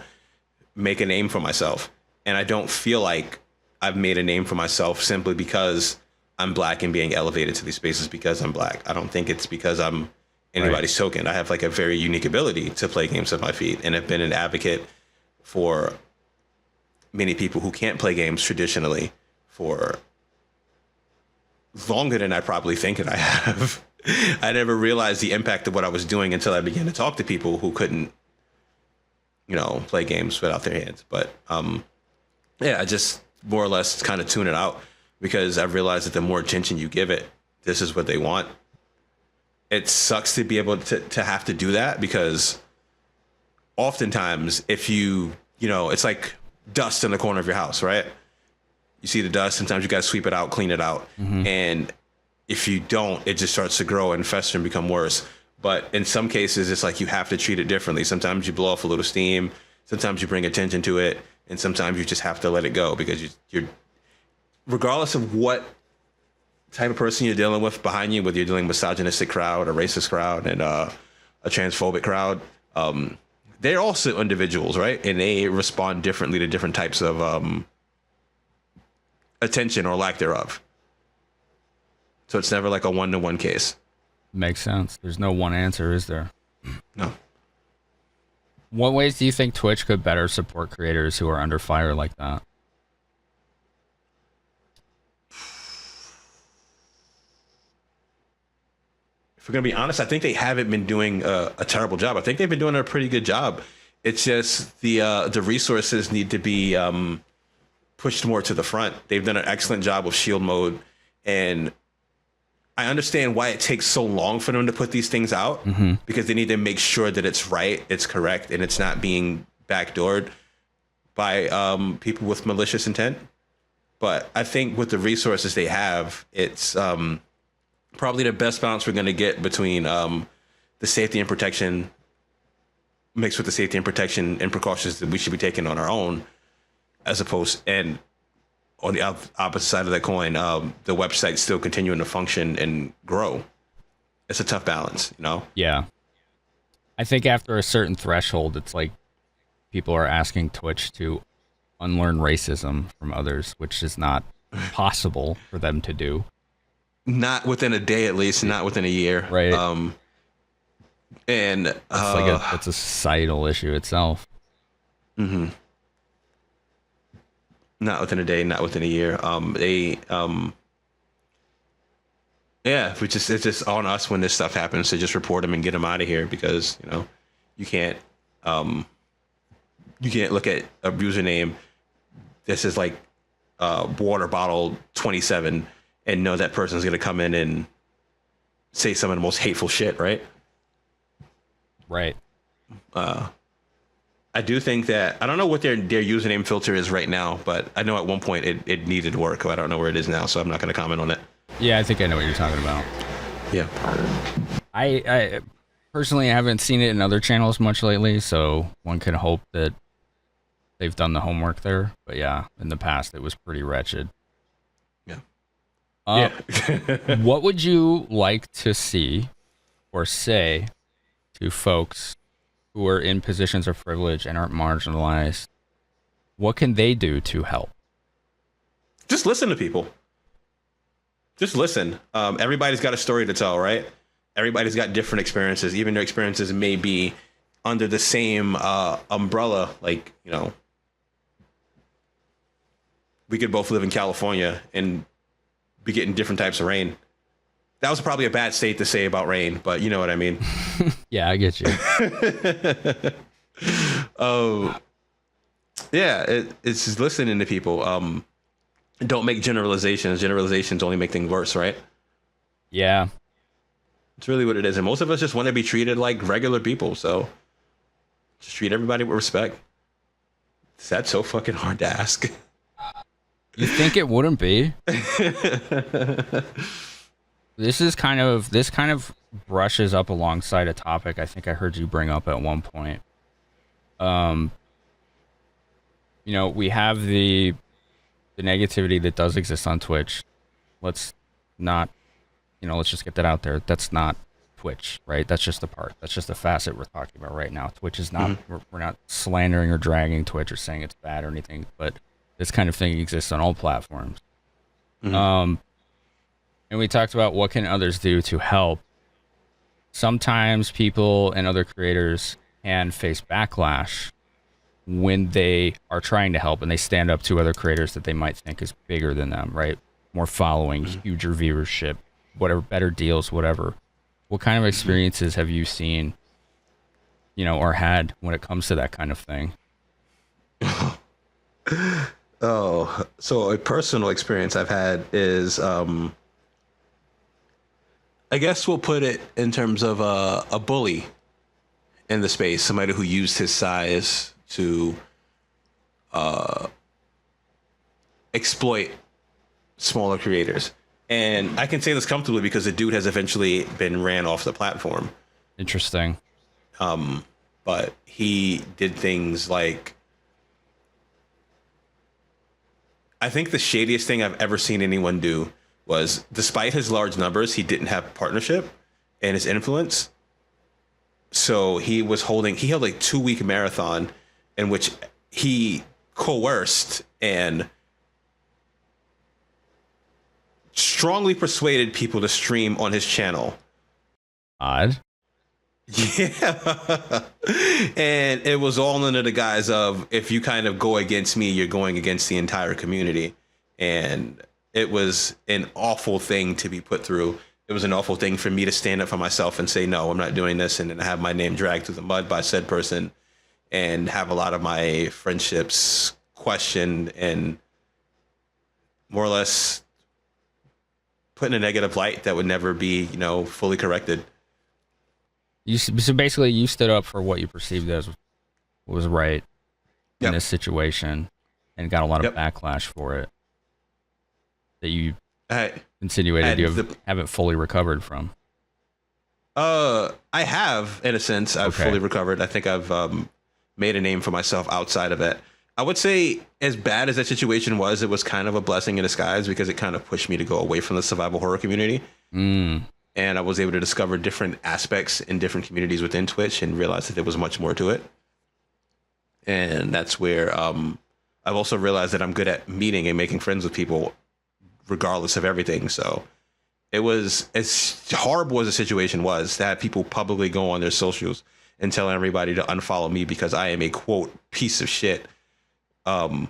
make a name for myself. And I don't feel like I've made a name for myself simply because I'm black and being elevated to these spaces because I'm black. I don't think it's because I'm anybody's token. I have like a very unique ability to play games with my feet, and have been an advocate for many people who can't play games traditionally for longer than I probably think that I have. I never realized the impact of what I was doing until I began to talk to people who couldn't, play games without their hands. But yeah, I just more or less kind of tune it out because I've realized that the more attention you give it, this is what they want. It sucks to be able to have to do that because oftentimes if it's like dust in the corner of your house, right? You see the dust, sometimes you got to sweep it out, clean it out. Mm-hmm. And if you don't, it just starts to grow and fester and become worse. But in some cases, it's like you have to treat it differently. Sometimes you blow off a little steam. Sometimes you bring attention to it. And sometimes you just have to let it go because you're regardless of what type of person you're dealing with behind you, whether you're dealing with a misogynistic crowd, a racist crowd, and a transphobic crowd, they're also individuals, right? And they respond differently to different types of attention or lack thereof. So it's never like a one-to-one case.
Makes sense. There's no one answer, is there?
No.
What ways do you think Twitch could better support creators who are under fire like that?
If we're going to be honest, I think they haven't been doing a terrible job. I think they've been doing a pretty good job. It's just the resources need to be pushed more to the front. They've done an excellent job with shield mode, and I understand why it takes so long for them to put these things out, because they need to make sure that it's right, it's correct, and it's not being backdoored by people with malicious intent. But I think with the resources they have, it's probably the best balance we're going to get between the safety and protection mixed with the safety and protection and precautions that we should be taking on our own, as opposed, and on the opposite side of that coin, the website's still continuing to function and grow. It's a tough balance,
Yeah. I think after a certain threshold, it's like people are asking Twitch to unlearn racism from others, which is not possible for them to do.
Not within a day, at least, not within a year.
Right.
And
it's a societal issue itself.
Mm-hmm. Not within a day, not within a year. It's just on us when this stuff happens to just report them and get them out of here, because you can't look at a username. This is like water bottle 27 and know that person's gonna come in and say some of the most hateful shit, right?
Right.
I do think that, I don't know what their username filter is right now, but I know at one point it needed work. I don't know where it is now, so I'm not going to comment on it.
Yeah, I think I know what you're talking about.
Yeah.
I personally haven't seen it in other channels much lately, so one can hope that they've done the homework there. But yeah, in the past, it was pretty wretched.
Yeah.
What would you like to see or say to folks who are in positions of privilege and aren't marginalized? What can they do to help?
Just listen to people. Just listen. Everybody's got a story to tell, right? Everybody's got different experiences. Even their experiences may be under the same umbrella. Like, we could both live in California and be getting different types of rain. That was probably a bad state to say about rain, but you know what I mean.
Yeah, I get you.
It's just listening to people. Don't make generalizations. Generalizations only make things worse, right?
Yeah.
It's really what it is. And most of us just want to be treated like regular people. So just treat everybody with respect. That's so fucking hard to ask.
You think it wouldn't be? This kind of brushes up alongside a topic I think I heard you bring up at one point. We have the negativity that does exist on Twitch. Let's not, let's just get that out there. That's not Twitch, right? That's just the part. That's just the facet we're talking about right now. Twitch is not. We're not slandering or dragging Twitch or saying it's bad or anything, but this kind of thing exists on all platforms. And we talked about what can others do to help. Sometimes people and other creators can face backlash when they are trying to help and they stand up to other creators that they might think is bigger than them, right? More following, huger viewership, whatever, better deals, whatever. What kind of experiences have you seen, or had when it comes to that kind of thing?
Oh, so a personal experience I've had is, I guess we'll put it in terms of a bully in the space, somebody who used his size to exploit smaller creators. And I can say this comfortably because the dude has eventually been ran off the platform.
Interesting.
But he did things like, I think the shadiest thing I've ever seen anyone do was, despite his large numbers, he didn't have partnership and his influence. So he held a 2-week marathon in which he coerced and strongly persuaded people to stream on his channel.
Odd.
Yeah. And it was all under the guise of, if you kind of go against me, you're going against the entire community. And it was an awful thing to be put through. It was an awful thing for me to stand up for myself and say, no, I'm not doing this. And then have my name dragged through the mud by said person and have a lot of my friendships questioned and more or less put in a negative light that would never be, fully corrected.
So basically, you stood up for what you perceived as was right in this situation, and got a lot of backlash for it that you insinuated you haven't fully recovered from.
I have, in a sense. I've fully recovered. I think I've made a name for myself outside of it. I would say, as bad as that situation was, it was kind of a blessing in disguise because it kind of pushed me to go away from the survival horror community. And I was able to discover different aspects in different communities within Twitch and realize that there was much more to it. And that's where I've also realized that I'm good at meeting and making friends with people regardless of everything. So it was, as horrible as the situation was, to have people publicly go on their socials and tell everybody to unfollow me because I am a, quote, piece of shit. There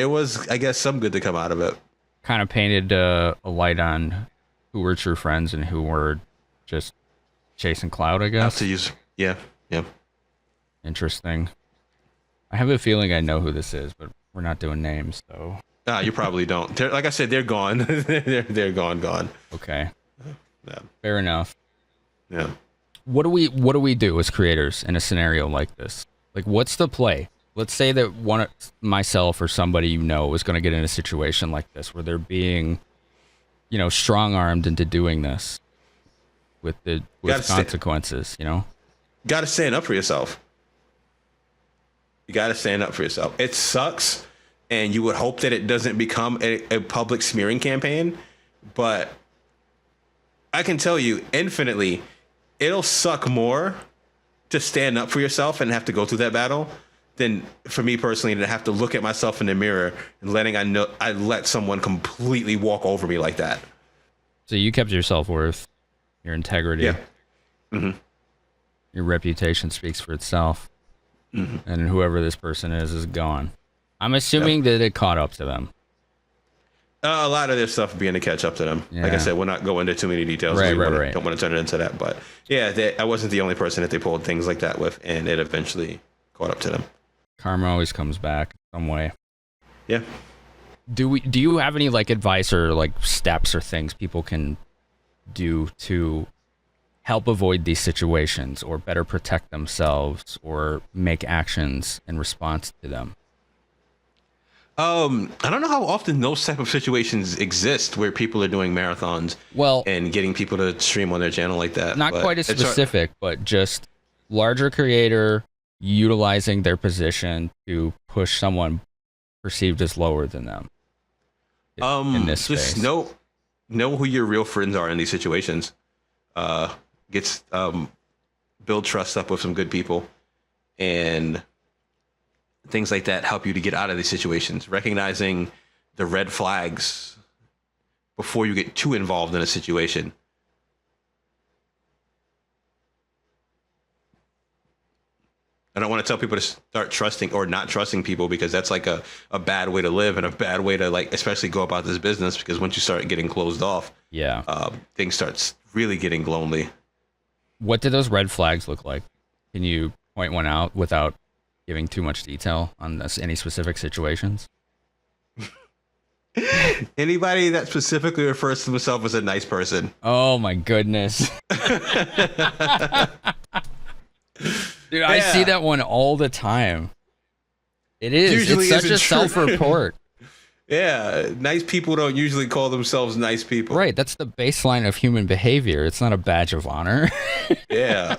was, I guess, some good to come out of it.
Kind of painted a light on who were true friends and who were just chasing clout, I guess.
Yeah.
Interesting. I have a feeling I know who this is, but we're not doing names, so.
You probably don't. Like I said, they're gone. they're gone.
Okay.
Yeah.
Fair enough.
Yeah.
What do we do as creators in a scenario like this? Like, what's the play? Let's say that myself or somebody is going to get in a situation like this where they're being, strong-armed into doing this with consequences,
Got to stand up for yourself. You got to stand up for yourself. It sucks, and you would hope that it doesn't become a public smearing campaign, but I can tell you infinitely, it'll suck more to stand up for yourself and have to go through that battle than for me personally to have to look at myself in the mirror and I let someone completely walk over me like that.
So you kept your self-worth, your integrity.
Yeah. Mm-hmm.
Your reputation speaks for itself. Mm-hmm. And whoever this person is gone. I'm assuming that it caught up to them.
A lot of their stuff being to catch up to them. Yeah. Like I said, we're not going into too many details.
Right.
Don't want to turn it into that. But yeah, I wasn't the only person that they pulled things like that with, and it eventually caught up to them.
Karma always comes back some way.
Yeah.
Do you have any advice or steps or things people can do to help avoid these situations or better protect themselves or make actions in response to them?
I don't know how often those type of situations exist where people are doing marathons and getting people to stream on their channel like that.
Not quite as specific, but just larger creator utilizing their position to push someone perceived as lower than them. in this
Just
space?
know who your real friends are in these situations. Gets build trust up with some good people, and things like that help you to get out of these situations. Recognizing the red flags before you get too involved in a situation. I don't want to tell people to start trusting or not trusting people, because that's like a bad way to live and a bad way to, like, especially go about this business, because once you start getting closed off, things start really getting lonely.
What do those red flags look like? Can you point one out without giving too much detail on this, any specific situations?
Anybody that specifically refers to himself as a nice person.
Oh my goodness. Dude, I see that one all the time. It is.
Usually
it's such a
true.
self-report.
Yeah, nice people don't usually call themselves nice people.
Right, that's the baseline of human behavior. It's not a badge of honor.
Yeah.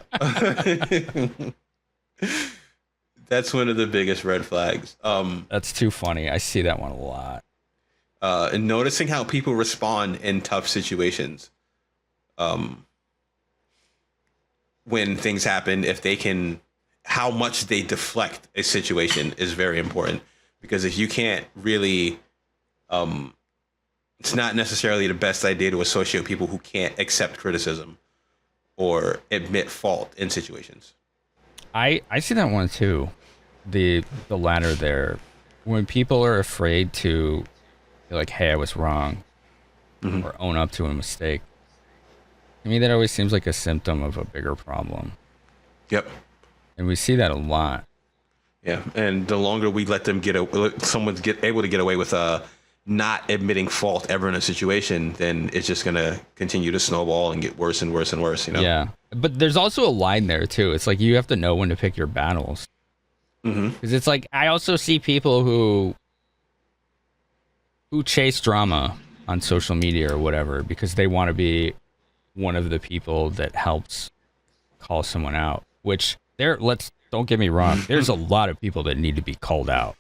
That's one of the biggest red flags.
That's too funny. I see that one a lot.
And noticing how people respond in tough situations. When things happen, how much they deflect a situation is very important, because if you can't really, it's not necessarily the best idea to associate people who can't accept criticism or admit fault in situations.
I see that one too. The latter there. When people are afraid to be like, hey, I was wrong, or own up to a mistake. To me, that always seems like a symptom of a bigger problem.
Yep.
And we see that a lot.
Yeah, and the longer we let them someone's able to get away with not admitting fault ever in a situation, then it's just gonna continue to snowball and get worse and worse and worse. You know.
Yeah, but there's also a line there too. It's like you have to know when to pick your battles. Because it's like I also see people who chase drama on social media or whatever because they want to be one of the people that helps call someone out, which don't get me wrong, there's a lot of people that need to be called out.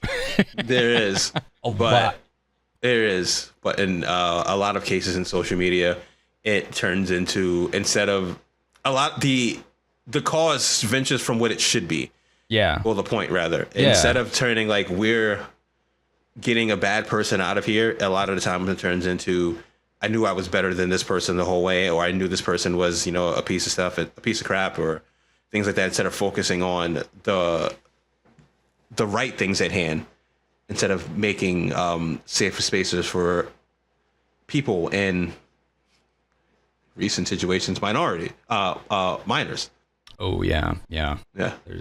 There is.
Lot.
There is. But in a lot of cases in social media, it turns into, instead of the cause ventures from what it should be.
Yeah.
Well, the point rather.
Yeah.
Instead of turning like we're getting a bad person out of here, a lot of the time it turns into, I knew I was better than this person the whole way, or I knew this person was, a piece of stuff, a piece of crap, or things like that, instead of focusing on the right things at hand, instead of making safer spaces for people in recent situations, minors.
Oh, yeah.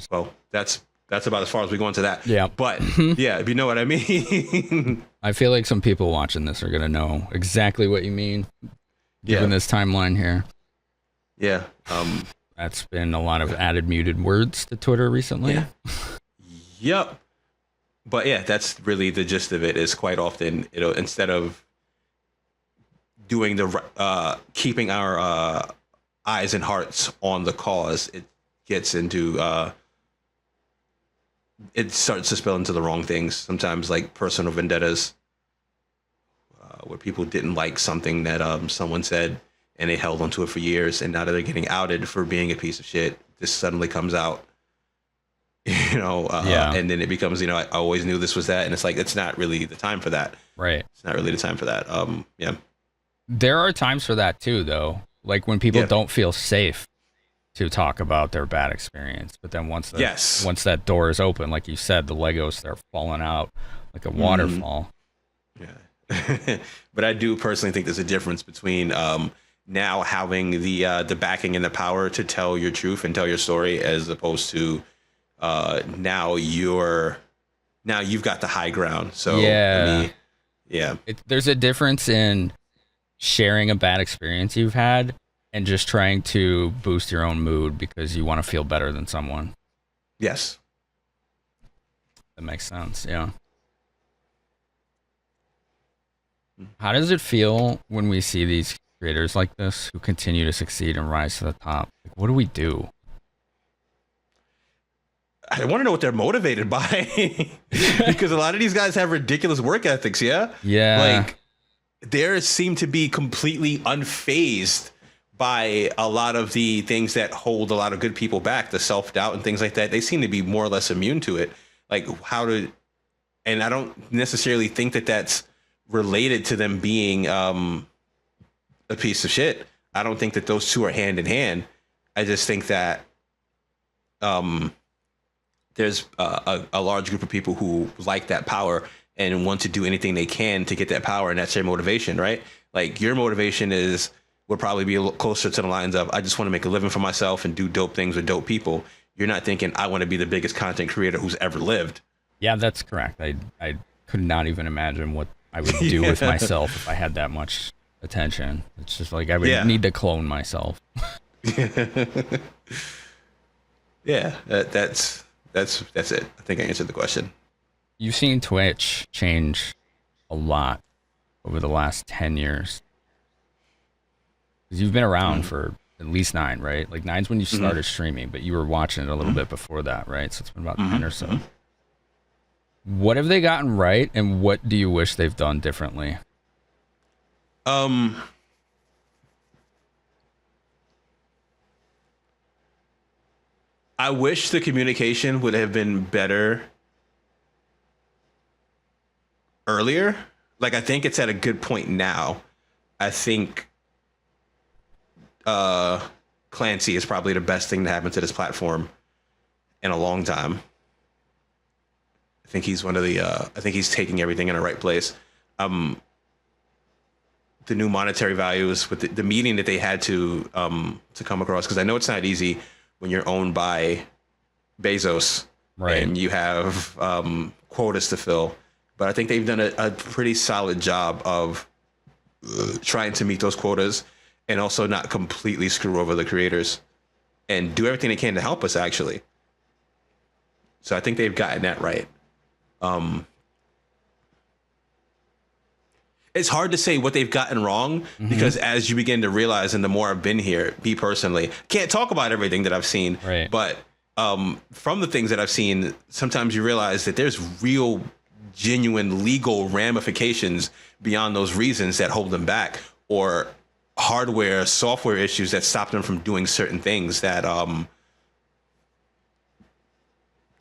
Well, that's about as far as we go into that.
Yeah.
But yeah, if you know what I mean.
I feel like some people watching this are going to know exactly what you mean, given this timeline here.
Yeah.
That's been a lot of added muted words to Twitter recently.
Yeah. Yep. But yeah, that's really the gist of it, is quite often, instead of doing keeping our eyes and hearts on the cause, it gets into, it starts to spill into the wrong things. Sometimes like personal vendettas, where people didn't like something that someone said and they held onto it for years, and now that they're getting outed for being a piece of shit, this suddenly comes out, and then it becomes, I always knew this was that, and it's like, it's not really the time for that.
Right.
It's not really the time for that. Yeah.
There are times for that too, though. Like when people don't feel safe to talk about their bad experience, but then once that door is open, like you said, the Legos start falling out like a waterfall.
Yeah. But I do personally think there's a difference between now having the backing and the power to tell your truth and tell your story, as opposed to now you've got the high ground. So
there's a difference in sharing a bad experience you've had and just trying to boost your own mood because you want to feel better than someone.
Yes.
That makes sense, yeah. How does it feel when we see these creators like this who continue to succeed and rise to the top? Like, what do we do?
I want to know what they're motivated by. Because a lot of these guys have ridiculous work ethics, yeah?
Yeah.
Like, they seem to be completely unfazed by a lot of the things that hold a lot of good people back, the self-doubt and things like that. They seem to be more or less immune to it. Like and I don't necessarily think that that's related to them being a piece of shit. I don't think that those two are hand in hand. I just think that there's a large group of people who like that power and want to do anything they can to get that power, and that's their motivation, right? Like your motivation would probably be a little closer to the lines of, I just want to make a living for myself and do dope things with dope people. You're not thinking, I want to be the biggest content creator who's ever lived.
Yeah, that's correct. I could not even imagine what I would do with myself if I had that much attention. It's just like I would need to clone myself.
Yeah, that's it. I think I answered the question.
You've seen Twitch change a lot over the last 10 years. Because you've been around for at least 9, right? Like 9's when you started streaming, but you were watching it a little bit before that, right? So it's been about 10 or so. What have they gotten right, and what do you wish they've done differently?
I wish the communication would have been better earlier. Like, I think it's at a good point now. I think Clancy is probably the best thing to happen to this platform in a long time. I think he's I think he's taking everything in the right place. The new monetary values with the meeting that they had to come across, because I know it's not easy when you're owned by Bezos, right, and you have quotas to fill. But I think they've done a pretty solid job of trying to meet those quotas and also not completely screw over the creators and do everything they can to help us, actually. So I think they've gotten that right. It's hard to say what they've gotten wrong because as you begin to realize, and the more I've been here, me personally, can't talk about everything that I've seen,
right,
but from the things that I've seen, sometimes you realize that there's real, genuine legal ramifications beyond those reasons that hold them back, or hardware, software issues that stop them from doing certain things that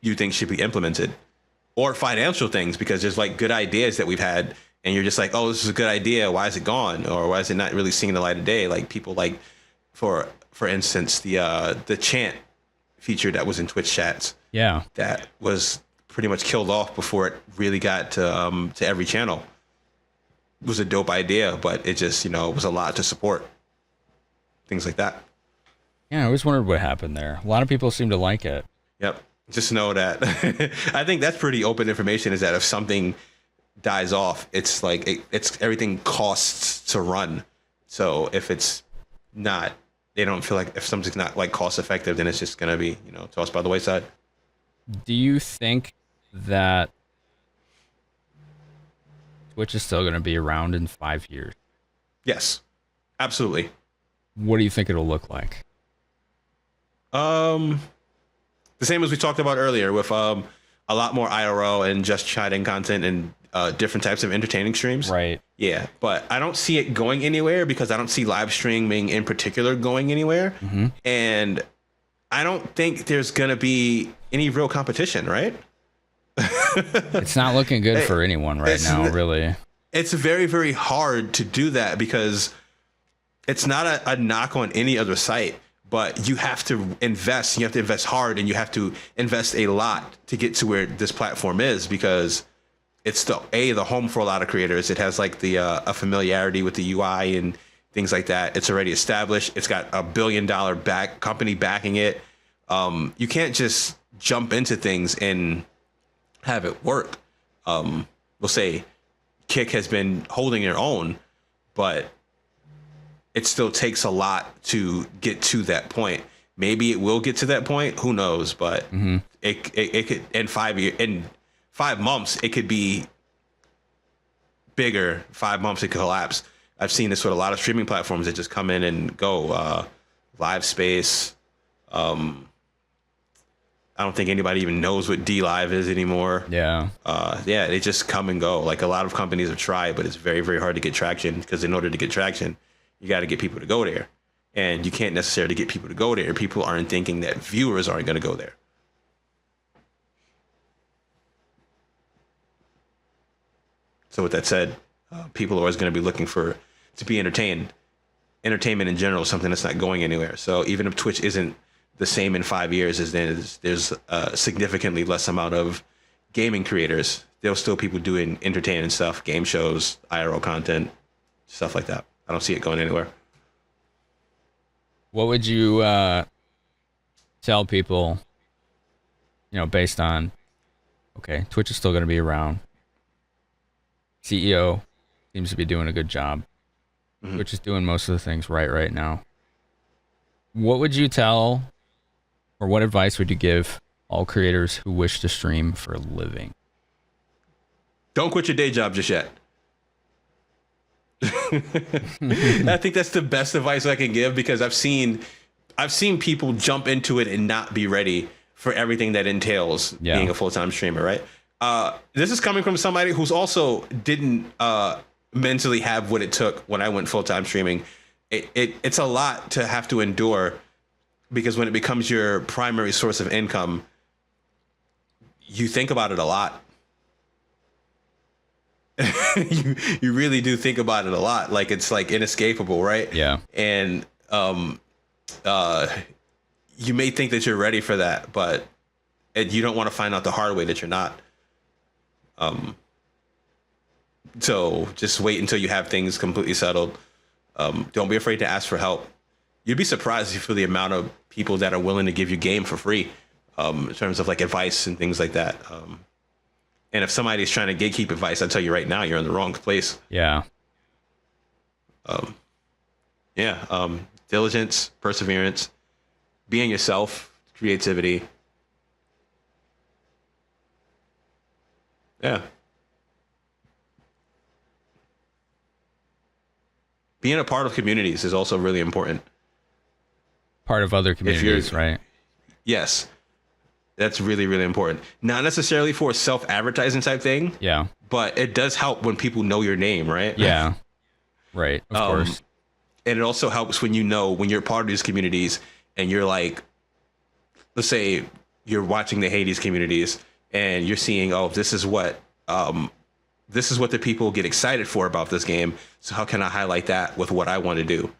you think should be implemented, or financial things, because there's like good ideas that we've had and you're just like, oh, this is a good idea, why is it gone, or why is it not really seeing the light of day? Like people like, for instance, the chant feature that was in Twitch chats, that was pretty much killed off before it really got to every channel. It was a dope idea, but it just, it was a lot to support. Things like that.
Yeah, I always wondered what happened there. A lot of people seem to like it.
Yep. Just know that. I think that's pretty open information, is that if something dies off, it's like it's everything costs to run. So if it's not, they don't feel like, if something's not like cost effective, then it's just going to be, tossed by the wayside.
Do you think that Twitch is still going to be around in 5 years?
Yes, absolutely.
What do you think it'll look like?
The same as we talked about earlier, with a lot more IRL and just chatting content and different types of entertaining streams.
Right.
Yeah, but I don't see it going anywhere, because I don't see live streaming in particular going anywhere. And I don't think there's going to be any real competition, right?
It's not looking good for anyone right now, really.
It's very, very hard to do that, because it's not a knock on any other site, but you have to invest. You have to invest hard, and you have to invest a lot to get to where this platform is, because it's the home for a lot of creators. It has like a familiarity with the UI and things like that. It's already established. It's got $1 billion company backing it. You can't just jump into things and have it work. We'll say Kick has been holding their own, but it still takes a lot to get to that point. Maybe it will get to that point. Who knows? But it could, in 5 years, in 5 months, it could be bigger. 5 months, it could collapse. I've seen this with a lot of streaming platforms that just come in and go. Live Space, I don't think anybody even knows what D Live is anymore.
Yeah.
Yeah, they just come and go. Like a lot of companies have tried, but it's very, very hard to get traction because in order to get traction, you got to get people to go there. And you can't necessarily get people to go there. People aren't thinking that viewers aren't going to go there. So with that said, people are always going to be looking to be entertained. Entertainment in general is something that's not going anywhere. So even if Twitch isn't the same in 5 years as there's a significantly less amount of gaming creators, there'll still people doing entertaining stuff, game shows, IRL content, stuff like that. I don't see it going anywhere.
What would you tell people, based on, okay, Twitch is still going to be around. CEO seems to be doing a good job. Mm-hmm. Twitch is doing most of the things right now. What would you tell, or what advice would you give all creators who wish to stream for a living?
Don't quit your day job just yet. I think that's the best advice I can give, because I've seen people jump into it and not be ready for everything that entails being a full-time streamer, right? This is coming from somebody who's also didn't mentally have what it took when I went full-time streaming. It's a lot to have to endure, because when it becomes your primary source of income, you think about it a lot. you really do think about it a lot. Like it's like inescapable, right? Yeah. And you may think that you're ready for that, but you don't want to find out the hard way that you're not. So just wait until you have things completely settled. Don't be afraid to ask for help. You'd be surprised for the amount of people that are willing to give you game for free, in terms of like advice and things like that. And if somebody's trying to gatekeep advice, I tell you right now, you're in the wrong place. Yeah. Diligence, perseverance, being yourself, creativity. Yeah. Being a part of communities is also really important.
Part of other communities, right?
Yes. That's really, really important. Not necessarily for a self-advertising type thing. Yeah. But it does help when people know your name, right?
Yeah. Right. Of course.
And it also helps when when you're part of these communities and you're like, let's say you're watching the Hades communities and you're seeing, this is what the people get excited for about this game. So how can I highlight that with what I want to do?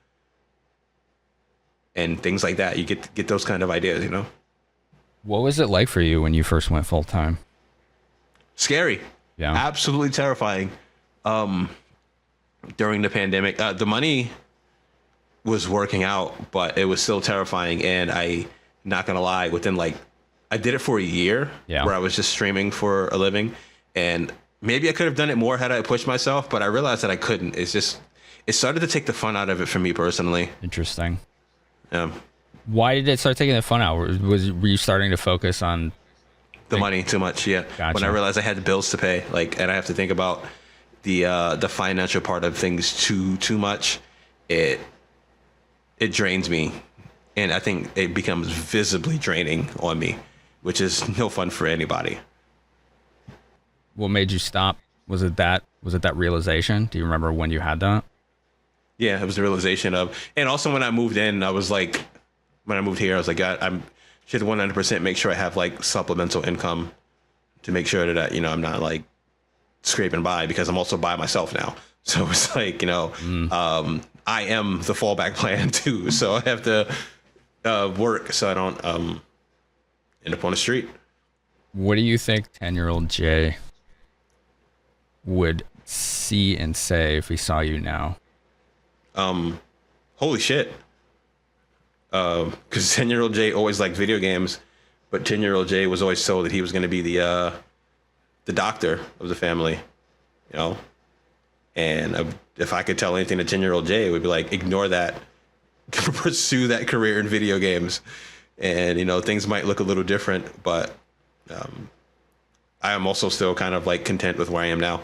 And things like that. You get those kind of ideas,
What was it like for you when you first went full time?
Scary. Yeah. Absolutely terrifying. During the pandemic, the money was working out, but it was still terrifying. And not gonna lie, I did it for a year where I was just streaming for a living, and maybe I could have done it more had I pushed myself, but I realized that I couldn't. It started to take the fun out of it for me personally.
Interesting.
Yeah.
Why did it start taking the fun out? Were you starting to focus on
the money too much? Yeah. Gotcha. When I realized I had the bills to pay, and I have to think about the financial part of things too much, it drains me, and I think it becomes visibly draining on me, which is no fun for anybody.
What made you stop? Was it that realization? Do you remember when you had that?
Yeah, it was the realization of, and also when I moved in, I was like, when I moved here, I was like, I should 100% make sure I have supplemental income to make sure that, I'm not scraping by, because I'm also by myself now. So it's I am the fallback plan too. So I have to work so I don't end up on the street.
What do you think 10-year-old Jay would see and say if he saw you now?
Holy shit. Because 10-year-old Jay always liked video games, but 10-year-old Jay was always told that he was going to be the doctor of the family, And if I could tell anything to 10-year-old Jay, it would be ignore that, pursue that career in video games, and things might look a little different, but I am also still kind of content with where I am now.